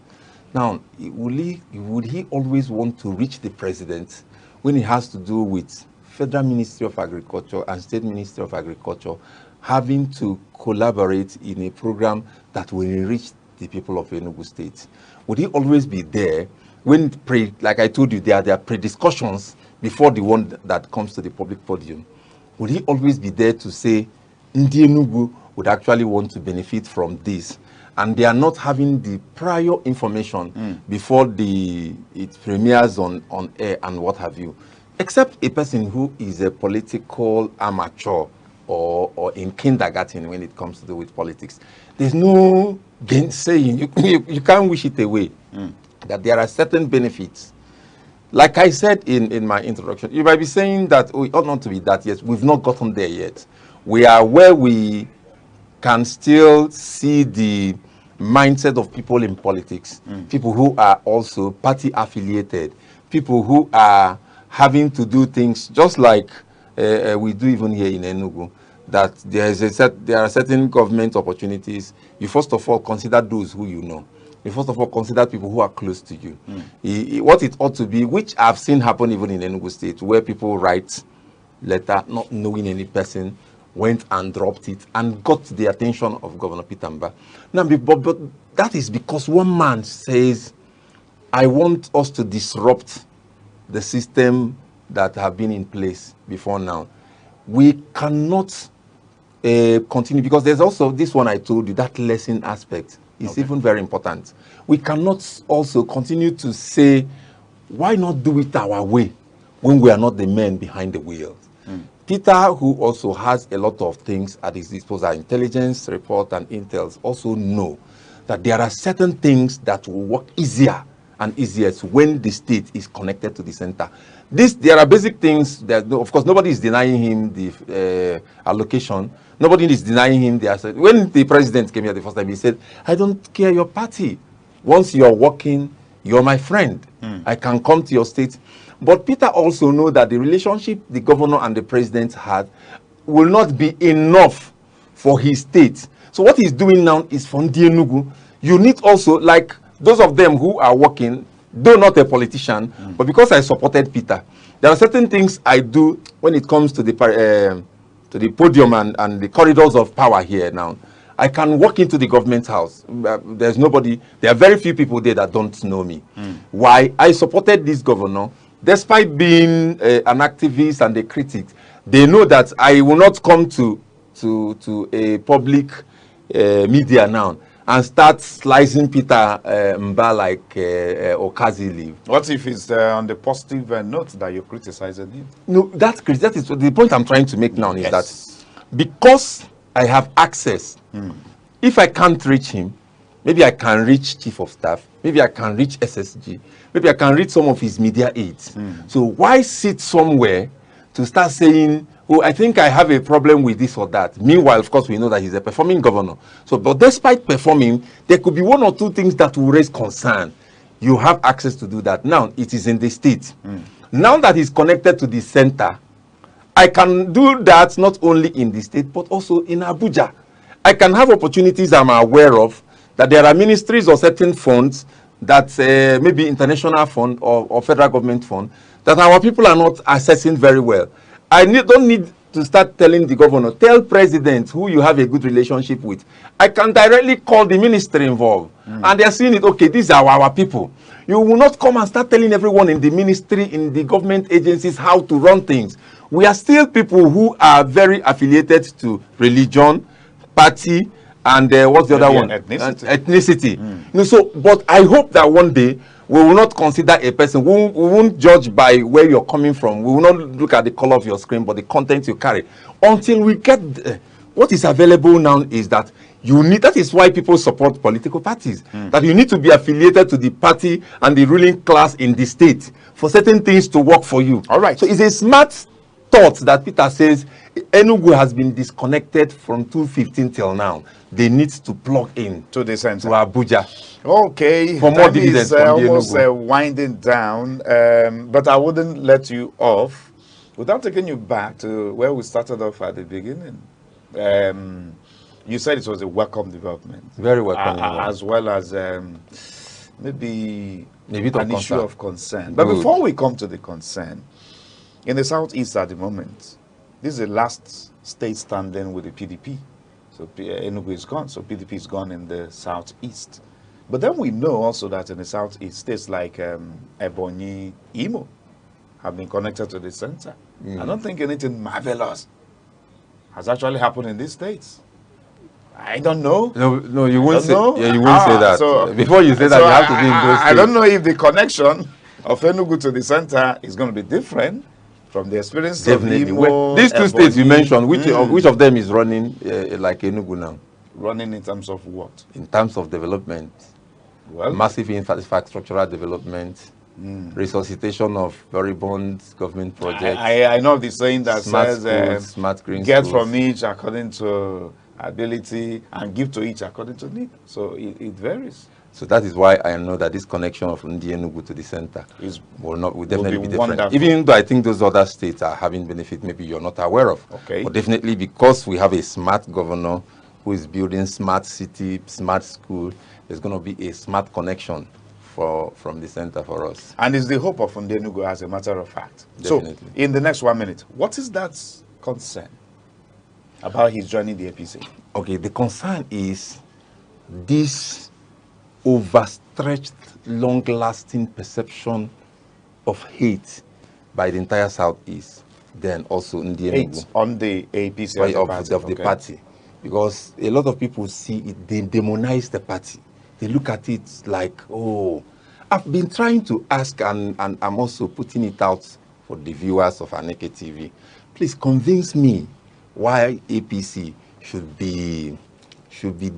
Speaker 16: Now, would he always want to reach the president when it has to do with Federal Ministry of Agriculture and State Ministry of Agriculture having to collaborate in a program that will enrich the people of Enugu State? Would he always be there when, like I told you, there are pre-discussions before the one that comes to the public podium? Would he always be there to say, Ndi Enugu would actually want to benefit from this, and they are not having the prior information before it premieres on air and what have you, except a person who is a political amateur or in kindergarten when it comes to do with politics. There's no gainsaying. You can't wish it away. That there are certain benefits. Like I said in my introduction, you might be saying that we ought not to be that yet. We've not gotten there yet. We are where we can still see the mindset of people in politics, people who are also party affiliated, people who are having to do things just like we do even here in Enugu, that there are certain government opportunities. You first of all consider those who you know. You first of all consider people who are close to you. What it ought to be, which I've seen happen even in Enugu State, where people write letter not knowing any person, went and dropped it and got the attention of Governor Pitamba. Now, but that is because one man says, I want us to disrupt the system that have been in place before now. We cannot continue, because there's also this one I told you, that lesson aspect is even very important. We cannot also continue to say, why not do it our way when we are not the men behind the wheel? Peter, who also has a lot of things at his disposal, intelligence report and intels, also know that there are certain things that will work easier and easiest when the state is connected to the center. There are basic things that, of course, nobody is denying him the allocation. Nobody is denying him the asset. When the president came here the first time, he said, I don't care your party. Once you're working, you're my friend. I can come to your state. But Peter also knows that the relationship the governor and the president had will not be enough for his state. So what he's doing now is for Ndi Enugu. You need also, like those of them who are working, though not a politician, but because I supported Peter, there are certain things I do when it comes to the podium and the corridors of power here now. I can walk into the government house. There's nobody, there are very few people there that don't know me. Why? I supported this governor. Despite being an activist and a critic, they know that I will not come to a public media now and start slicing Peter Mba like Okazi leaf.
Speaker 2: What if it's on the positive note that you're criticizing him?
Speaker 16: No, that is the point I'm trying to make now. Is that because I have access, if I can't reach him, maybe I can reach Chief of Staff, maybe I can reach SSG, maybe I can reach some of his media aides. So why sit somewhere to start saying, oh, I think I have a problem with this or that? Meanwhile, of course, we know that he's a performing governor. So, but despite performing, there could be one or two things that will raise concern. You have access to do that. Now, it is in the state. Now that he's connected to the center, I can do that not only in the state, but also in Abuja. I can have opportunities I'm aware of, that there are ministries or certain funds that maybe international fund or federal government fund that our people are not assessing very well. I don't need to start telling the governor, tell president who you have a good relationship with. I can directly call the ministry involved and they're seeing it, okay, these are our people. You will not come and start telling everyone in the ministry, in the government agencies how to run things. We are still people who are very affiliated to religion, party, and what's the other one? Ethnicity. So, but I hope that one day we will not consider a person, we won't judge by where you're coming from. We will not look at the color of your screen, but the content you carry. Until we get, what is available now is that you need, that is why people support political parties. That you need to be affiliated to the party and the ruling class in the state for certain things to work for you. All right. So it's a smart thought that Peter says Enugu has been disconnected from 2015 till now. They need to plug in
Speaker 2: to the center,
Speaker 16: to Abuja.
Speaker 2: Okay,
Speaker 16: for more dividends.
Speaker 2: Almost winding down, but I wouldn't let you off without taking you back to where we started off at the beginning. You said it was a welcome development,
Speaker 16: very welcome,
Speaker 2: as well as maybe an issue of concern.
Speaker 16: Good.
Speaker 2: But before we come to the concern, in the southeast at the moment, this is the last state standing with the PDP. So Enugu is gone, so PDP is gone in the southeast. But then we know also that in the southeast, states like Ebonyi, Imo have been connected to the center. I don't think anything marvelous has actually happened in these states. I don't know.
Speaker 16: No, you won't say.
Speaker 2: Know.
Speaker 16: Yeah, you won't say that.
Speaker 2: So
Speaker 16: Before you say that, you have to be in those
Speaker 2: I don't
Speaker 16: states.
Speaker 2: know if the connection of Enugu to the center is going to be different from the experience
Speaker 16: Definitely.
Speaker 2: of Imo,
Speaker 16: These two states you
Speaker 2: Ebonyi.
Speaker 16: mentioned, which of them is running like Enugu now?
Speaker 2: Running in terms of what?
Speaker 16: In terms of development.
Speaker 2: Well,
Speaker 16: massive infrastructural development, resuscitation of moribund government projects.
Speaker 2: I know the saying that
Speaker 16: smart
Speaker 2: says
Speaker 16: schools, smart green
Speaker 2: get
Speaker 16: schools.
Speaker 2: from each according to ability and give to each according to need. So it varies.
Speaker 16: So that is why I know that this connection of Ndi Enugu to the center will definitely be different.
Speaker 2: Wonderful.
Speaker 16: Even though I think those other states are having benefit maybe you're not aware of.
Speaker 2: Okay.
Speaker 16: But definitely because we have a smart governor who is building smart city, smart school, there's going to be a smart connection from the center for us.
Speaker 2: And it's the hope of Ndi Enugu, as a matter of fact.
Speaker 16: Definitely.
Speaker 2: So in the next 1 minute, what is that concern about his joining the APC?
Speaker 16: Okay, the concern is this overstretched, long-lasting perception of hate by the entire Southeast, then also in the
Speaker 2: hate on the APC
Speaker 16: of the party. Because a lot of people see it, they demonize the party. They look at it like, oh, I've been trying to ask, and I'm also putting it out for the viewers of Aneke TV. Please convince me why APC should be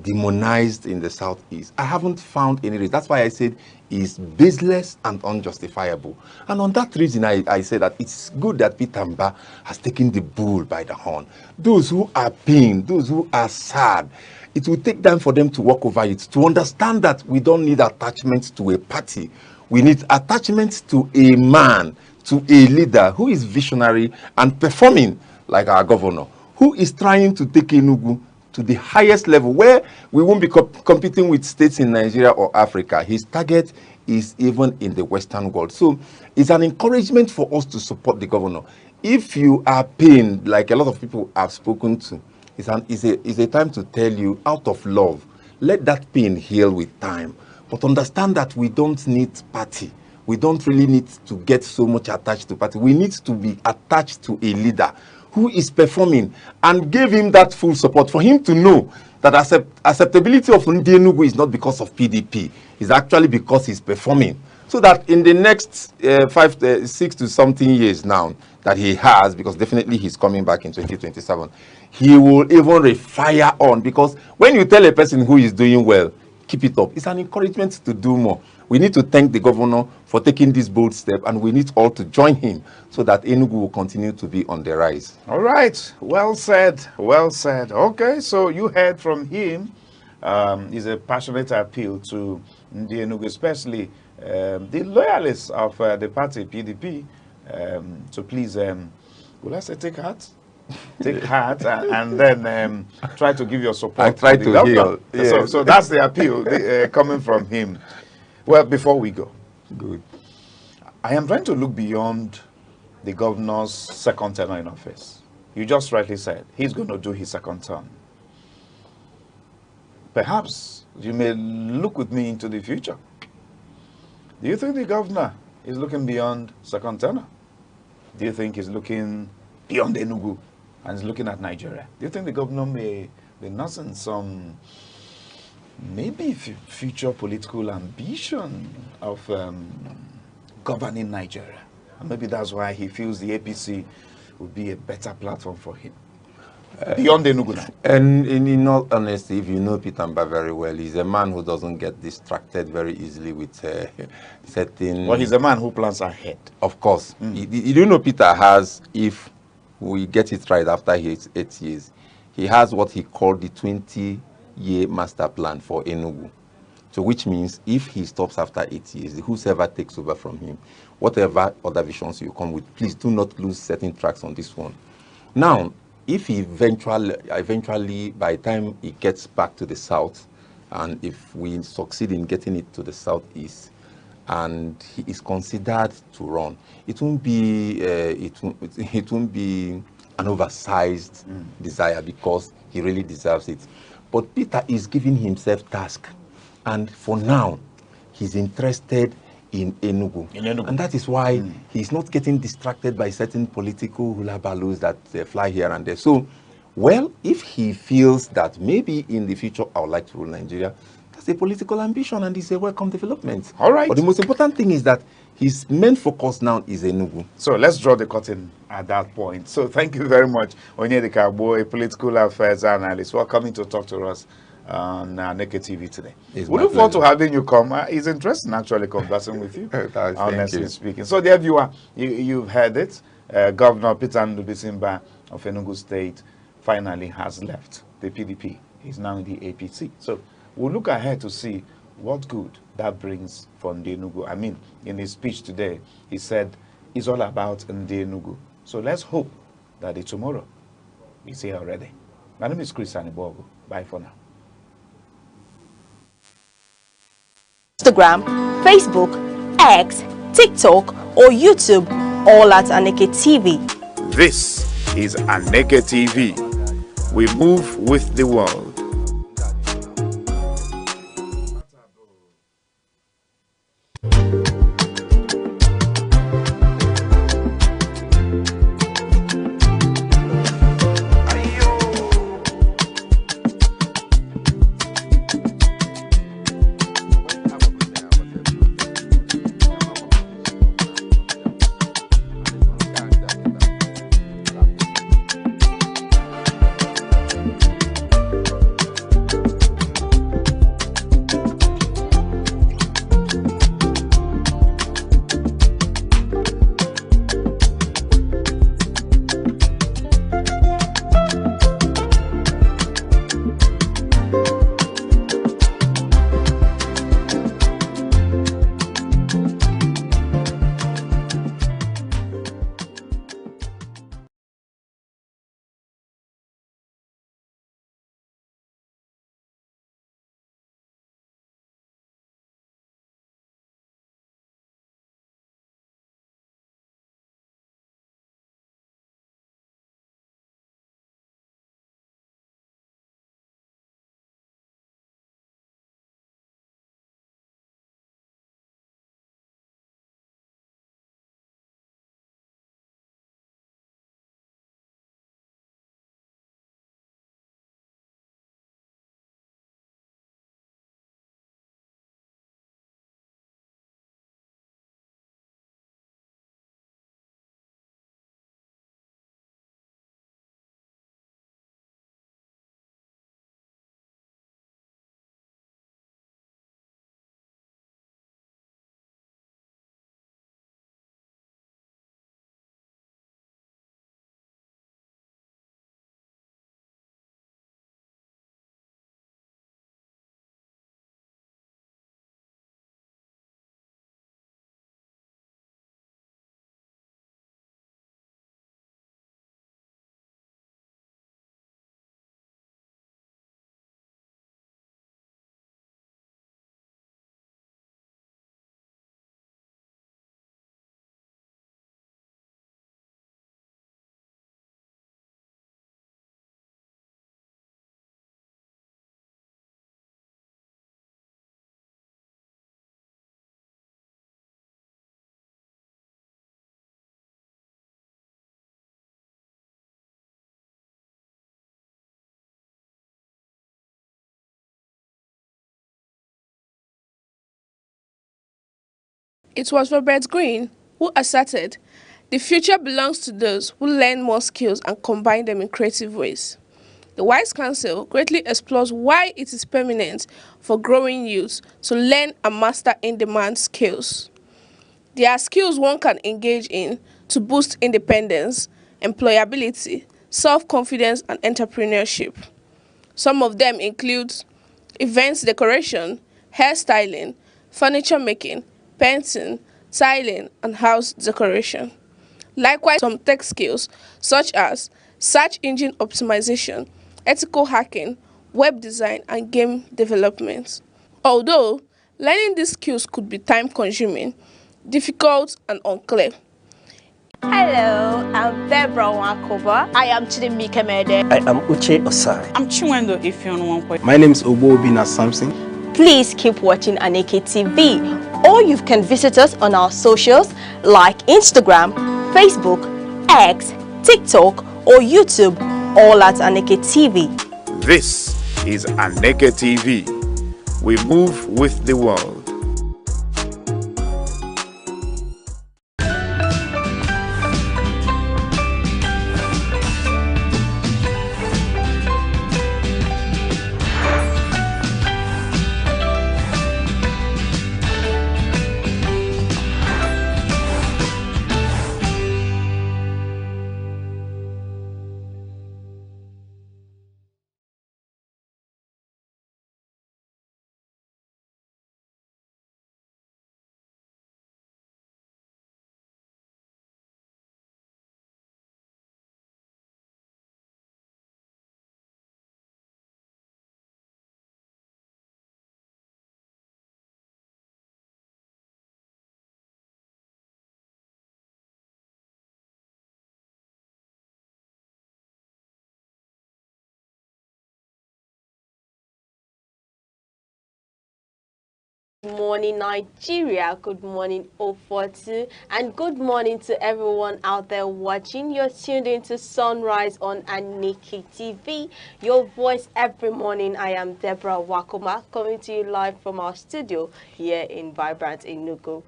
Speaker 16: demonized in the Southeast. I haven't found any reason. That's why I said it's baseless and unjustifiable. And on that reason, I say that it's good that Peter Mba has taken the bull by the horn. Those who are pained, those who are sad, it will take time for them to walk over it, to understand that we don't need attachment to a party. We need attachment to a man, to a leader who is visionary and performing like our governor, who is trying to take Enugu to the highest level where we won't be competing with states in Nigeria or Africa. His target is even in the Western world. So it's an encouragement for us to support the governor. If you are pained, like a lot of people have spoken to, it's a time to tell you, out of love, let that pain heal with time. But understand that we don't need party. We don't really need to get so much attached to party. We need to be attached to a leader who is performing, and give him that full support for him to know that acceptability of Ndi Enugu is not because of PDP. It's actually because he's performing. So that in the next 6 to something years now that he has, because definitely he's coming back in 2027, he will even refire on. Because when you tell a person who is doing well, keep it up, it's an encouragement to do more. We need to thank the governor for taking this bold step, and we need all to join him so that Enugu will continue to be on the rise.
Speaker 2: All right. Well said. Well said. Okay, so you heard from him. Is a passionate appeal to Ndi Enugu, especially the loyalists of the party, PDP, to please, will I say take heart? Take heart and then try to give your support
Speaker 16: to
Speaker 2: the governor.
Speaker 16: heal. Yes.
Speaker 2: So that's the appeal coming from him. Well, before we go,
Speaker 16: good.
Speaker 2: I am trying to look beyond the governor's second term in office. You just rightly said he's going to do his second term. Perhaps you may look with me into the future. Do you think the governor is looking beyond second term? Do you think he's looking beyond Enugu and is looking at Nigeria? Do you think the governor may be nursing some maybe future political ambition of governing Nigeria? And maybe that's why he feels the APC would be a better platform for him. Beyond Enugu now.
Speaker 16: And in all honesty, if you know Peter Mba very well, he's a man who doesn't get distracted very easily with certain...
Speaker 2: Well, he's a man who plans ahead.
Speaker 16: Of course. You do know Peter has, if we get it right after his 8 years, he has what he called the 20-year master plan for Enugu. So which means if he stops after 8 years, whoever takes over from him, whatever other visions you come with, please do not lose certain tracks on this one. Now, if he eventually, by the time he gets back to the south, and if we succeed in getting it to the southeast, and he is considered to run, it won't be an oversized desire, because he really deserves it. But Peter is giving himself task, and for now, he's interested in Enugu. And that is why he's not getting distracted by certain political hula balloons that fly here and there. So Well, if he feels that maybe in the future I would like to rule Nigeria, that's a political ambition and it's a welcome development.
Speaker 2: All right.
Speaker 16: But the most important thing is that his main focus now is Enugu.
Speaker 2: So let's draw the curtain at that point. So thank you very much, Onyedika Agbo, a political affairs analyst, for coming to talk to us on Aneke TV today. We look forward to having you come. It's interesting actually conversing with you, honestly speaking. So dear viewer, you've heard it. Governor Peter Ndubisimba of Enugu State finally has left the PDP. He's now in the APC. So we'll look ahead to see what good that brings for Enugu. I mean, in his speech today, he said it's all about Enugu. So let's hope that tomorrow is here already. My name is Chris Anibogo. Bye for now.
Speaker 11: Instagram, Facebook, X, TikTok, or YouTube, all at Aneke TV.
Speaker 2: This is Aneke TV. We move with the world.
Speaker 17: It was Robert Greene who asserted, "The future belongs to those who learn more skills and combine them in creative ways." The Wise Counsel greatly explores why it is permanent for growing youth to learn and master in-demand skills. There are skills one can engage in to boost independence, employability, self-confidence, and entrepreneurship. Some of them include events decoration, hairstyling, furniture making, painting, tiling, and house decoration. Likewise, some tech skills such as search engine optimization, ethical hacking, web design, and game development. Although learning these skills could be time-consuming, difficult, and unclear.
Speaker 11: Hello, I'm Debra Wakoba. I am Chidimike Mede.
Speaker 12: I am Uche Osai.
Speaker 13: I'm Chinwendo Ifeonwankwe.
Speaker 12: My name is Obobina Samson.
Speaker 11: Please keep watching Aneke TV, or you can visit us on our socials like Instagram, Facebook, X, TikTok, or YouTube, all at Aneke TV.
Speaker 2: This is Aneke TV. We move with the world.
Speaker 11: Good morning, Nigeria. Good morning, 042. And good morning to everyone out there watching. You're tuned into Sunrise on Aneke TV. Your voice every morning. I am Deborah Wakoma, coming to you live from our studio here in Vibrant Enugu.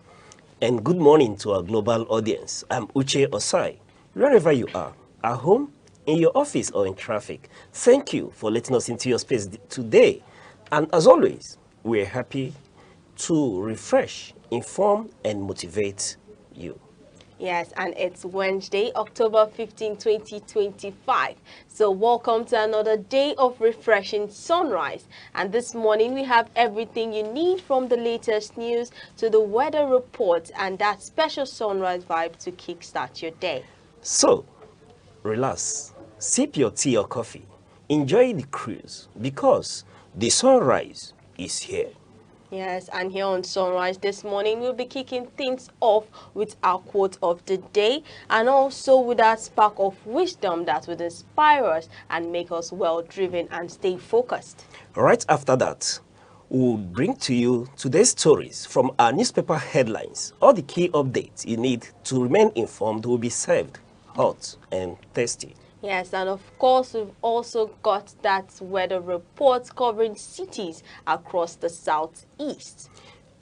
Speaker 18: And good morning to our global audience. I'm Uche Osai. Wherever you are, at home, in your office or in traffic, thank you for letting us into your space today. And as always, we're happy to refresh, inform, and motivate you.
Speaker 11: Yes, and it's Wednesday, October 15, 2025. So welcome to another day of refreshing sunrise. And this morning we have everything you need, from the latest news to the weather report and that special sunrise vibe to kickstart your day.
Speaker 18: So, relax, sip your tea or coffee, enjoy the cruise, because the sunrise is here.
Speaker 11: Yes, and here on Sunrise this morning, we'll be kicking things off with our quote of the day, and also with that spark of wisdom that would inspire us and make us well-driven and stay focused.
Speaker 18: Right after that, we'll bring to you today's stories from our newspaper headlines. All the key updates you need to remain informed will be served hot and tasty.
Speaker 11: Yes, and of course, we've also got that weather report covering cities across the southeast.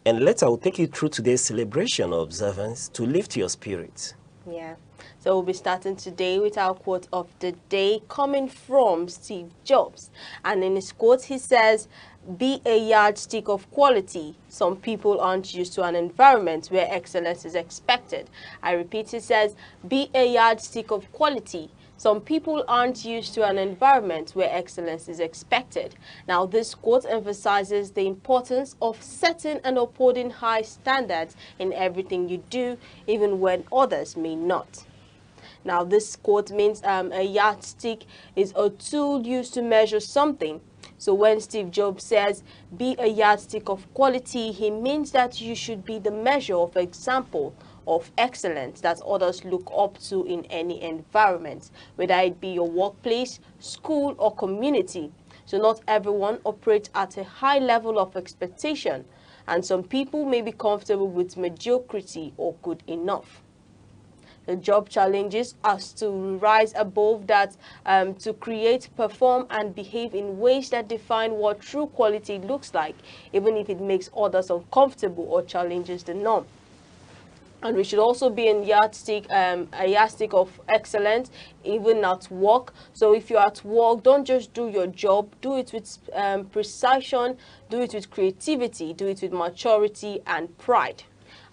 Speaker 18: And later, I'll take you through today's celebration or observance to lift your spirits.
Speaker 11: Yeah. So we'll be starting today with our quote of the day coming from Steve Jobs. And in his quote, he says, "Be a yardstick of quality. Some people aren't used to an environment where excellence is expected." I repeat, he says, "Be a yardstick of quality. Some people aren't used to an environment where excellence is expected." Now, this quote emphasizes the importance of setting and upholding high standards in everything you do, even when others may not. Now, this quote means a yardstick is a tool used to measure something. So when Steve Jobs says, "Be a yardstick of quality," he means that you should be the measure of example of excellence that others look up to in any environment, whether it be your workplace, school, or community. So not everyone operates at a high level of expectation, and some people may be comfortable with mediocrity or good enough. The job challenges us to rise above that, to create, perform, and behave in ways that define what true quality looks like, even if it makes others uncomfortable or challenges the norm. And we should also be a yardstick of excellence, even at work. So if you're at work, don't just do your job. Do it with precision, do it with creativity, do it with maturity and pride.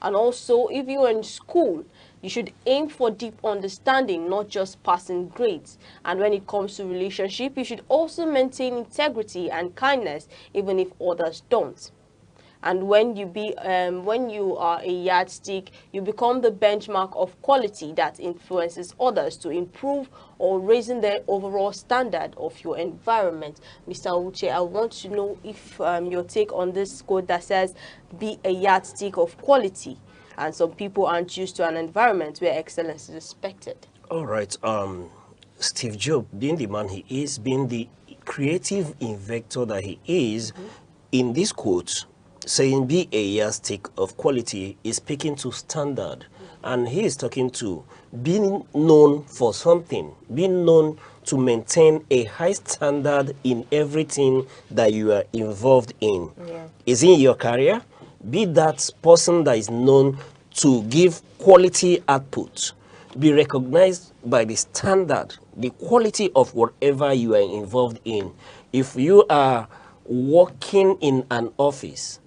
Speaker 11: And also, if you're in school, you should aim for deep understanding, not just passing grades. And when it comes to relationship, you should also maintain integrity and kindness, even if others don't. And when you are a yardstick, you become the benchmark of quality that influences others to improve or raising the overall standard of your environment. Mr. Uche, I want to know if your take on this quote that says, "Be a yardstick of quality," and some people aren't used to an environment where excellence is expected.
Speaker 18: All right. Steve Jobs, being the man he is, being the creative inventor that he is, in this quote, saying "be a yardstick of quality" is speaking to standard and he is talking to being known for something, being known to maintain a high standard in everything that you are involved in.
Speaker 11: Yeah.
Speaker 18: Is in your career, be that person that is known to give quality output, be recognized by the standard, the quality of whatever you are involved in. If you are working in an office,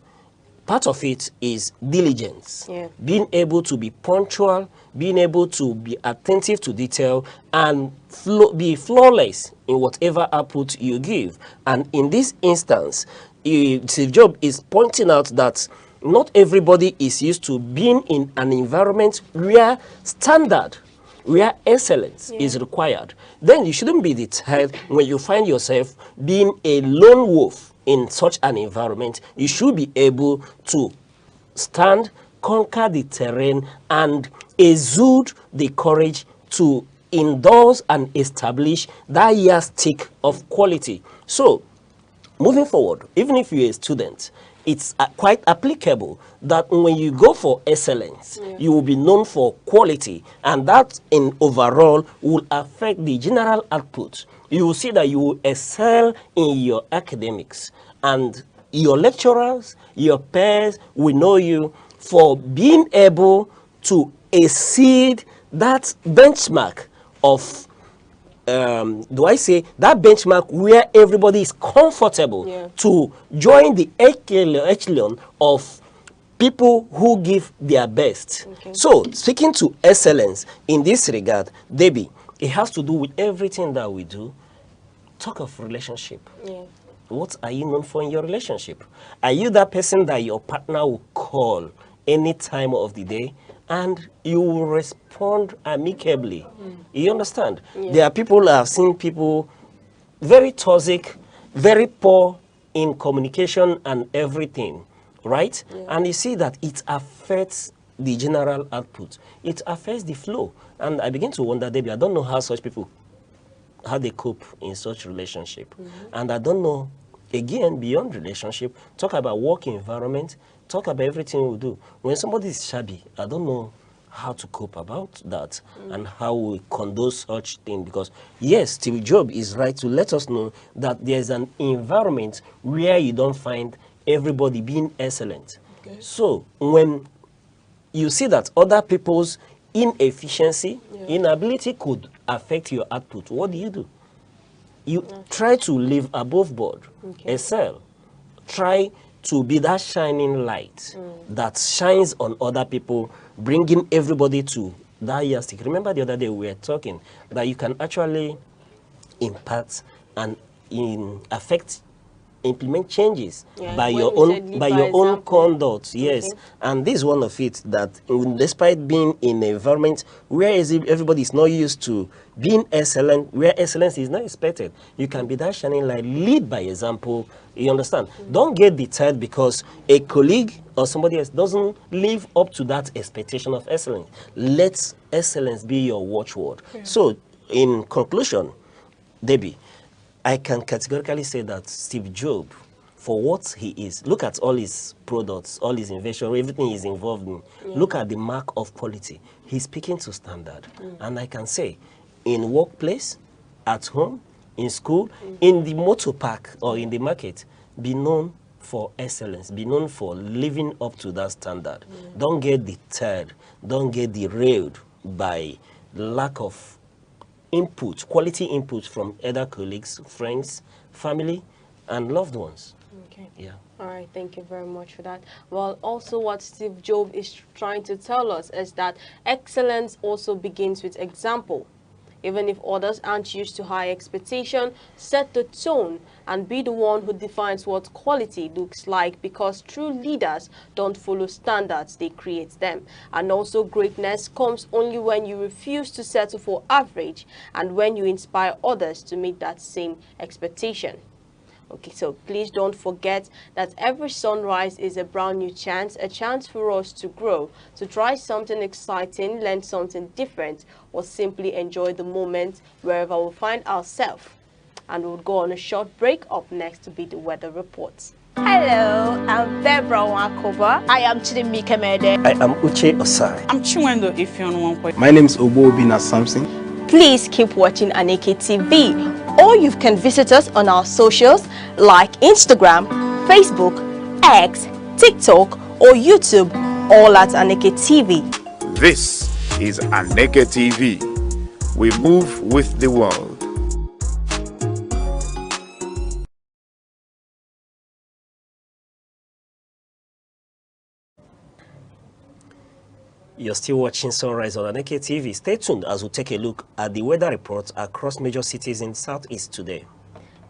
Speaker 18: part of it is diligence.
Speaker 11: Yeah.
Speaker 18: Being able to be punctual, being able to be attentive to detail, and be flawless in whatever output you give. And in this instance, Steve Jobs is pointing out that not everybody is used to being in an environment where standard, where excellence is required. Then you shouldn't be deterred when you find yourself being a lone wolf in such an environment. You should be able to stand, conquer the terrain, and exude the courage to endorse and establish that yardstick of quality. So, moving forward, even if you're a student, it's quite applicable that when you go for excellence, you will be known for quality, and that in overall will affect the general output. You will see that you will excel in your academics, and your lecturers, your peers will know you for being able to exceed that benchmark of do I say that benchmark where everybody is comfortable to join the echelon of people who give their best. So, speaking to excellence in this regard, Debbie, it has to do with everything that we do. Talk of relationship.
Speaker 11: Yeah.
Speaker 18: What are you known for in your relationship? Are you that person that your partner will call any time of the day and you will respond amicably? You understand?
Speaker 11: Yeah.
Speaker 18: There are people, I've seen people very toxic, very poor in communication and everything, right? And you see that it affects the general output. It affects the flow. And I begin to wonder, Debbie, I don't know how such people, how they cope in such relationship. And I don't know, again, beyond relationship, talk about work environment, talk about everything we do. When somebody is shabby, I don't know how to cope about that and how we condone such thing, because yes, Steve Jobs is right to let us know that there's an environment where you don't find everybody being excellent. So when you see that other people's inefficiency, inability could affect your output, what do? You try to live above board, excel, try to be that shining light that shines on other people, bringing everybody to that yardstick. Remember the other day we were talking that you can actually impact and affect, implement changes by your own conduct. Yes, and this is one of it, that despite being in an environment where everybody is not used to being excellent, where excellence is not expected, you can be that shining light, lead by example. You understand? Don't get deterred because a colleague or somebody else doesn't live up to that expectation of excellence. Let excellence be your watchword. So in conclusion, Debbie, I can categorically say that Steve Jobs, for what he is, look at all his products, all his invention, everything he's involved in. Look at the mark of quality. He's speaking to standard. And I can say, in workplace, at home, in school, in the motor park or in the market, be known for excellence, be known for living up to that standard. Don't get deterred, don't get derailed by lack of input, quality input from other colleagues, friends, family, and loved ones.
Speaker 11: Okay.
Speaker 18: Yeah.
Speaker 11: All right, thank you very much for that. Well, also what Steve Jobs is trying to tell us is that excellence also begins with example. Even if others aren't used to high expectation, set the tone and be the one who defines what quality looks like, because true leaders don't follow standards, they create them. And also greatness comes only when you refuse to settle for average and when you inspire others to meet that same expectation. Okay, so please don't forget that every sunrise is a brand new chance, a chance for us to grow, to try something exciting, learn something different, or simply enjoy the moment wherever we find ourselves. And we'll go on a short break. Up next to be the weather reports. Hello, I'm Debra Wakoba. I am Chidimike Mede.
Speaker 18: I am Uche Osai.
Speaker 13: I'm Chiwendo Ifeonwankwe.
Speaker 12: My name is Obobina Samson.
Speaker 11: Please keep watching Aneke TV, or you can visit us on our socials like Instagram, Facebook, X, TikTok, or YouTube, all at Aneke TV.
Speaker 2: This is Aneke TV. We move with the world.
Speaker 18: You're still watching Sunrise on Aneke TV. Stay tuned as we take a look at the weather reports across major cities in Southeast today.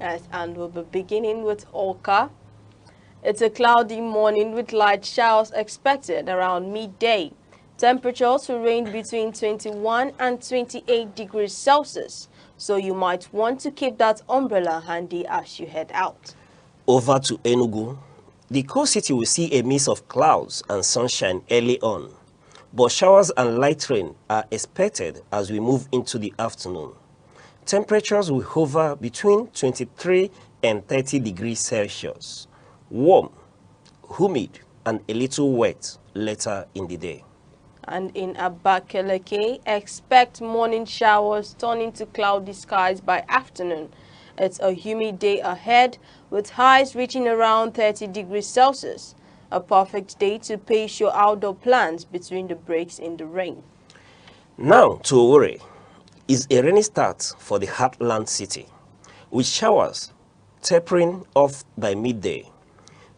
Speaker 11: Yes, and we'll be beginning with Oka. It's a cloudy morning with light showers expected around midday. Temperatures will range between 21 and 28 degrees Celsius, so you might want to keep that umbrella handy as you head out.
Speaker 18: Over to Enugu. The coast city will see a mix of clouds and sunshine early on, but showers and light rain are expected as we move into the afternoon. Temperatures will hover between 23 and 30 degrees Celsius. Warm, humid, and a little wet later in the day.
Speaker 11: And in Abakaliki, expect morning showers turning to cloudy skies by afternoon. It's a humid day ahead with highs reaching around 30 degrees Celsius. A perfect day to pace your outdoor plans between the breaks in the rain.
Speaker 18: Now to Owerri is a rainy start for the heartland city, with showers tapering off by midday.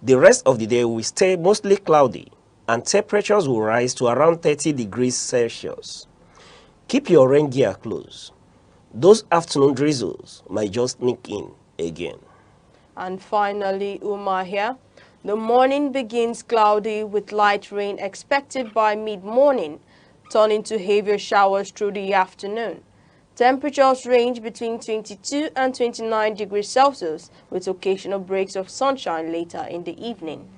Speaker 18: The rest of the day will stay mostly cloudy, and temperatures will rise to around 30 degrees Celsius. Keep your rain gear close. Those afternoon drizzles might just sneak in again.
Speaker 11: And finally, Umahia. The morning begins cloudy with light rain expected by mid-morning, turning to heavier showers through the afternoon. Temperatures range between 22 and 29 degrees Celsius, with occasional breaks of sunshine later in the evening.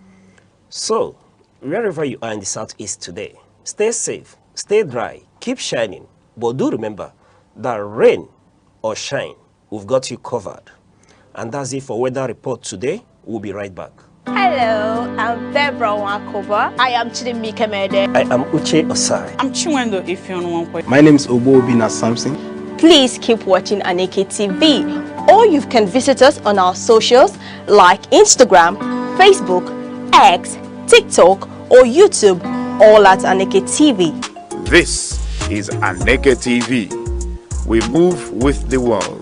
Speaker 18: So, wherever you are in the southeast today, stay safe, stay dry, keep shining, but do remember that rain or shine, we've got you covered. And that's it for Weather Report today. We'll be right back.
Speaker 11: Hello, I'm Debra Wakoba. I am Chidimike Mede.
Speaker 18: I am Uche Osai.
Speaker 13: I'm Chiwendo Ifeonwankwe.
Speaker 12: My name is Obobina Samson.
Speaker 11: Please keep watching Aneke TV, or you can visit us on our socials like Instagram, Facebook, X, TikTok, or YouTube, all at Aneke TV.
Speaker 2: This is Aneke TV. We move with the world.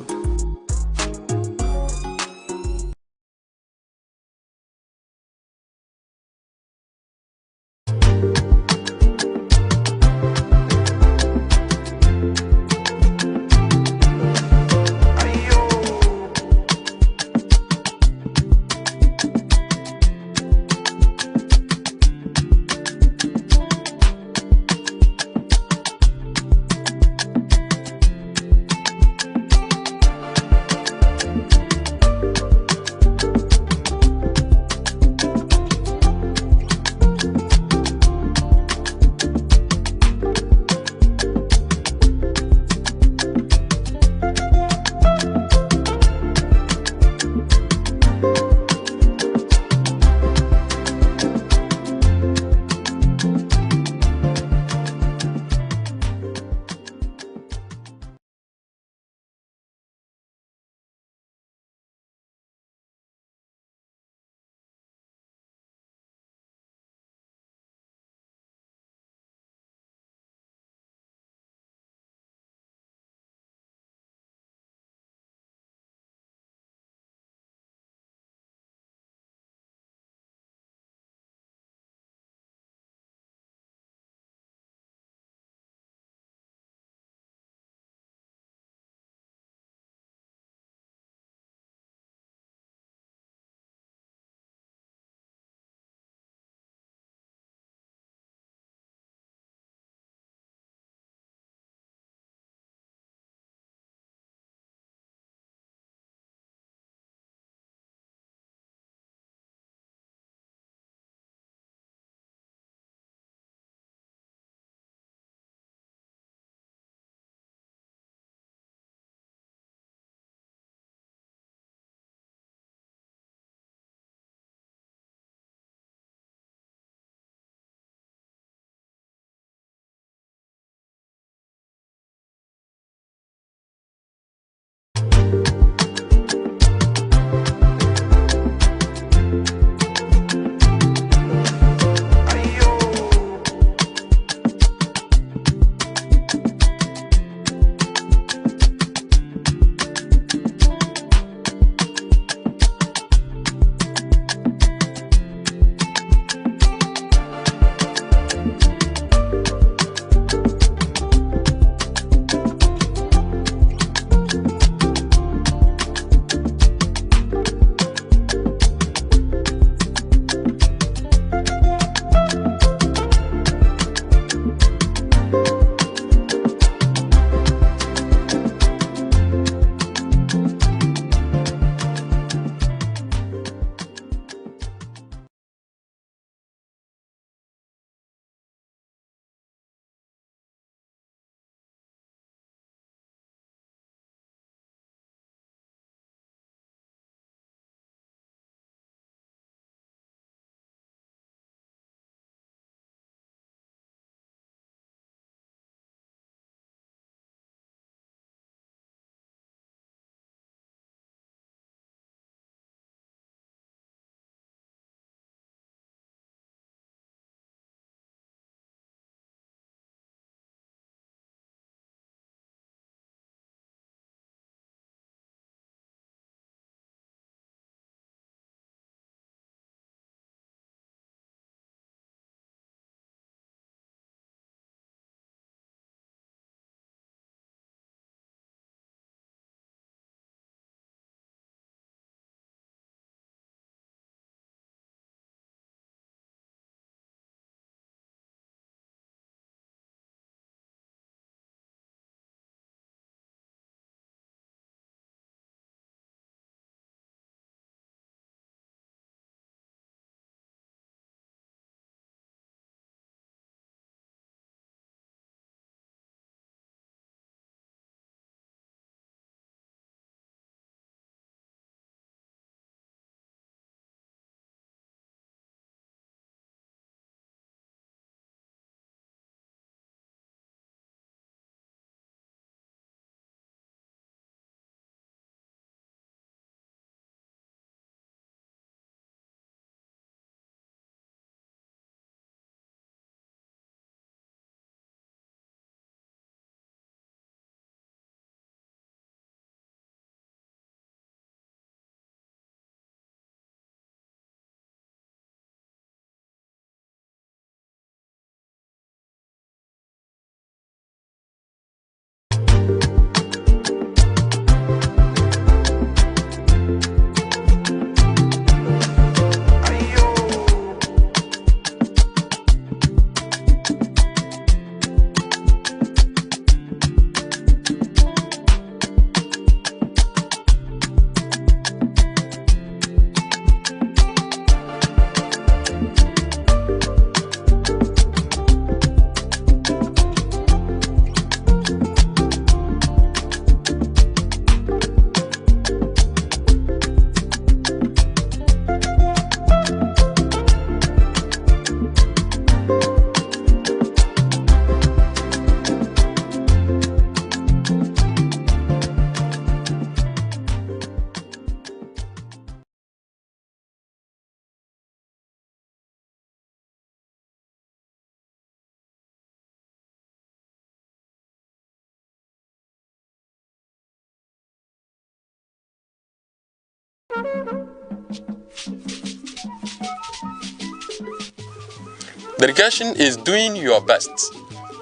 Speaker 3: Dedication is doing your best,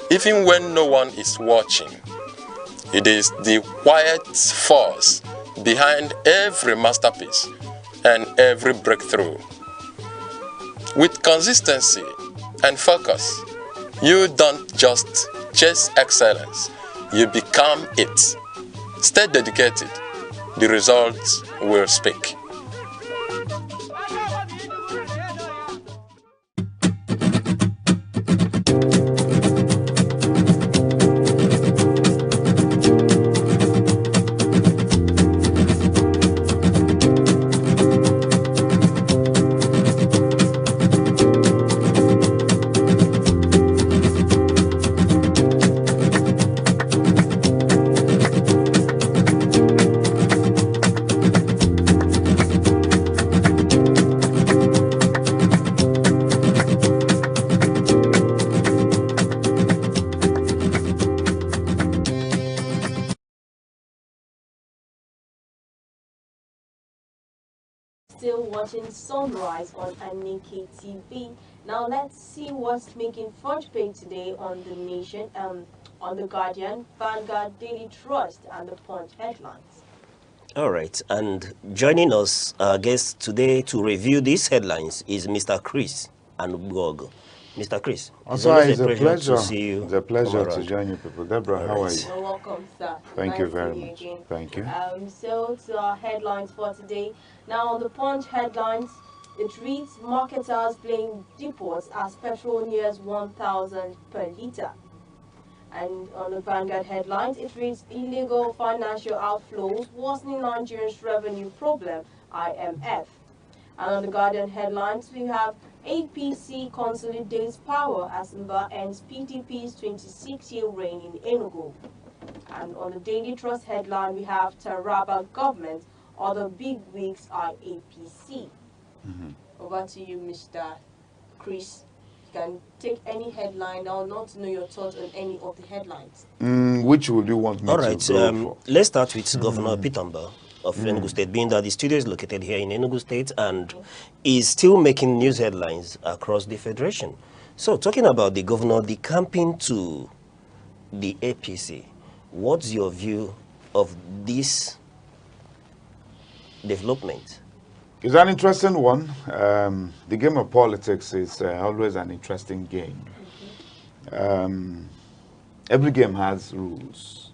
Speaker 3: even when no one is watching. It is the quiet force behind every masterpiece and every breakthrough. With consistency and focus, you don't just chase excellence, you become it. Stay dedicated, the results will speak.
Speaker 11: Still watching Sunrise on Aneke TV. Now let's see what's making front page today on The Nation, on The Guardian, Vanguard, Daily Trust, and The Punch headlines.
Speaker 18: All right, and joining us, our guest today to review these headlines is Mr. Chris Anubog. Mr. Chris, it's
Speaker 2: Also,
Speaker 18: always
Speaker 2: it's
Speaker 18: a
Speaker 2: a
Speaker 18: pleasure
Speaker 2: pleasure.
Speaker 18: to see you.
Speaker 2: It's a pleasure
Speaker 18: come
Speaker 2: to
Speaker 18: around.
Speaker 2: join you people. Deborah,
Speaker 18: All
Speaker 2: how are
Speaker 18: right.
Speaker 2: you?
Speaker 11: You're welcome, sir.
Speaker 2: Thank
Speaker 11: Nice
Speaker 2: you
Speaker 11: to
Speaker 2: very
Speaker 11: see you
Speaker 2: much.
Speaker 11: again.
Speaker 2: Thank you.
Speaker 11: So to our headlines for today. Now on The Punch headlines, it reads, marketers blame depots as petrol nears 1,000 per litre. And on the Vanguard headlines, it reads, illegal financial outflows worsening Nigeria's revenue problem, IMF. And on the Guardian headlines, we have APC consolidates power as Mba ends PDP's 26-year reign in Enugu. And on the Daily Trust headline, we have Taraba government, other big wigs are APC. Over to you, Mr. Chris. You can take any headline. I want to know your thoughts on any of the headlines.
Speaker 2: Which would you want me
Speaker 18: All
Speaker 2: to
Speaker 18: right,
Speaker 2: go for?
Speaker 18: let's start with Governor Pitamba of Enugu State, being that the studio is located here in Enugu State and is still making news headlines across the federation. So, talking about the governor decamping to the APC, what's your view of this development?
Speaker 2: It's an interesting one. The game of politics is always an interesting game. Every game has rules,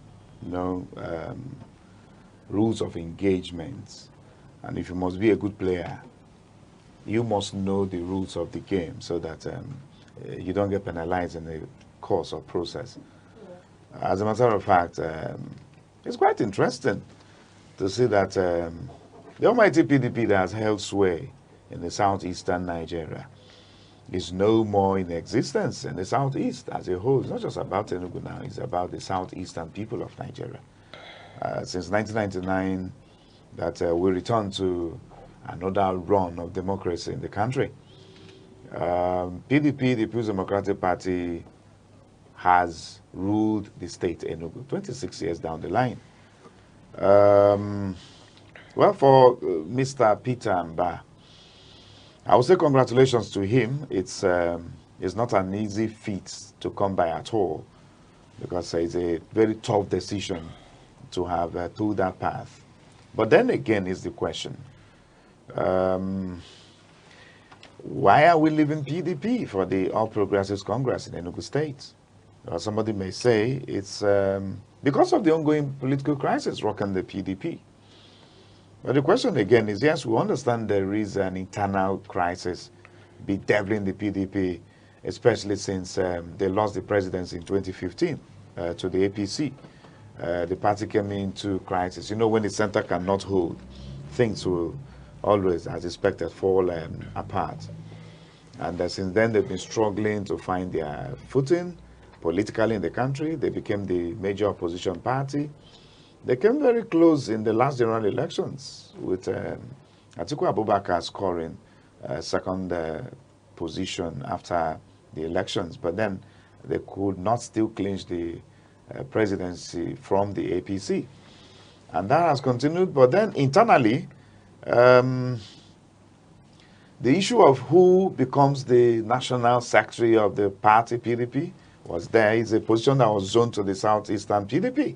Speaker 2: rules of engagement. And if you must be a good player, you must know the rules of the game so that you don't get penalized in the course or process. As a matter of fact, it's quite interesting to see that the almighty PDP that has held sway in the southeastern Nigeria is no more in existence in the southeast as a whole. It's not just about Enugu now, it's about the southeastern people of Nigeria. Since 1999, that we returned to another run of democracy in the country. PDP, the People's Democratic Party, has ruled the state Enugu 26 years down the line. Well, for Mr. Peter Mba, I would say congratulations to him. It's not an easy feat to come by at all, because it's a very tough decision to have pulled that path. But then again is the question, why are we leaving PDP for the All Progressives Congress in Enugu State? Somebody may say it's because of the ongoing political crisis rocking the PDP. But the question again is, yes, we understand there is an internal crisis bedeviling the PDP, especially since they lost the presidency in 2015 to the APC. The party came into crisis. You know, when the center cannot hold, things will always, as expected, fall apart. And since then, they've been struggling to find their footing politically in the country. They became the major opposition party. They came very close in the last general elections with Atiku Abubakar scoring second position after the elections. But then they could not still clinch the presidency from the APC. And that has continued. But then internally, Um, the issue of who becomes the national secretary of the party PDP was there. It's a position that was zoned to the southeastern PDP.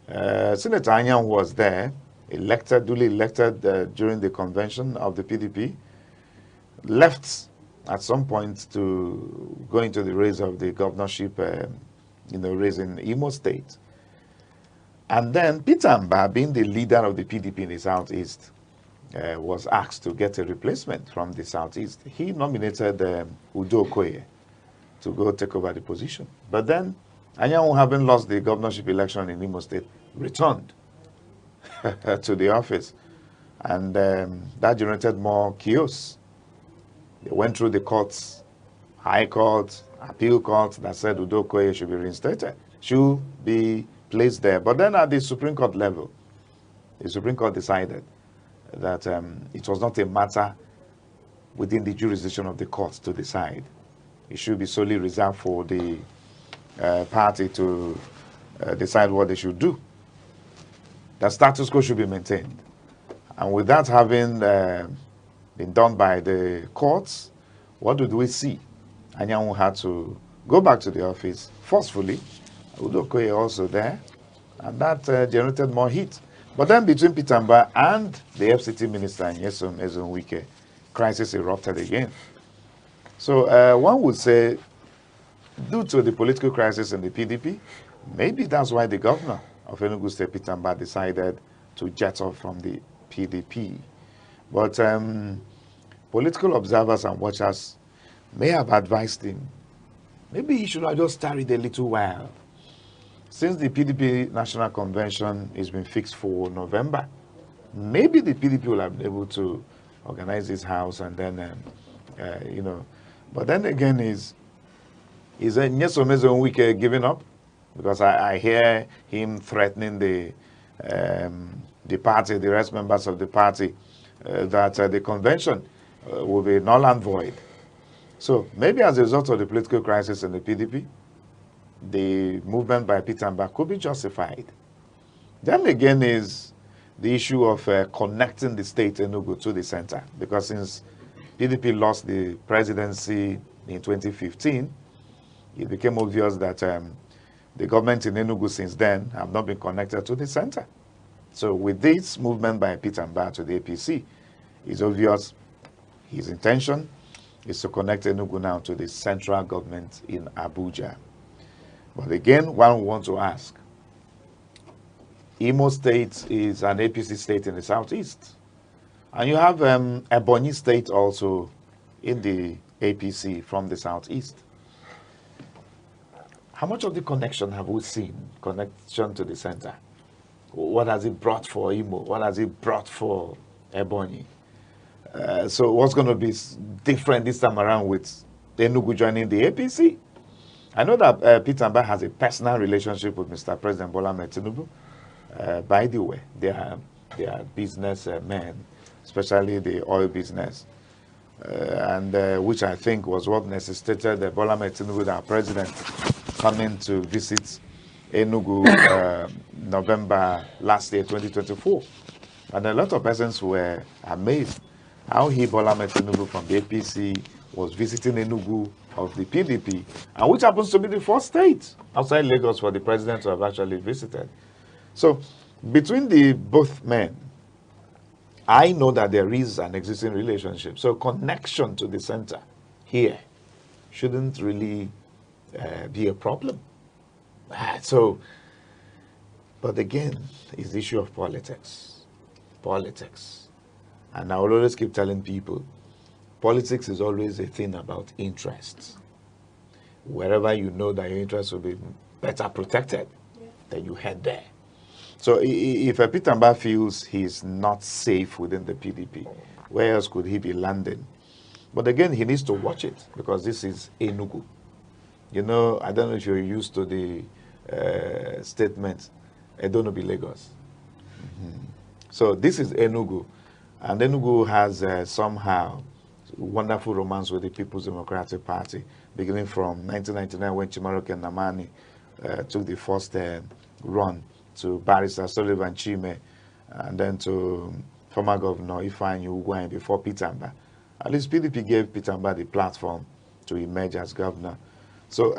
Speaker 2: Senator Anyang was there, elected, duly elected during the convention of the PDP, left at some point to go into the race of the governorship, race in Imo State. And then Peter Mba, being the leader of the PDP in the Southeast, was asked to get a replacement from the Southeast. He nominated Udo Okoye to go take over the position. But then Anyanwu, having lost the governorship election in Imo State, returned to the office. And that generated more chaos. They went through the courts, High Court, Appeal Court, that said Udo Okoye should be reinstated, should be placed there. But then at the Supreme Court level, the Supreme Court decided that it was not a matter within the jurisdiction of the court to decide. It should be solely reserved for the party to decide what they should do. The status quo should be maintained. And with that having been done by the courts, what did we see? Anyanwu had to go back to the office forcefully. Udo Okoye also there, and that generated more heat. But then between Peter Mba and the FCT minister, Nyesom Ezonwike, crisis erupted again. So one would say, due to the political crisis in the PDP, maybe that's why the governor of Enugu State, Peter Mba, decided to jet off from the PDP. But political observers and watchers may have advised him, maybe he should have just tarried a little while. Since the PDP National Convention has been fixed for November, maybe the PDP will have been able to organize his house and then, But then again, is Nyesom Ezonwike giving up? Because I hear him threatening the party, the rest members of the party, that the convention will be null and void. So maybe as a result of the political crisis in the PDP, the movement by Peter Mba could be justified. Then again is the issue of connecting the state Enugu to the center. Because since PDP lost the presidency in 2015, it became obvious that the government in Enugu since then have not been connected to the center. So with this movement by Peter Mba to the APC, it's obvious his intention is to connect Enugu now to the central government in Abuja. But again, one wants to ask, Imo State is an APC state in the southeast. And you have Ebonyi State also in the APC from the southeast. How much of the connection have we seen, connection to the center? What has it brought for Imo? What has it brought for Ebonyi? So what's going to be different this time around with Enugu joining the APC? I know that Peter Mba has a personal relationship with Mr. President Bola Ahmed Tinubu. By the way, they are business men, especially the oil business, and which I think was what necessitated Bola Ahmed Tinubu, our president, coming to visit Enugu November last year, 2024. And a lot of persons were amazed how Bola Ahmed Tinubu from the APC was visiting Enugu of the PDP, and which happens to be the first state outside Lagos for the president to have actually visited. So between the both men, I know that there is an existing relationship. So connection to the center here shouldn't really be a problem. But again, it's the issue of politics. Politics. And I will always keep telling people, politics is always a thing about interests. Wherever you know that your interests will be better protected, then you head there. So if Peter Mba feels he's not safe within the PDP, where else could he be landing? But again, he needs to watch it, because this is Enugu. You know, I don't know if you're used to the statement, I don't know, be Lagos. So this is Enugu. And Enugu has somehow wonderful romance with the People's Democratic Party, beginning from 1999 when Chimaroke Namani took the first run to Barrister Sullivan Chime, and then to former governor Ifeanyi Ugwuanyi before Peter Mba. At least PDP gave Peter Mba the platform to emerge as governor. So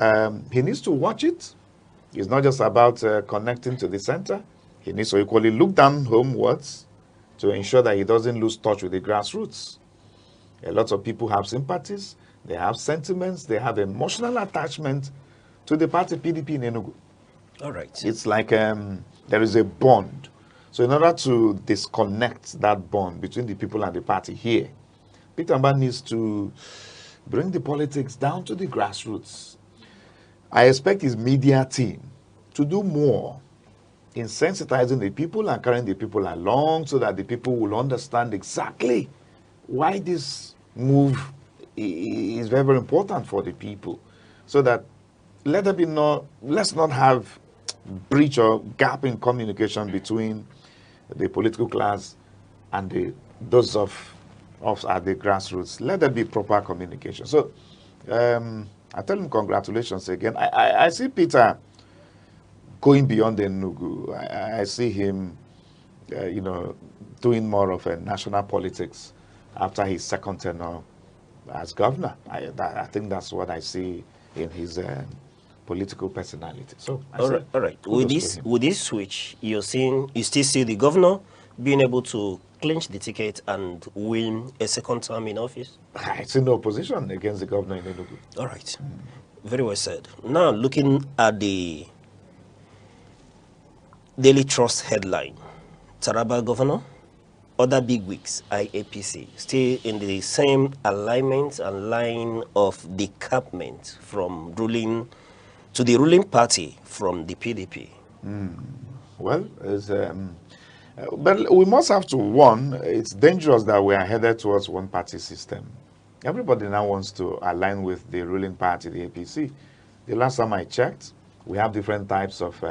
Speaker 2: he needs to watch it. It's not just about connecting to the center. He needs to equally look down homewards to ensure that he doesn't lose touch with the grassroots. A lot of people have sympathies, they have sentiments, they have emotional attachment to the party PDP in Enugu.
Speaker 18: All right.
Speaker 2: It's like there is a bond. So in order to disconnect that bond between the people and the party here, Peter Mba needs to bring the politics down to the grassroots. I expect his media team to do more in sensitizing the people and carrying the people along so that the people will understand exactly why this move is very, very important for the people. So that let's not have breach or gap in communication between the political class and those of us at the grassroots. Let there be proper communication. So I tell him congratulations again. I see Peter going beyond the Enugu. I see him, doing more of a national politics after his second tenure as governor. I think that's what I see in his political personality. So
Speaker 18: All right. With this switch, you still see the governor being able to clinch the ticket and win a second term in office?
Speaker 2: I see no opposition against the governor in Enugu.
Speaker 18: All right. Very well said. Now, looking at the Daily Trust headline, Taraba governor, other bigwigs, IAPC, still in the same alignment and line of decampment from ruling to the ruling party from the PDP.
Speaker 2: Well, but we must have to warn, it's dangerous that we are headed towards one party system. Everybody now wants to align with the ruling party, the APC. The last time I checked, we have different types of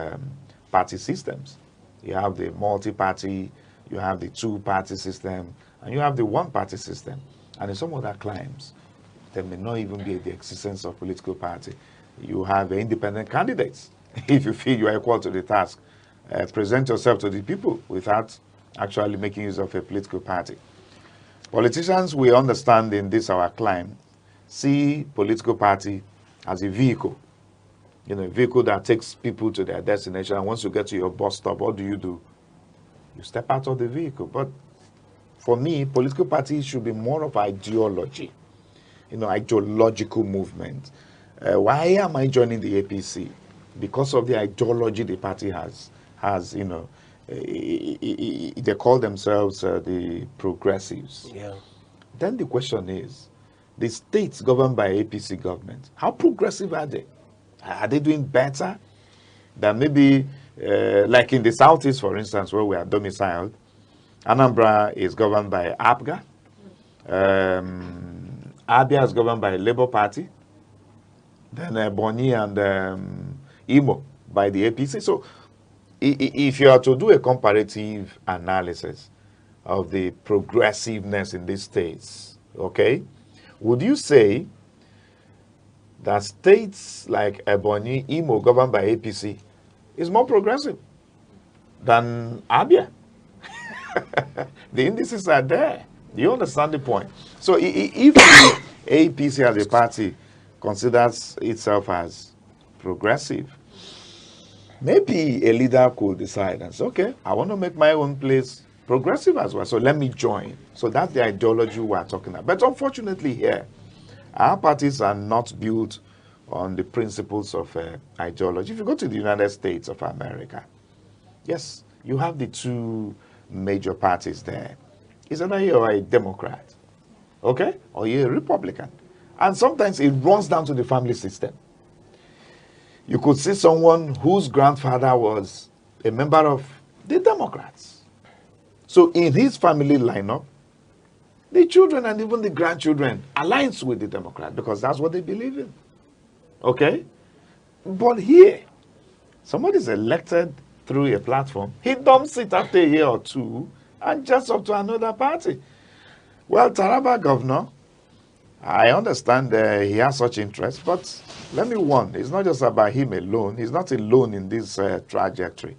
Speaker 2: party systems. You have the multi-party, you have the two-party system, and you have the one-party system. And in some other climes, there may not even be the existence of political party. You have independent candidates. If you feel you are equal to the task, present yourself to the people without actually making use of a political party. Politicians, we understand in this our climb, see political party as a vehicle. A vehicle that takes people to their destination. And once you get to your bus stop, what do? You step out of the vehicle. But for me, political parties should be more of ideology, ideological movement. Why am I joining the APC? Because of the ideology the party has. They call themselves the progressives.
Speaker 18: Yeah.
Speaker 2: Then the question is, the states governed by APC government, how progressive are they? Are they doing better than maybe, like in the Southeast, for instance, where we are domiciled? Anambra is governed by APGA. Abia is governed by Labour Party. Then Bonny and Imo by the APC. So if you are to do a comparative analysis of the progressiveness in these states, okay, would you say that states like Ebonyi, Imo, governed by APC, is more progressive than Abia? The indices are there. Do you understand the point? So if the APC as a party considers itself as progressive, maybe a leader could decide and say, okay, I want to make my own place progressive as well, so let me join. So that's the ideology we are talking about. But unfortunately here, our parties are not built on the principles of ideology. If you go to the United States of America, yes, you have the two major parties there. It's either you are a Democrat, okay, or you're a Republican. And sometimes it runs down to the family system. You could see someone whose grandfather was a member of the Democrats. So in his family lineup, the children and even the grandchildren aligns with the Democrat because that's what they believe in. Okay? But here, somebody is elected through a platform. He dumps it after a year or two and jumps up to another party. Well, Taraba governor, I understand he has such interest, but let me warn, it's not just about him alone. He's not alone in this trajectory.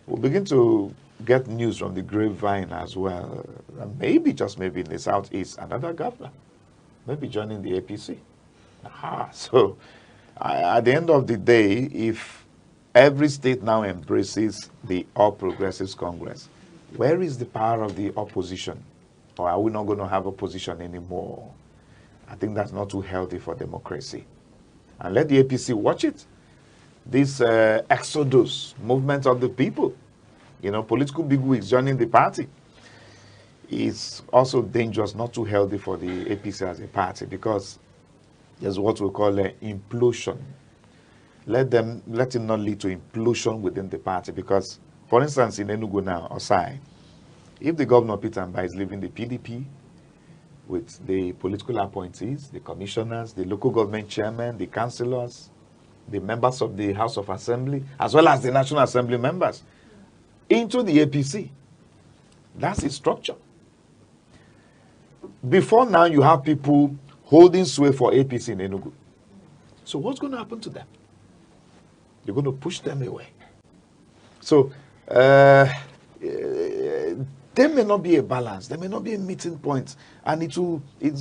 Speaker 2: We'll begin to get news from the grapevine as well. Maybe, just maybe in the southeast, another governor, maybe joining the APC. So at the end of the day, if every state now embraces the All Progressives Congress, where is the power of the opposition? Or are we not going to have opposition anymore? I think that's not too healthy for democracy. And let the APC watch it. This exodus, movement of the people, political bigwigs joining the party, is also dangerous, not too healthy for the APC as a party, because there's what we call an implosion. Let it not lead to implosion within the party, because, for instance, in Enugu now, Osai, if the governor Peter Mba is leaving the PDP with the political appointees, the commissioners, the local government chairman, the councillors, the members of the House of Assembly, as well as the National Assembly members, into the APC. That's its structure. Before now, you have people holding sway for APC in Enugu. So what's going to happen to them? You're going to push them away. So there may not be a balance. There may not be a meeting point. And it's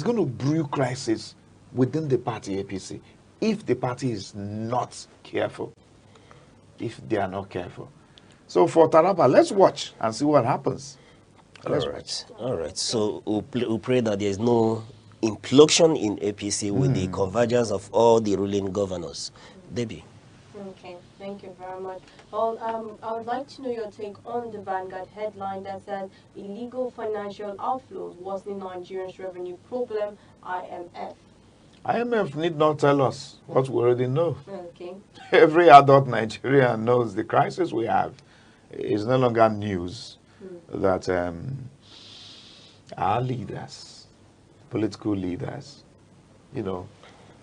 Speaker 2: going to brew crisis within the party APC if the party is not careful. If they are not careful. So for Taraba, let's watch and see what happens.
Speaker 18: All right. So we'll pray that there is no implosion in APC with the convergence of all the ruling governors. Debbie.
Speaker 11: Okay, thank you very much. Well, I would like to know your take on the Vanguard headline that says illegal financial outflows worsening Nigeria's revenue problem, IMF.
Speaker 2: IMF need not tell us what we already know.
Speaker 11: Okay.
Speaker 2: Every adult Nigerian knows the crisis we have. It's no longer news that our leaders, political leaders,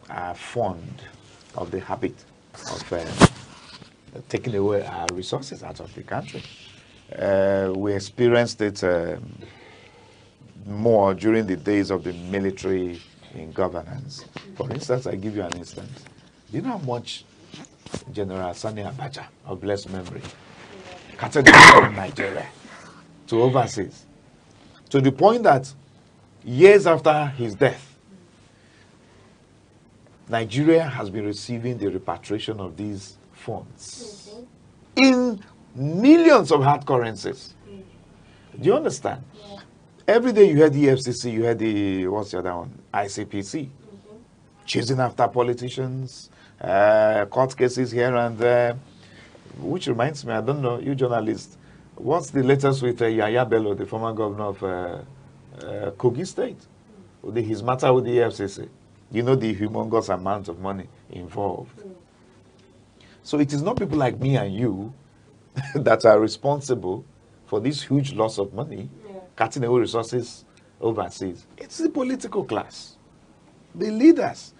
Speaker 2: are fond of the habit of taking away our resources out of the country. We experienced it more during the days of the military in governance. For instance, I give you an instance. Do you know how much General Sani Abacha, of blessed memory, carted from Nigeria to overseas, to the point that years after his death, Nigeria has been receiving the repatriation of these funds in millions of hard currencies. Do you understand? Yeah. Every day you hear the FCC, you hear the, what's the other one? ICPC. Chasing after politicians, court cases here and there. Which reminds me, I don't know, you journalists, what's the latest with Yaya Bello, the former governor of Kogi State? His matter with the FCC. You know the humongous amount of money involved. So it is not people like me and you that are responsible for this huge loss of money, cutting away resources overseas. It's the political class, the leaders.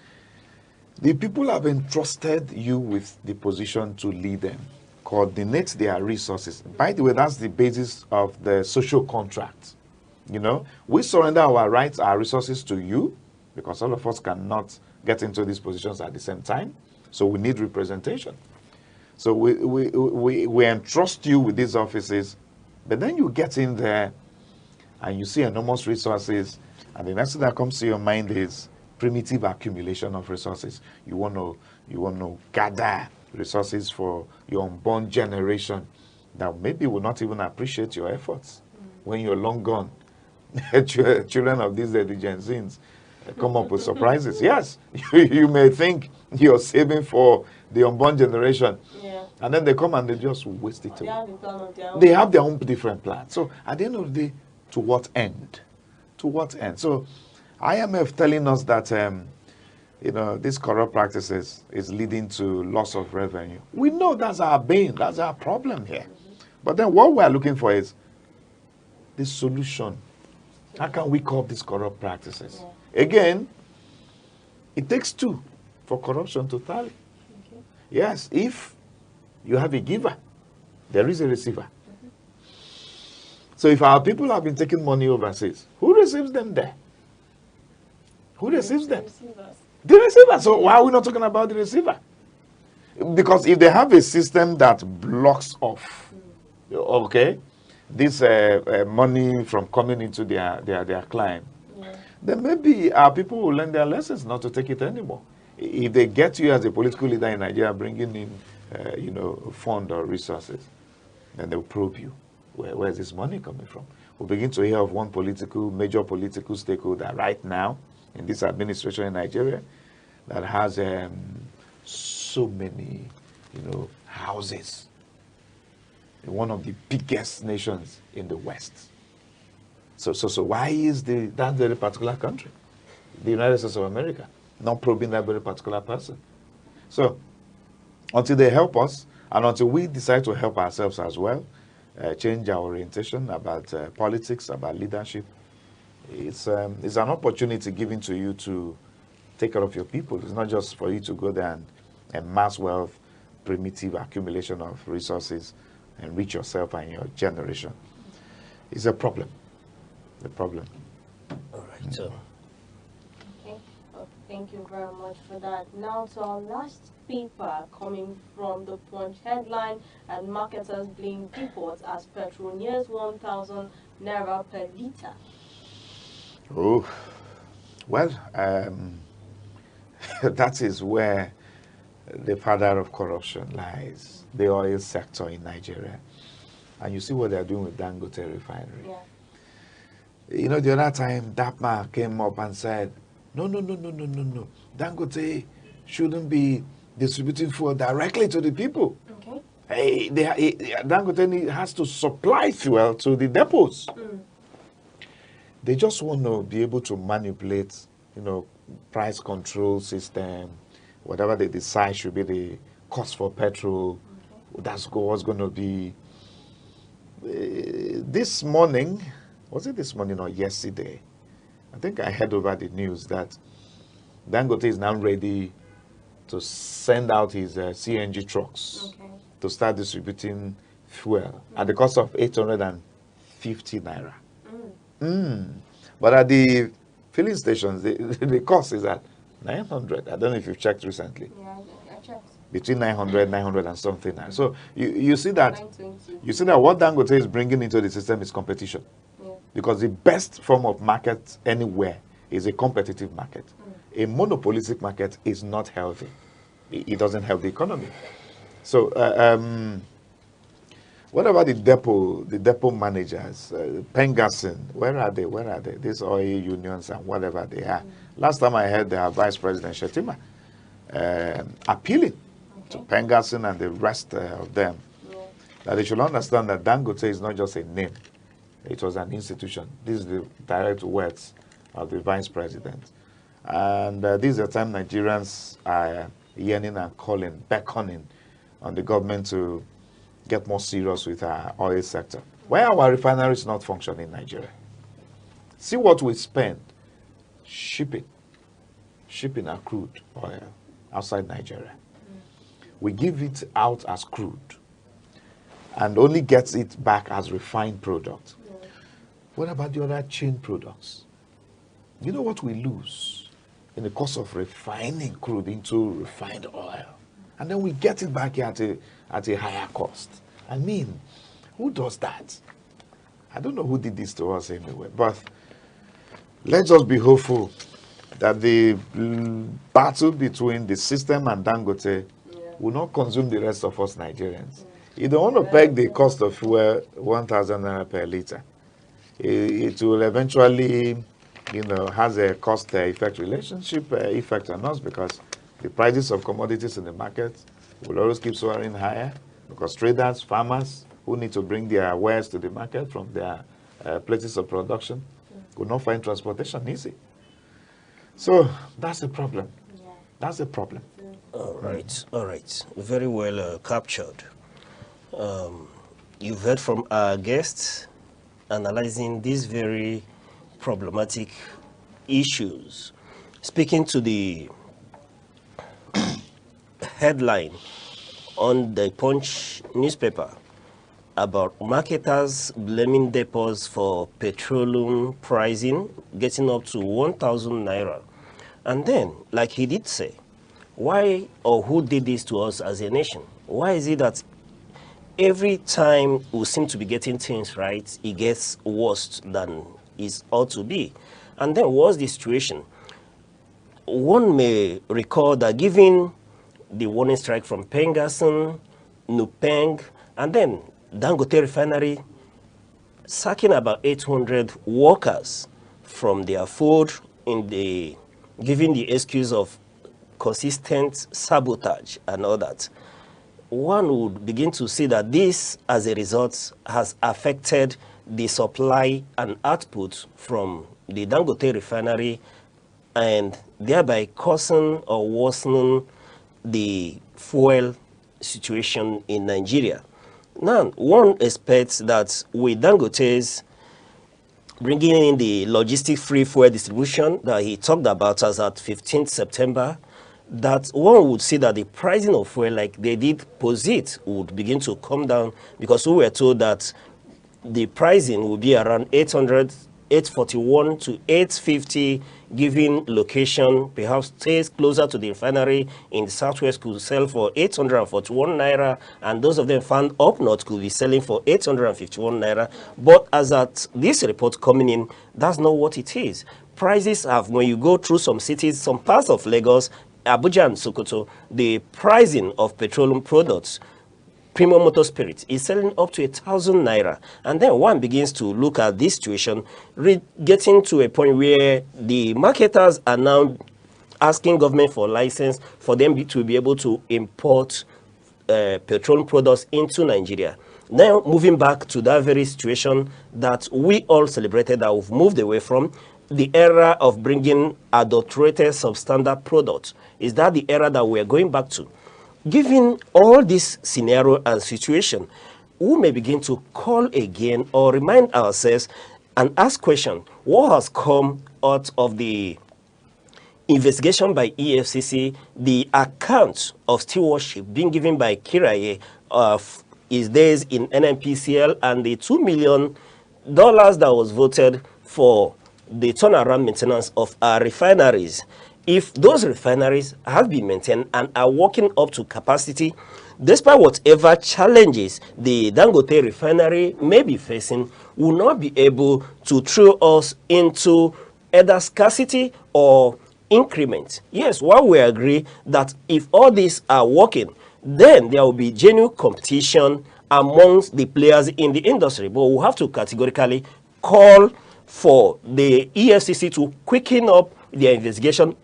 Speaker 2: The people have entrusted you with the position to lead them, coordinate their resources. By the way, that's the basis of the social contract. We surrender our rights, our resources to you, because all of us cannot get into these positions at the same time. So we need representation. So we entrust you with these offices, but then you get in there and you see enormous resources, and the next thing that comes to your mind is primitive accumulation of resources. You want to gather resources for your unborn generation that maybe will not even appreciate your efforts when you're long gone. Children of these Gen Zs come up with surprises. Yes, you may think you're saving for the unborn generation, and then they come and they just waste it away. They have their own different plans. So at the end of the day, to what end? To what end? So IMF telling us that these corrupt practices is leading to loss of revenue. We know that's our bane, that's our problem here. But then what we're looking for is the solution. How can we curb these corrupt practices? Again, it takes two for corruption to tally. Yes, if you have a giver, there is a receiver. So if our people have been taking money overseas, who receives them there? Who receives them? The receiver. So why are we not talking about the receiver? Because if they have a system that blocks off, okay, this money from coming into their climb, then maybe our people will learn their lessons not to take it anymore. If they get you as a political leader in Nigeria bringing in, fund or resources, then they'll probe you. Where's this money coming from? We'll begin to hear of one major political stakeholder right now in this administration in Nigeria that has so many, houses in one of the biggest nations in the West. So why is that very particular country, the United States of America, not probing that very particular person? So until they help us, and until we decide to help ourselves as well, change our orientation about politics, about leadership, it's an opportunity given to you to take care of your people. It's not just for you to go there and amass wealth, primitive accumulation of resources, enrich yourself and your generation. It's a problem. The problem.
Speaker 18: All right. So.
Speaker 11: Okay. Thank you very much for that. Now to our last paper coming from the Punch headline, and marketers blame depots as petrol nears 1,000 naira per litre.
Speaker 2: Oh, well, that is where the father of corruption lies, the oil sector in Nigeria. And you see what they're doing with Dangote refinery.
Speaker 11: Yeah.
Speaker 2: The other time, Dapma came up and said, no. Dangote shouldn't be distributing fuel directly to the people.
Speaker 11: Okay.
Speaker 2: Dangote has to supply fuel to the depots. They just want to be able to manipulate, price control system, whatever they decide should be the cost for petrol. That's what's going to be. This morning, was it this morning or yesterday? I think I heard over the news that Dangote is now ready to send out his CNG trucks to start distributing fuel at the cost of 850 naira. But at the filling stations, the cost is at 900. I don't know if you've checked recently.
Speaker 11: Yeah, I checked.
Speaker 2: Between 900 and something. So you see that what Dangote is bringing into the system is competition.
Speaker 11: Yeah.
Speaker 2: Because the best form of market anywhere is a competitive market. A monopolistic market is not healthy. It doesn't help the economy. So what about the depot managers, Pengassin? Where are they? These oil unions and whatever they are. Last time I heard their Vice President Shetima appealing to Pengassin and the rest of them that they should understand that Dangote is not just a name. It was an institution. This is the direct words of the Vice President. And this is the time Nigerians are yearning and beckoning on the government to get more serious with our oil sector. Why are our refineries not functioning in Nigeria? See what we spend shipping our crude oil outside Nigeria. We give it out as crude and only gets it back as refined product. What about the other chain products? You know what we lose in the cost of refining crude into refined oil? And then we get it back at a higher cost. I mean, who does that? I don't know who did this to us anyway, but let's just be hopeful that the battle between the system and Dangote will not consume the rest of us Nigerians. You don't want to peg the cost of fuel 1,000 naira per litre. It will eventually, has a cost-effect relationship effect on us, because the prices of commodities in the market will always keep soaring higher, because traders, farmers who need to bring their wares to the market from their places of production will not find transportation easy. So that's a problem. That's a problem.
Speaker 18: All right. Very well captured. You've heard from our guests analyzing these very problematic issues. Speaking to the headline on the Punch newspaper about marketers blaming depots for petroleum pricing getting up to 1,000 naira. And then, like he did say, why or who did this to us as a nation? Why is it that every time we seem to be getting things right, it gets worse than it ought to be. And then what's the situation? One may recall that given the warning strike from Pengasson, Nupeng, and then Dangote Refinery sacking about 800 workers from their fold giving the excuse of consistent sabotage and all that, one would begin to see that this, as a result, has affected the supply and output from the Dangote Refinery, and thereby causing or worsening the fuel situation in Nigeria. Now, one expects that with Dangote's bringing in the logistic free fuel distribution that he talked about as at 15th September, that one would see that the pricing of fuel, like they did posit, would begin to come down, because we were told that the pricing will be around 841 to 850, given location, perhaps stays closer to the refinery in the southwest could sell for 841 naira, and those of them found up north could be selling for 851 naira. But as at this report coming in, that's not what it is. Prices have, when you go through some cities, some parts of Lagos, Abuja and Sokoto, the pricing of petroleum products, premium motor spirit, is selling up to 1,000 naira. And then one begins to look at this situation, getting to a point where the marketers are now asking government for license for them to be able to import petroleum products into Nigeria. Now, moving back to that very situation that we all celebrated, that we've moved away from, the era of bringing adulterated substandard products. Is that the era that we're going back to? Given all this scenario and situation, we may begin to call again or remind ourselves and ask question, what has come out of the investigation by EFCC, the account of stewardship being given by Kiraye of his days in NNPCL, and the $2 million that was voted for the turnaround maintenance of our refineries. If those refineries have been maintained and are working up to capacity, despite whatever challenges the Dangote refinery may be facing, will not be able to throw us into either scarcity or increment. Yes, while we agree that if all these are working, then there will be genuine competition amongst the players in the industry. But we'll have to categorically call for the EFCC to quicken up their investigation,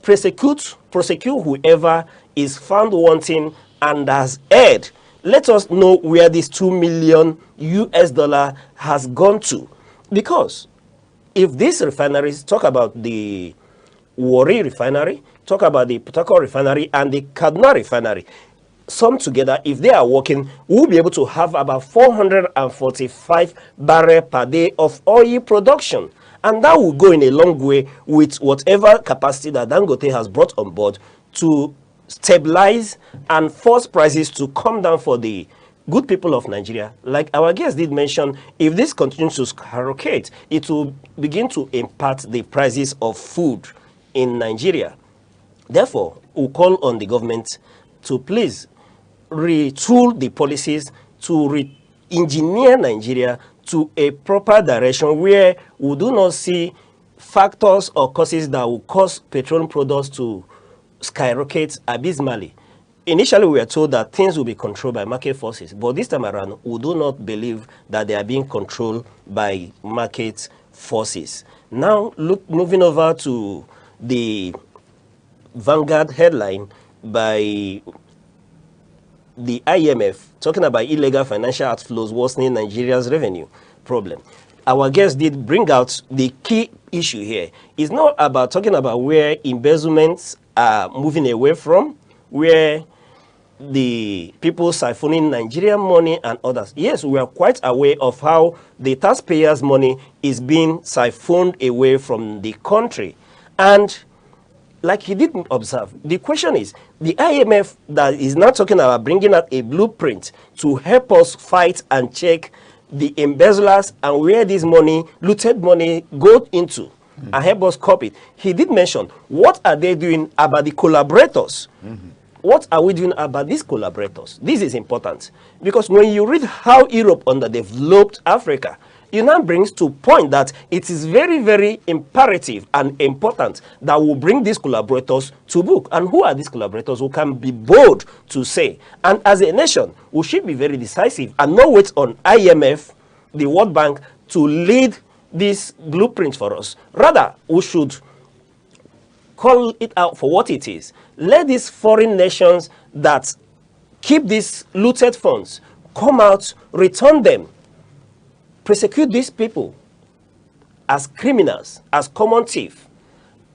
Speaker 18: prosecute whoever is found wanting and has erred. Let us know where this $2 million has gone to. Because if these refineries, talk about the Warri refinery, talk about the Port Harcourt refinery and the Kaduna refinery, sum together, if they are working, we'll be able to have about 445 barrels per day of oil production. And that will go in a long way with whatever capacity that Dangote has brought on board to stabilize and force prices to come down for the good people of Nigeria. Like our guest did mention, if this continues to skyrocket, it will begin to impact the prices of food in Nigeria. Therefore, we call on the government to please retool the policies to re-engineer Nigeria to a proper direction where we do not see factors or causes that will cause petroleum products to skyrocket abysmally. Initially, we were told that things will be controlled by market forces, but this time around, we do not believe that they are being controlled by market forces. Now, moving over to the Vanguard headline by the IMF, talking about illegal financial outflows worsening Nigeria's revenue problem. Our guest did bring out the key issue here. It's not about talking about where embezzlements are moving away from, where the people siphoning Nigerian money and others. Yes, we are quite aware of how the taxpayers' money is being siphoned away from the country. And like he didn't observe, the question is, the IMF that is now talking about bringing out a blueprint to help us fight and check the embezzlers and where this money, looted money, go into and help us copy it. He did mention, what are they doing about the collaborators? what are we doing about these collaborators? This is important because when you read how Europe underdeveloped Africa, it now brings to point that it is very, very imperative and important that we bring these collaborators to book. And who are these collaborators who can be bold to say? And as a nation, we should be very decisive and not wait on IMF, the World Bank, to lead this blueprint for us. Rather, we should call it out for what it is. Let these foreign nations that keep these looted funds come out, return them, prosecute these people as criminals, as common thieves.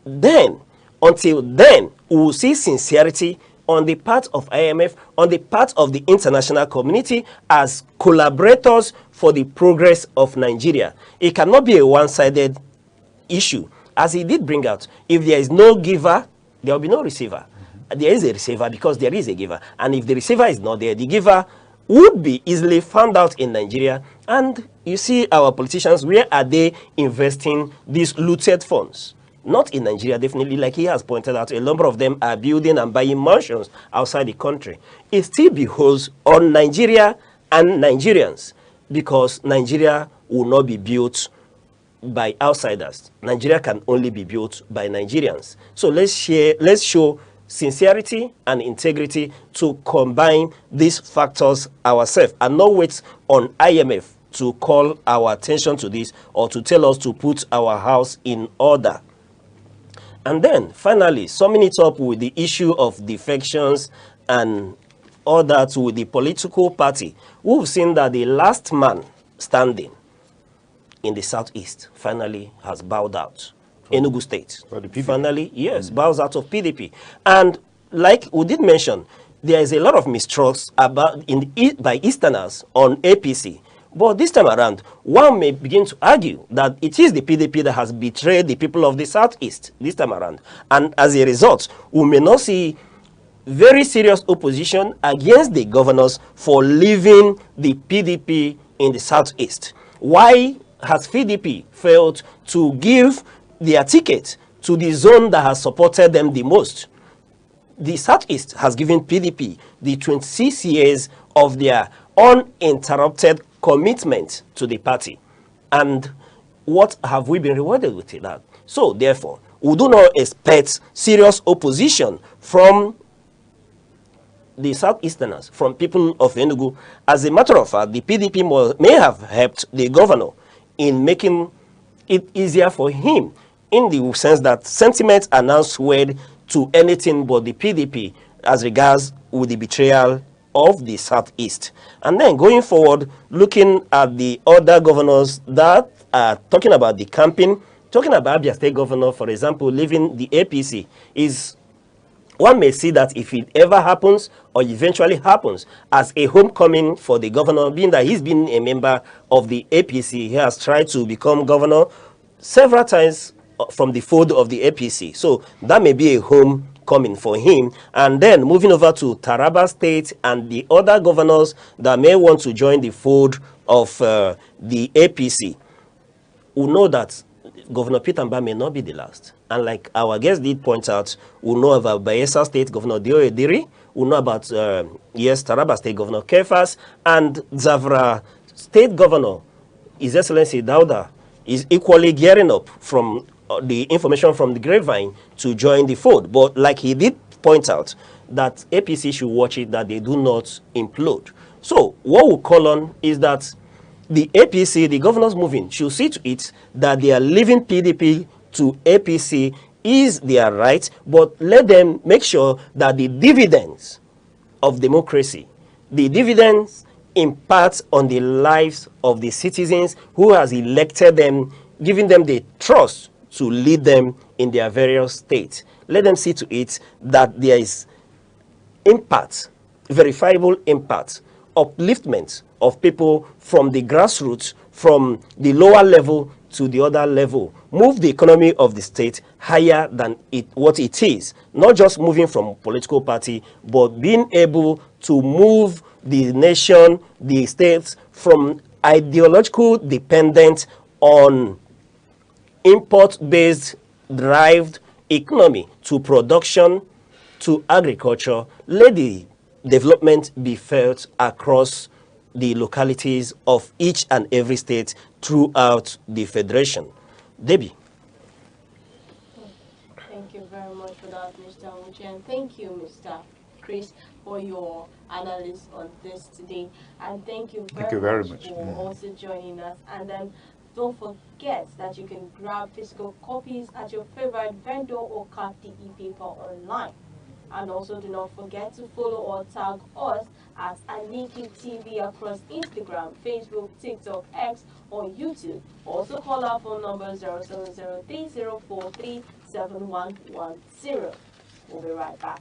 Speaker 18: Then, until then, we will see sincerity on the part of IMF, on the part of the international community as collaborators for the progress of Nigeria. It cannot be a one-sided issue. As he did bring out, if there is no giver, there will be no receiver. There is a receiver because there is a giver. And if the receiver is not there, the giver would be easily found out in Nigeria. And you see our politicians, where are they investing these looted funds? Not in Nigeria, definitely, like he has pointed out. A number of them are building and buying mansions outside the country. It still beholds on Nigeria and Nigerians, because Nigeria will not be built by outsiders. Nigeria can only be built by Nigerians. So let's show sincerity and integrity to combine these factors ourselves and not wait on IMF to call our attention to this or to tell us to put our house in order. And then finally, summing it up with the issue of defections and all that with the political party, we've seen that the last man standing in the southeast finally has bowed out. Enugu State finally, yes, bows out of PDP. And like we did mention, there is a lot of mistrust about by Easterners on APC. But this time around, one may begin to argue that it is the PDP that has betrayed the people of the southeast this time around. And as a result, we may not see very serious opposition against the governors for leaving the PDP in the southeast. Why has PDP failed to give their ticket to the zone that has supported them the most? The Southeast has given PDP the 26 years of their uninterrupted commitment to the party. And what have we been rewarded with that? So therefore, we do not expect serious opposition from the Southeasterners, from people of Enugu. As a matter of fact, the PDP may have helped the governor in making it easier for him, in the sense that sentiments are now swayed to anything but the PDP as regards with the betrayal of the Southeast. And then going forward, looking at the other governors that are talking about the campaign, talking about Abia State governor, for example, leaving the APC, is one may see that if it ever happens or eventually happens as a homecoming for the governor, being that he's been a member of the APC, he has tried to become governor several times from the fold of the APC. So that may be a homecoming for him. And then moving over to Taraba State and the other governors that may want to join the fold of the APC, we know that Governor Peter Mba may not be the last. And like our guest did point out, we know about Bayelsa State Governor Dio Ediri, we know about, Taraba State Governor Kefas, and Zavra State Governor, His Excellency Dauda, is equally gearing up from the information from the grapevine to join the fold. But like he did point out, that APC should watch it, that they do not implode. So what we call on is that the APC, the governors moving, should see to it that they are leaving PDP to APC is their right, but let them make sure that the dividends of democracy, the dividends impact on the lives of the citizens who has elected them, giving them the trust to lead them in their various states. Let them see to it that there is impact, verifiable impact, upliftment of people from the grassroots, from the lower level to the other level. Move the economy of the state higher than what it is. Not just moving from political party, but being able to move the nation, the states, from ideological dependence on import-based derived economy to production to agriculture, let the development be felt across the localities of each and every state throughout the federation. Debbie.
Speaker 11: Thank you very much for that, Mr. Uche, and thank you, Mr. Chris, for your analysis on this today. And thank you very much for also joining us. And then don't forget that you can grab physical copies at your favorite vendor or card the e-paper online. And also do not forget to follow or tag us as Aneke TV across Instagram, Facebook, TikTok, X, or YouTube. Also call our phone number 0703-043-7110. We'll be right back.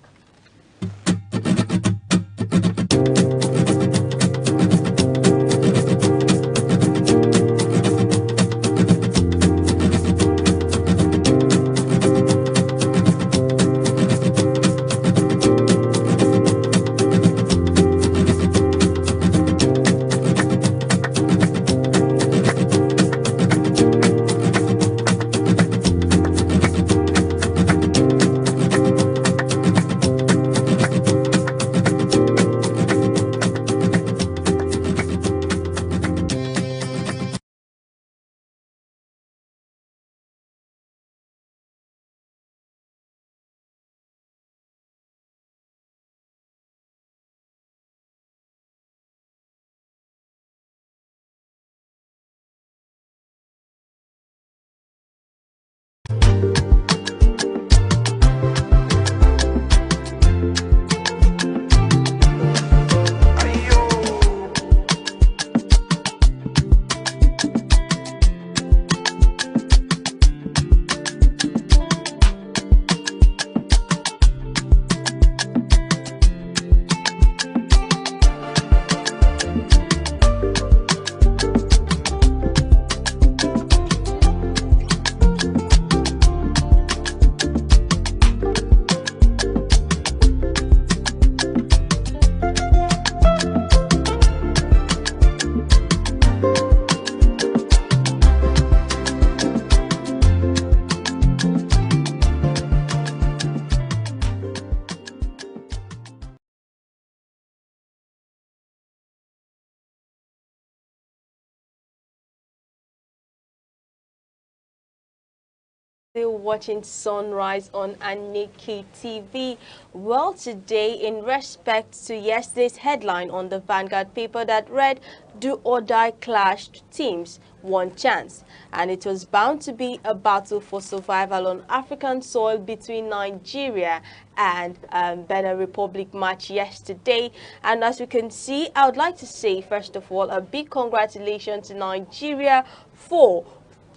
Speaker 11: Still watching Sunrise on Aneke TV. Well, today, in respect to yesterday's headline on the Vanguard paper that read, "Do or Die clashed teams, one chance." And it was bound to be a battle for survival on African soil between Nigeria and Benin Republic match yesterday. And as you can see, I would like to say, first of all, a big congratulations to Nigeria for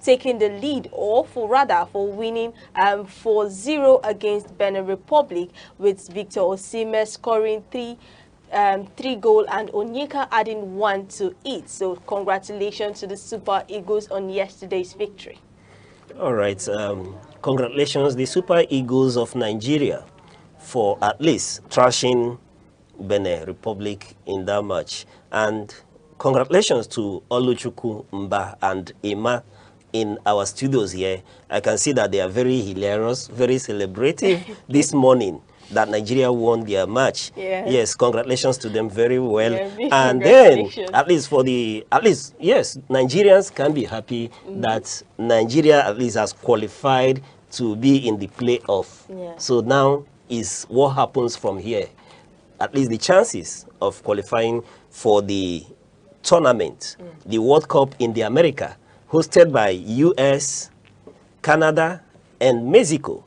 Speaker 11: taking the lead, or for winning 4-0 against Benin Republic, with Victor Osimhen scoring three goals and Onyeka adding one to it. So congratulations to the Super Eagles on yesterday's victory.
Speaker 18: All right, congratulations the Super Eagles of Nigeria for at least thrashing Benin Republic in that match. And congratulations to Oluchukwu Mba and Emma in our studios here. I can see that they are very hilarious, very celebrative this morning that Nigeria won their match. Yes, congratulations to them, very well. And then, yes, Nigerians can be happy that Nigeria at least has qualified to be in the playoff. So now is what happens from here. At least the chances of qualifying for the tournament, the World Cup in the America, hosted by US, Canada, and Mexico.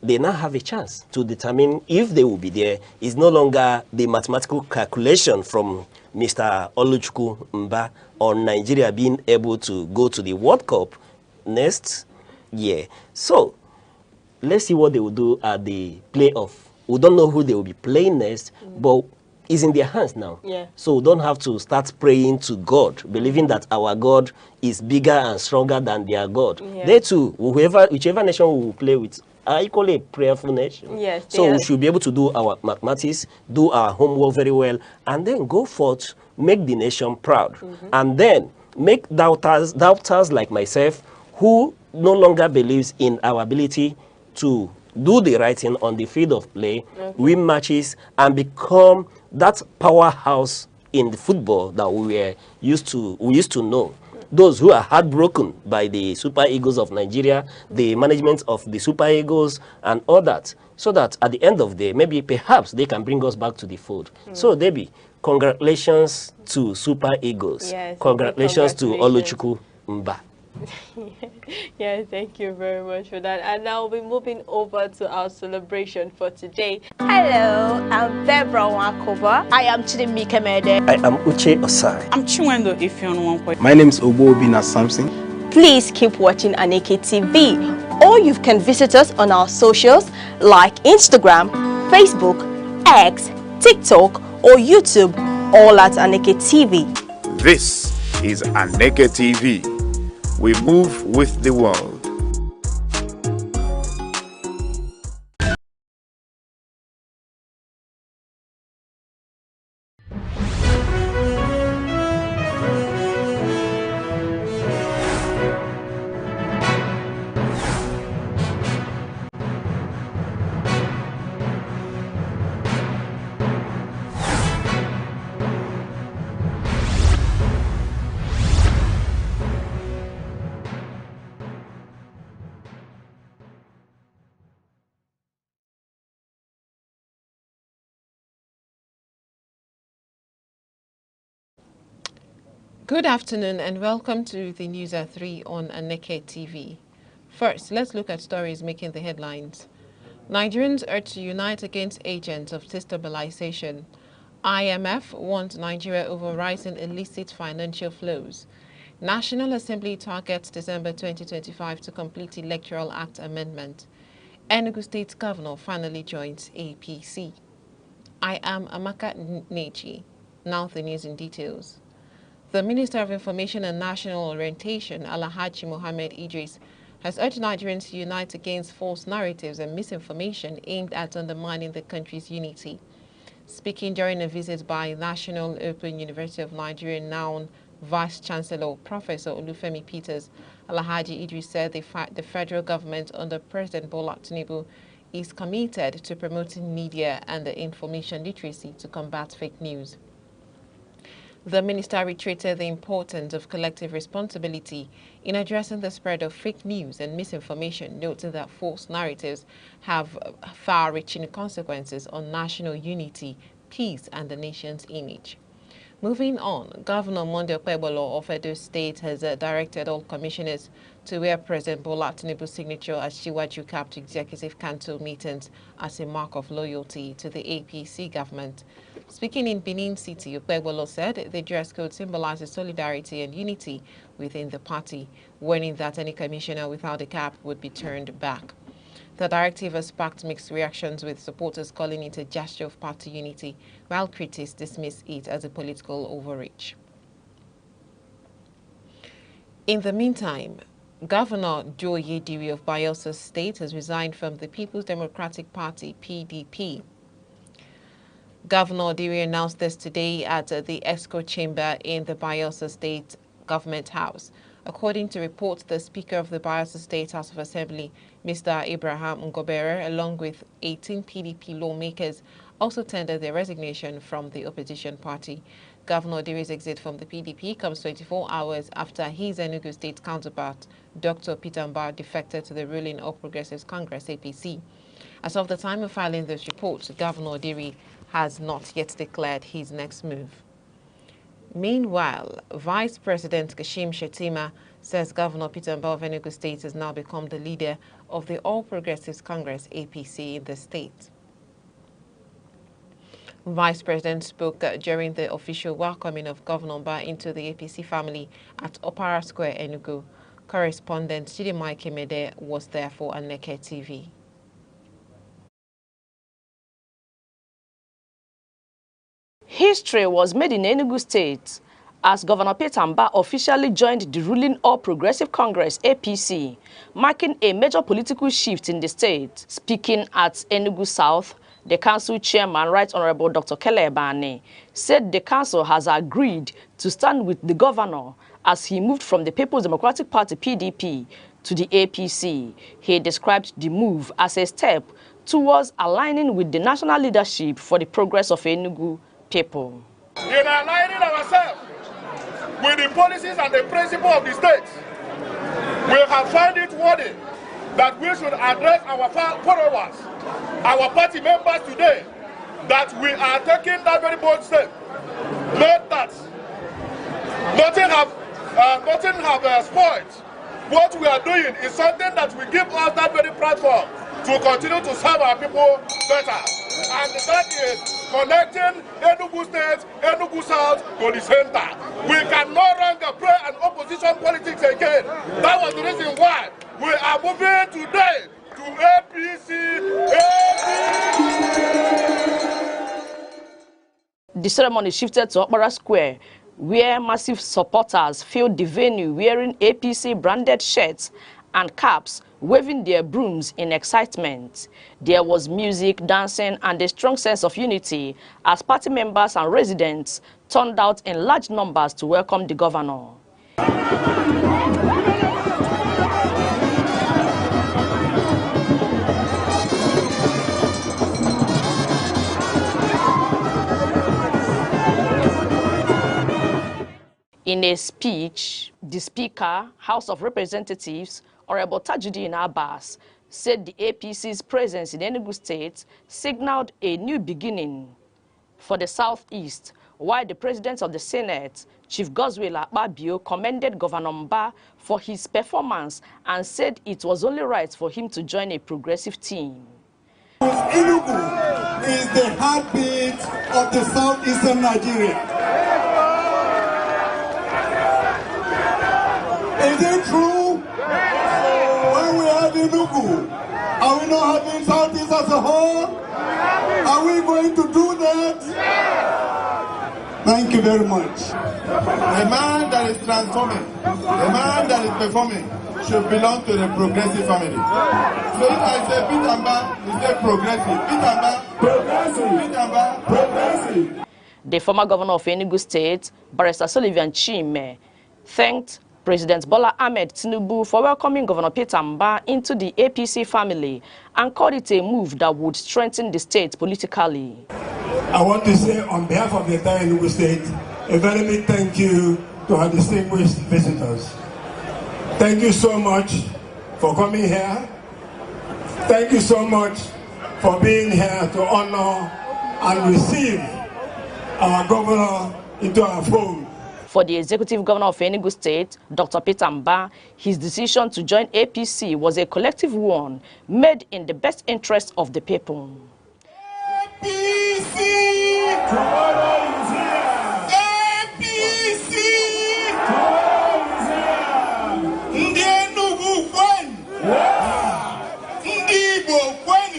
Speaker 18: They now have a chance to determine if they will be there. It's no longer the mathematical calculation from Mr. Oluchukwu Mba on Nigeria being able to go to the World Cup next year. So, let's see what they will do at the playoff. We don't know who they will be playing next, but it's in their hands now. So we don't have to start praying to God, believing that our God is bigger and stronger than their God. They too, whichever nation we will play with, are equally a prayerful nation. So we should be able to do our mathematics, do our homework very well, and then go forth, make the nation proud. And then make doubters like myself, who no longer believes in our ability to do the right thing on the field of play, win matches, and become that powerhouse in the football that we used to know. Those who are heartbroken by the Super Eagles of Nigeria, the management of the Super Eagles, and all that, so that at the end of the day, maybe perhaps they can bring us back to the fold. So, Debbie, congratulations to Super Eagles.
Speaker 11: Yes,
Speaker 18: Congratulations to
Speaker 11: congratulations.
Speaker 18: Oluchukwu Mba.
Speaker 11: Yeah, thank you very much for that. And now we'll be moving over to our celebration for today. Hello, I'm Debra Wakoba. I am Chidimike Mede.
Speaker 18: I am Uche Osai.
Speaker 13: I'm Chiwendo Ifeonwankwe.
Speaker 12: My name is Obobina Samson.
Speaker 11: Please keep watching Aneke TV, or you can visit us on our socials like Instagram, Facebook, X, TikTok, or YouTube, all at Aneke TV.
Speaker 2: This is Aneke TV. We move with the world.
Speaker 19: Good afternoon and welcome to the News at 3 on Aneke TV. First, let's look at stories making the headlines. Nigerians urged to unite against agents of destabilization. IMF warns Nigeria over rising illicit financial flows. National Assembly targets December 2025 to complete Electoral Act amendment. Enugu State Governor finally joins APC. I am Amaka Nechi. Now the news in details. The Minister of Information and National Orientation, Alhaji Mohammed Idris, has urged Nigerians to unite against false narratives and misinformation aimed at undermining the country's unity. Speaking during a visit by National Open University of Nigeria Noun Vice-Chancellor Professor Olufemi Peters, Alhaji Idris said the federal government under President Bola Tinubu is committed to promoting media and the information literacy to combat fake news. The minister reiterated the importance of collective responsibility in addressing the spread of fake news and misinformation, noting that false narratives have far-reaching consequences on national unity, peace, and the nation's image. Moving on, Governor Monday Okpebholo of Edo State has directed all commissioners to wear President Bola Tinubu's signature at Shiwaju capped Executive Council meetings as a mark of loyalty to the APC government. Speaking in Benin City, Okpebholo said the dress code symbolizes solidarity and unity within the party, warning that any commissioner without a cap would be turned back. The directive has sparked mixed reactions, with supporters calling it a gesture of party unity, while critics dismiss it as a political overreach. In the meantime, Governor Joe Yediri of Bayelsa State has resigned from the People's Democratic Party, PDP. Governor Diri announced this today at the EXCO chamber in the Bayelsa State Government House. According to reports, the Speaker of the Bayelsa State House of Assembly, Mr. Abraham Ngobere, along with 18 PDP lawmakers, also tendered their resignation from the opposition party. Governor Diri's exit from the PDP comes 24 hours after his Enugu State counterpart, Dr. Peter Mba, defected to the ruling All Progressives Congress, APC. As of the time of filing this report, Governor Diri has not yet declared his next move. Meanwhile, Vice President Kashim Shettima says Governor Peter Mba of Enugu State has now become the leader of the All Progressives Congress, APC, in the state. Vice President spoke during the official welcoming of Governor Mba into the APC family at Opera Square, Enugu. Correspondent Chidimai Kemede was there for Aneke TV.
Speaker 4: History was made in Enugu State as Governor Peter Mba officially joined the ruling All Progressive Congress, APC, marking a major political shift in the state. Speaking at Enugu South, the council chairman, Right Honorable Dr. Kele Ebane, said the council has agreed to stand with the governor as he moved from the People's Democratic Party, PDP, to the APC. He described the move as a step towards aligning with the national leadership for the progress of Enugu people.
Speaker 20: In aligning ourselves with the policies and the principles of the state, we have found it worthy that we should address our followers, our party members today, that we are taking that very bold step. Note that nothing have spoiled. What we are doing is something that will give us that very platform to continue to serve our people better. And that is connecting Enugu State, Enugu South to the center. We can no longer play an opposition politics again. That was the reason why we are moving today to APC.
Speaker 4: The ceremony shifted to Okpara Square, where massive supporters filled the venue wearing APC branded shirts and caps, waving their brooms in excitement. There was music, dancing, and a strong sense of unity as party members and residents turned out in large numbers to welcome the governor. In a speech, the Speaker, House of Representatives, Honorable Tajuddin Abbas, said the APC's presence in Enugu State signaled a new beginning for the Southeast, while the President of the Senate, Chief Godswill Akpabio, commended Governor Mba for his performance and said it was only right for him to join a progressive team.
Speaker 21: Enugu is the heartbeat of the southeastern Nigeria. Is it true? When we have Enugu, are we not having Southeast as a whole? Are we going to do that? Thank you very much. The man that is transforming, the man that is performing, should belong to the progressive family. So if I say Pitamba, you say progressive. Pitamba, progressive. Pitamba, progressive.
Speaker 4: The former governor of Enugu State, Barrister Sullivan Chime, thanked President Bola Ahmed Tinubu for welcoming Governor Peter Mba into the APC family and called it a move that would strengthen the state politically.
Speaker 21: I want to say on behalf of the entire Enugu State, a very big thank you to our distinguished visitors. Thank you so much for coming here. Thank you so much for being here to honor and receive our governor into our fold.
Speaker 4: For the executive governor of Enugu State, Dr. Peter Mba, his decision to join APC was a collective one made in the best interest of the people.
Speaker 21: APC! Tomorrow is here! APC! Tomorrow is here! Ndi Enugu kwen! Ndi Igbo kwen!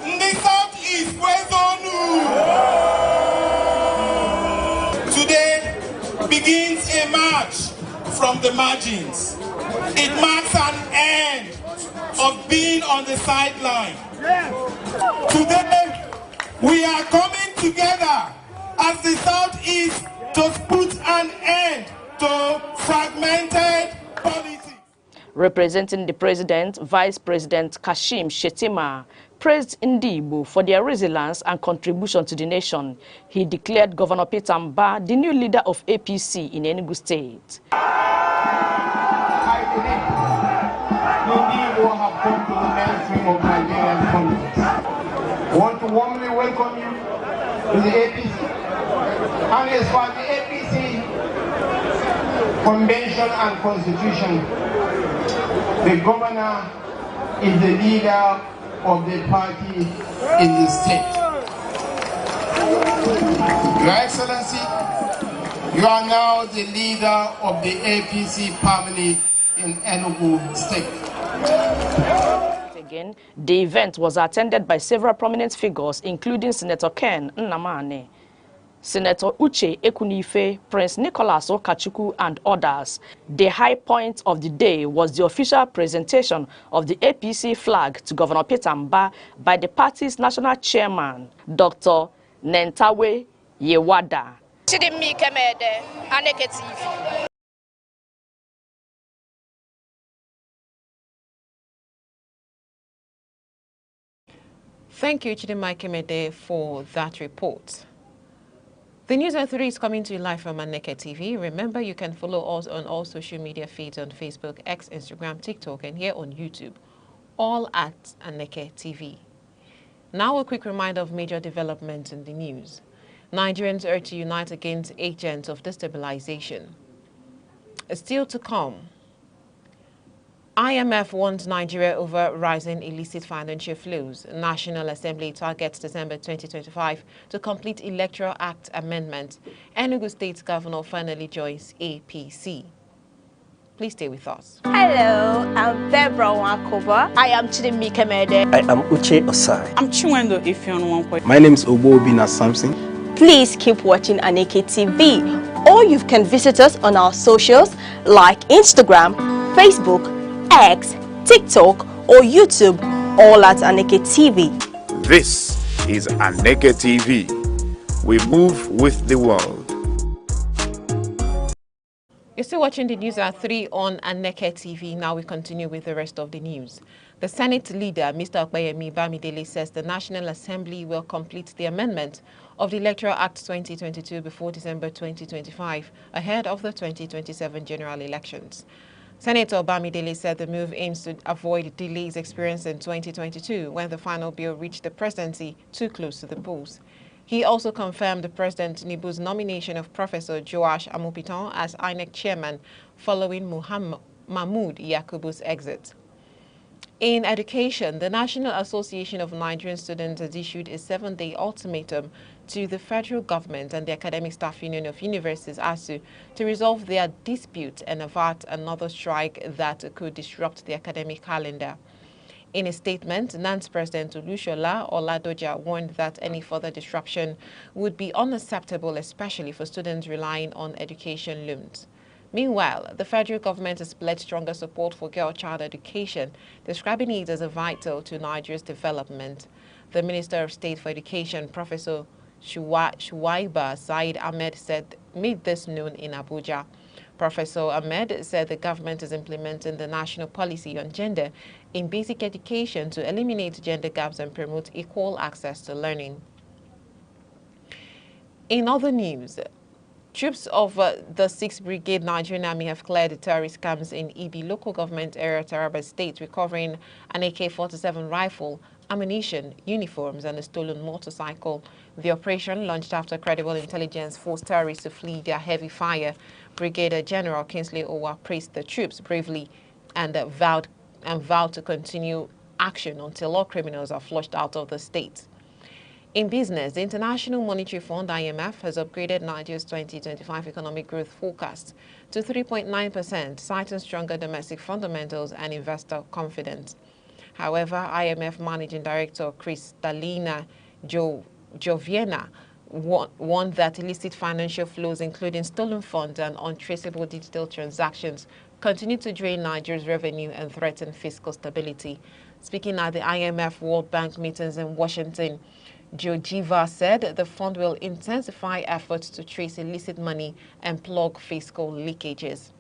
Speaker 21: Ndi Southeast kwezonu! Today begins a march from the margins. It marks an end of being on the sideline. Today, we are coming together as the Southeast to put an end to fragmented politics.
Speaker 4: Representing the President, Vice President Kashim Shettima praised Ndibo for their resilience and contribution to the nation. He declared Governor Peter Mba the new leader of APC in Enugu State.
Speaker 21: I believe Ndibo have come to the mainstream of Nigerian politics. I want to warmly welcome you to the APC. And as for the APC convention and constitution, the governor is the leader of the party in the state. Your Excellency, you are now the leader of the APC family in Enugu State.
Speaker 4: Again, the event was attended by several prominent figures, including Senator Ken Nnamani, Senator Uche Ekunife, Prince Nicholas Okachuku, and others. The high point of the day was the official presentation of the APC flag to Governor Peter Mba by the party's national chairman, Dr. Nentawe Yewada.
Speaker 22: Aneke TV.
Speaker 19: Thank you, Chidimma Kemede, for that report. The News at 3 is coming to you live from Aneke TV. Remember, you can follow us on all social media feeds on Facebook, X, Instagram, TikTok, and here on YouTube, all at Aneke TV. Now a quick reminder of major developments in the news. Nigerians urged to unite against agents of destabilization. Still to come, IMF warns Nigeria over rising illicit financial flows. National Assembly targets December 2025 to complete Electoral Act amendment. Enugu State Governor finally joins APC. Please stay with us.
Speaker 11: Hello, I'm Deborah Wakoba.
Speaker 4: I am Chidimma Kemede.
Speaker 18: I am Uche Osai.
Speaker 13: I'm Chiwendo Ifeonwankwe.
Speaker 12: My name is Obobina Samson.
Speaker 11: Please keep watching Aneke TV. Or you can visit us on our socials like Instagram, Facebook, X, TikTok, or YouTube, all at Aneke TV.
Speaker 2: This is Aneke TV. We move with the world.
Speaker 19: You're still watching the News at 3 on Aneke TV. Now we continue with the rest of the news. The Senate leader, Mr. Okpeyemi Bamidele, says the National Assembly will complete the amendment of the Electoral Act 2022 before December 2025, ahead of the 2027 general elections. Senator Bamidele said the move aims to avoid delays experienced in 2022 when the final bill reached the presidency too close to the polls. He also confirmed President Tinubu's nomination of Professor Joash Amopitan as INEC chairman following Mahmoud Yakubu's exit. In education, the National Association of Nigerian Students has issued a 7-day ultimatum to the federal government and the Academic Staff Union of Universities ASU to resolve their dispute and avert another strike that could disrupt the academic calendar. In a statement, NANS President Olushola Oladoja warned that any further disruption would be unacceptable, especially for students relying on education loans. Meanwhile, the federal government has pledged stronger support for girl-child education, describing it as vital to Nigeria's development. The Minister of State for Education, Professor Shuaiba Said Ahmed, made this known in Abuja. Professor Ahmed said the government is implementing the national policy on gender in basic education to eliminate gender gaps and promote equal access to learning. In other news, troops of the 6th Brigade Nigerian Army have cleared the terrorist camps in Ibi local government area, Taraba State, recovering an AK-47 rifle, ammunition, uniforms, and a stolen motorcycle. The operation, launched after credible intelligence, forced terrorists to flee their heavy fire. Brigadier General Kingsley Owa praised the troops bravely and vowed to continue action until all criminals are flushed out of the state. In business, the International Monetary Fund, IMF, has upgraded Nigeria's 2025 economic growth forecast to 3.9%, citing stronger domestic fundamentals and investor confidence. However, IMF Managing Director Kristalina Joviena warned that illicit financial flows, including stolen funds and untraceable digital transactions, continue to drain Nigeria's revenue and threaten fiscal stability. Speaking at the IMF World Bank meetings in Washington, Georgieva said the fund will intensify efforts to trace illicit money and plug fiscal leakages.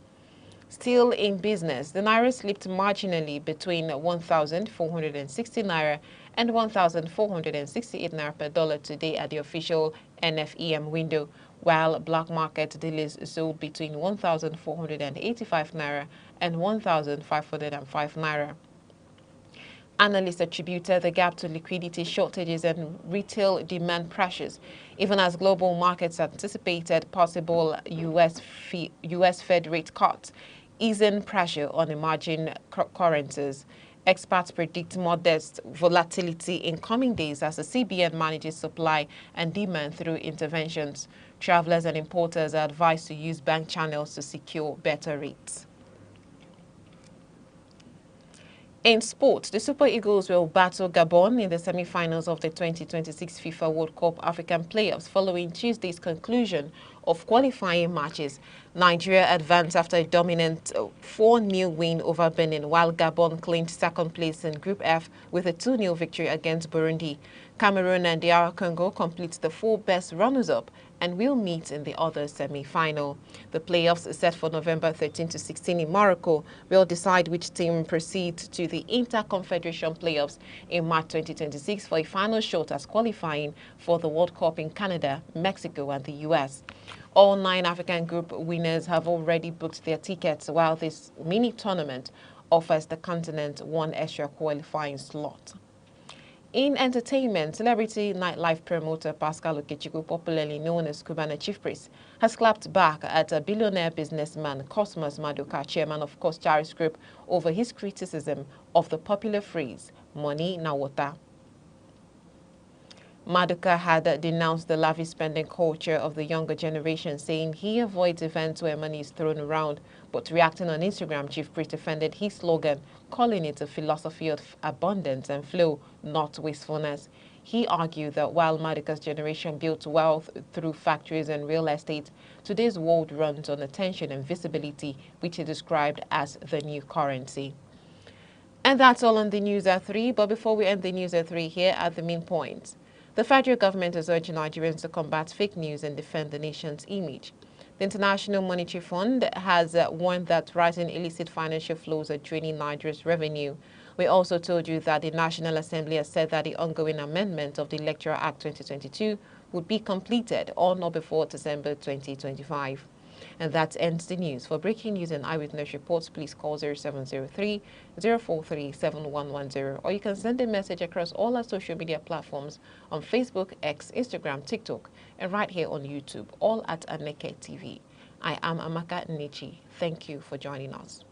Speaker 19: Still in business, the Naira slipped marginally between 1,460 Naira and 1,468 Naira per dollar today at the official NFEM window, while black market dealers sold between 1,485 Naira and 1,505 Naira. Analysts attributed the gap to liquidity shortages and retail demand pressures, even as global markets anticipated possible U.S. Fed rate cuts, easing pressure on emerging currencies. Experts predict modest volatility in coming days as the CBN manages supply and demand through interventions. Travelers and importers are advised to use bank channels to secure better rates. In sport, the Super Eagles will battle Gabon in the semi-finals of the 2026 FIFA World Cup African playoffs following Tuesday's conclusion of qualifying matches. Nigeria advanced after a dominant 4-0 win over Benin, while Gabon clinched second place in Group F with a 2-0 victory against Burundi. Cameroon and DR Congo complete the 4 best runners-up and will meet in the other semi-final. The playoffs set for November 13 to 16 in Morocco will decide which team proceeds to the Inter-Confederation playoffs in March 2026 for a final shot as qualifying for the World Cup in Canada, Mexico and the US. All 9 African group winners have already booked their tickets, while this mini tournament offers the continent 1 extra qualifying slot. In entertainment, celebrity nightlife promoter Pascal Okechukwu, popularly known as Cubana Chief Priest, has clapped back at a billionaire businessman Cosmas Maduka, chairman of Charis Group, over his criticism of the popular phrase, "money na water." Maduka had denounced the lavish spending culture of the younger generation, saying he avoids events where money is thrown around. But reacting on Instagram, Chief Priest defended his slogan, calling it a philosophy of abundance and flow, not wastefulness. He argued that while Maduka's generation built wealth through factories and real estate, today's world runs on attention and visibility, which he described as the new currency. And that's all on the News at 3. But before we end the News at 3, here are the main points. The federal government has urged Nigerians to combat fake news and defend the nation's image. The International Monetary Fund has warned that rising illicit financial flows are draining Nigeria's revenue. We also told you that the National Assembly has said that the ongoing amendment of the Electoral Act 2022 would be completed on or before December 2025. And that ends the news. For breaking news and eyewitness reports, please call 0703-043-7110, or you can send a message across all our social media platforms on Facebook, X, Instagram, TikTok, and right here on YouTube, all at Aneke TV. I am Amaka Nnechi. Thank you for joining us.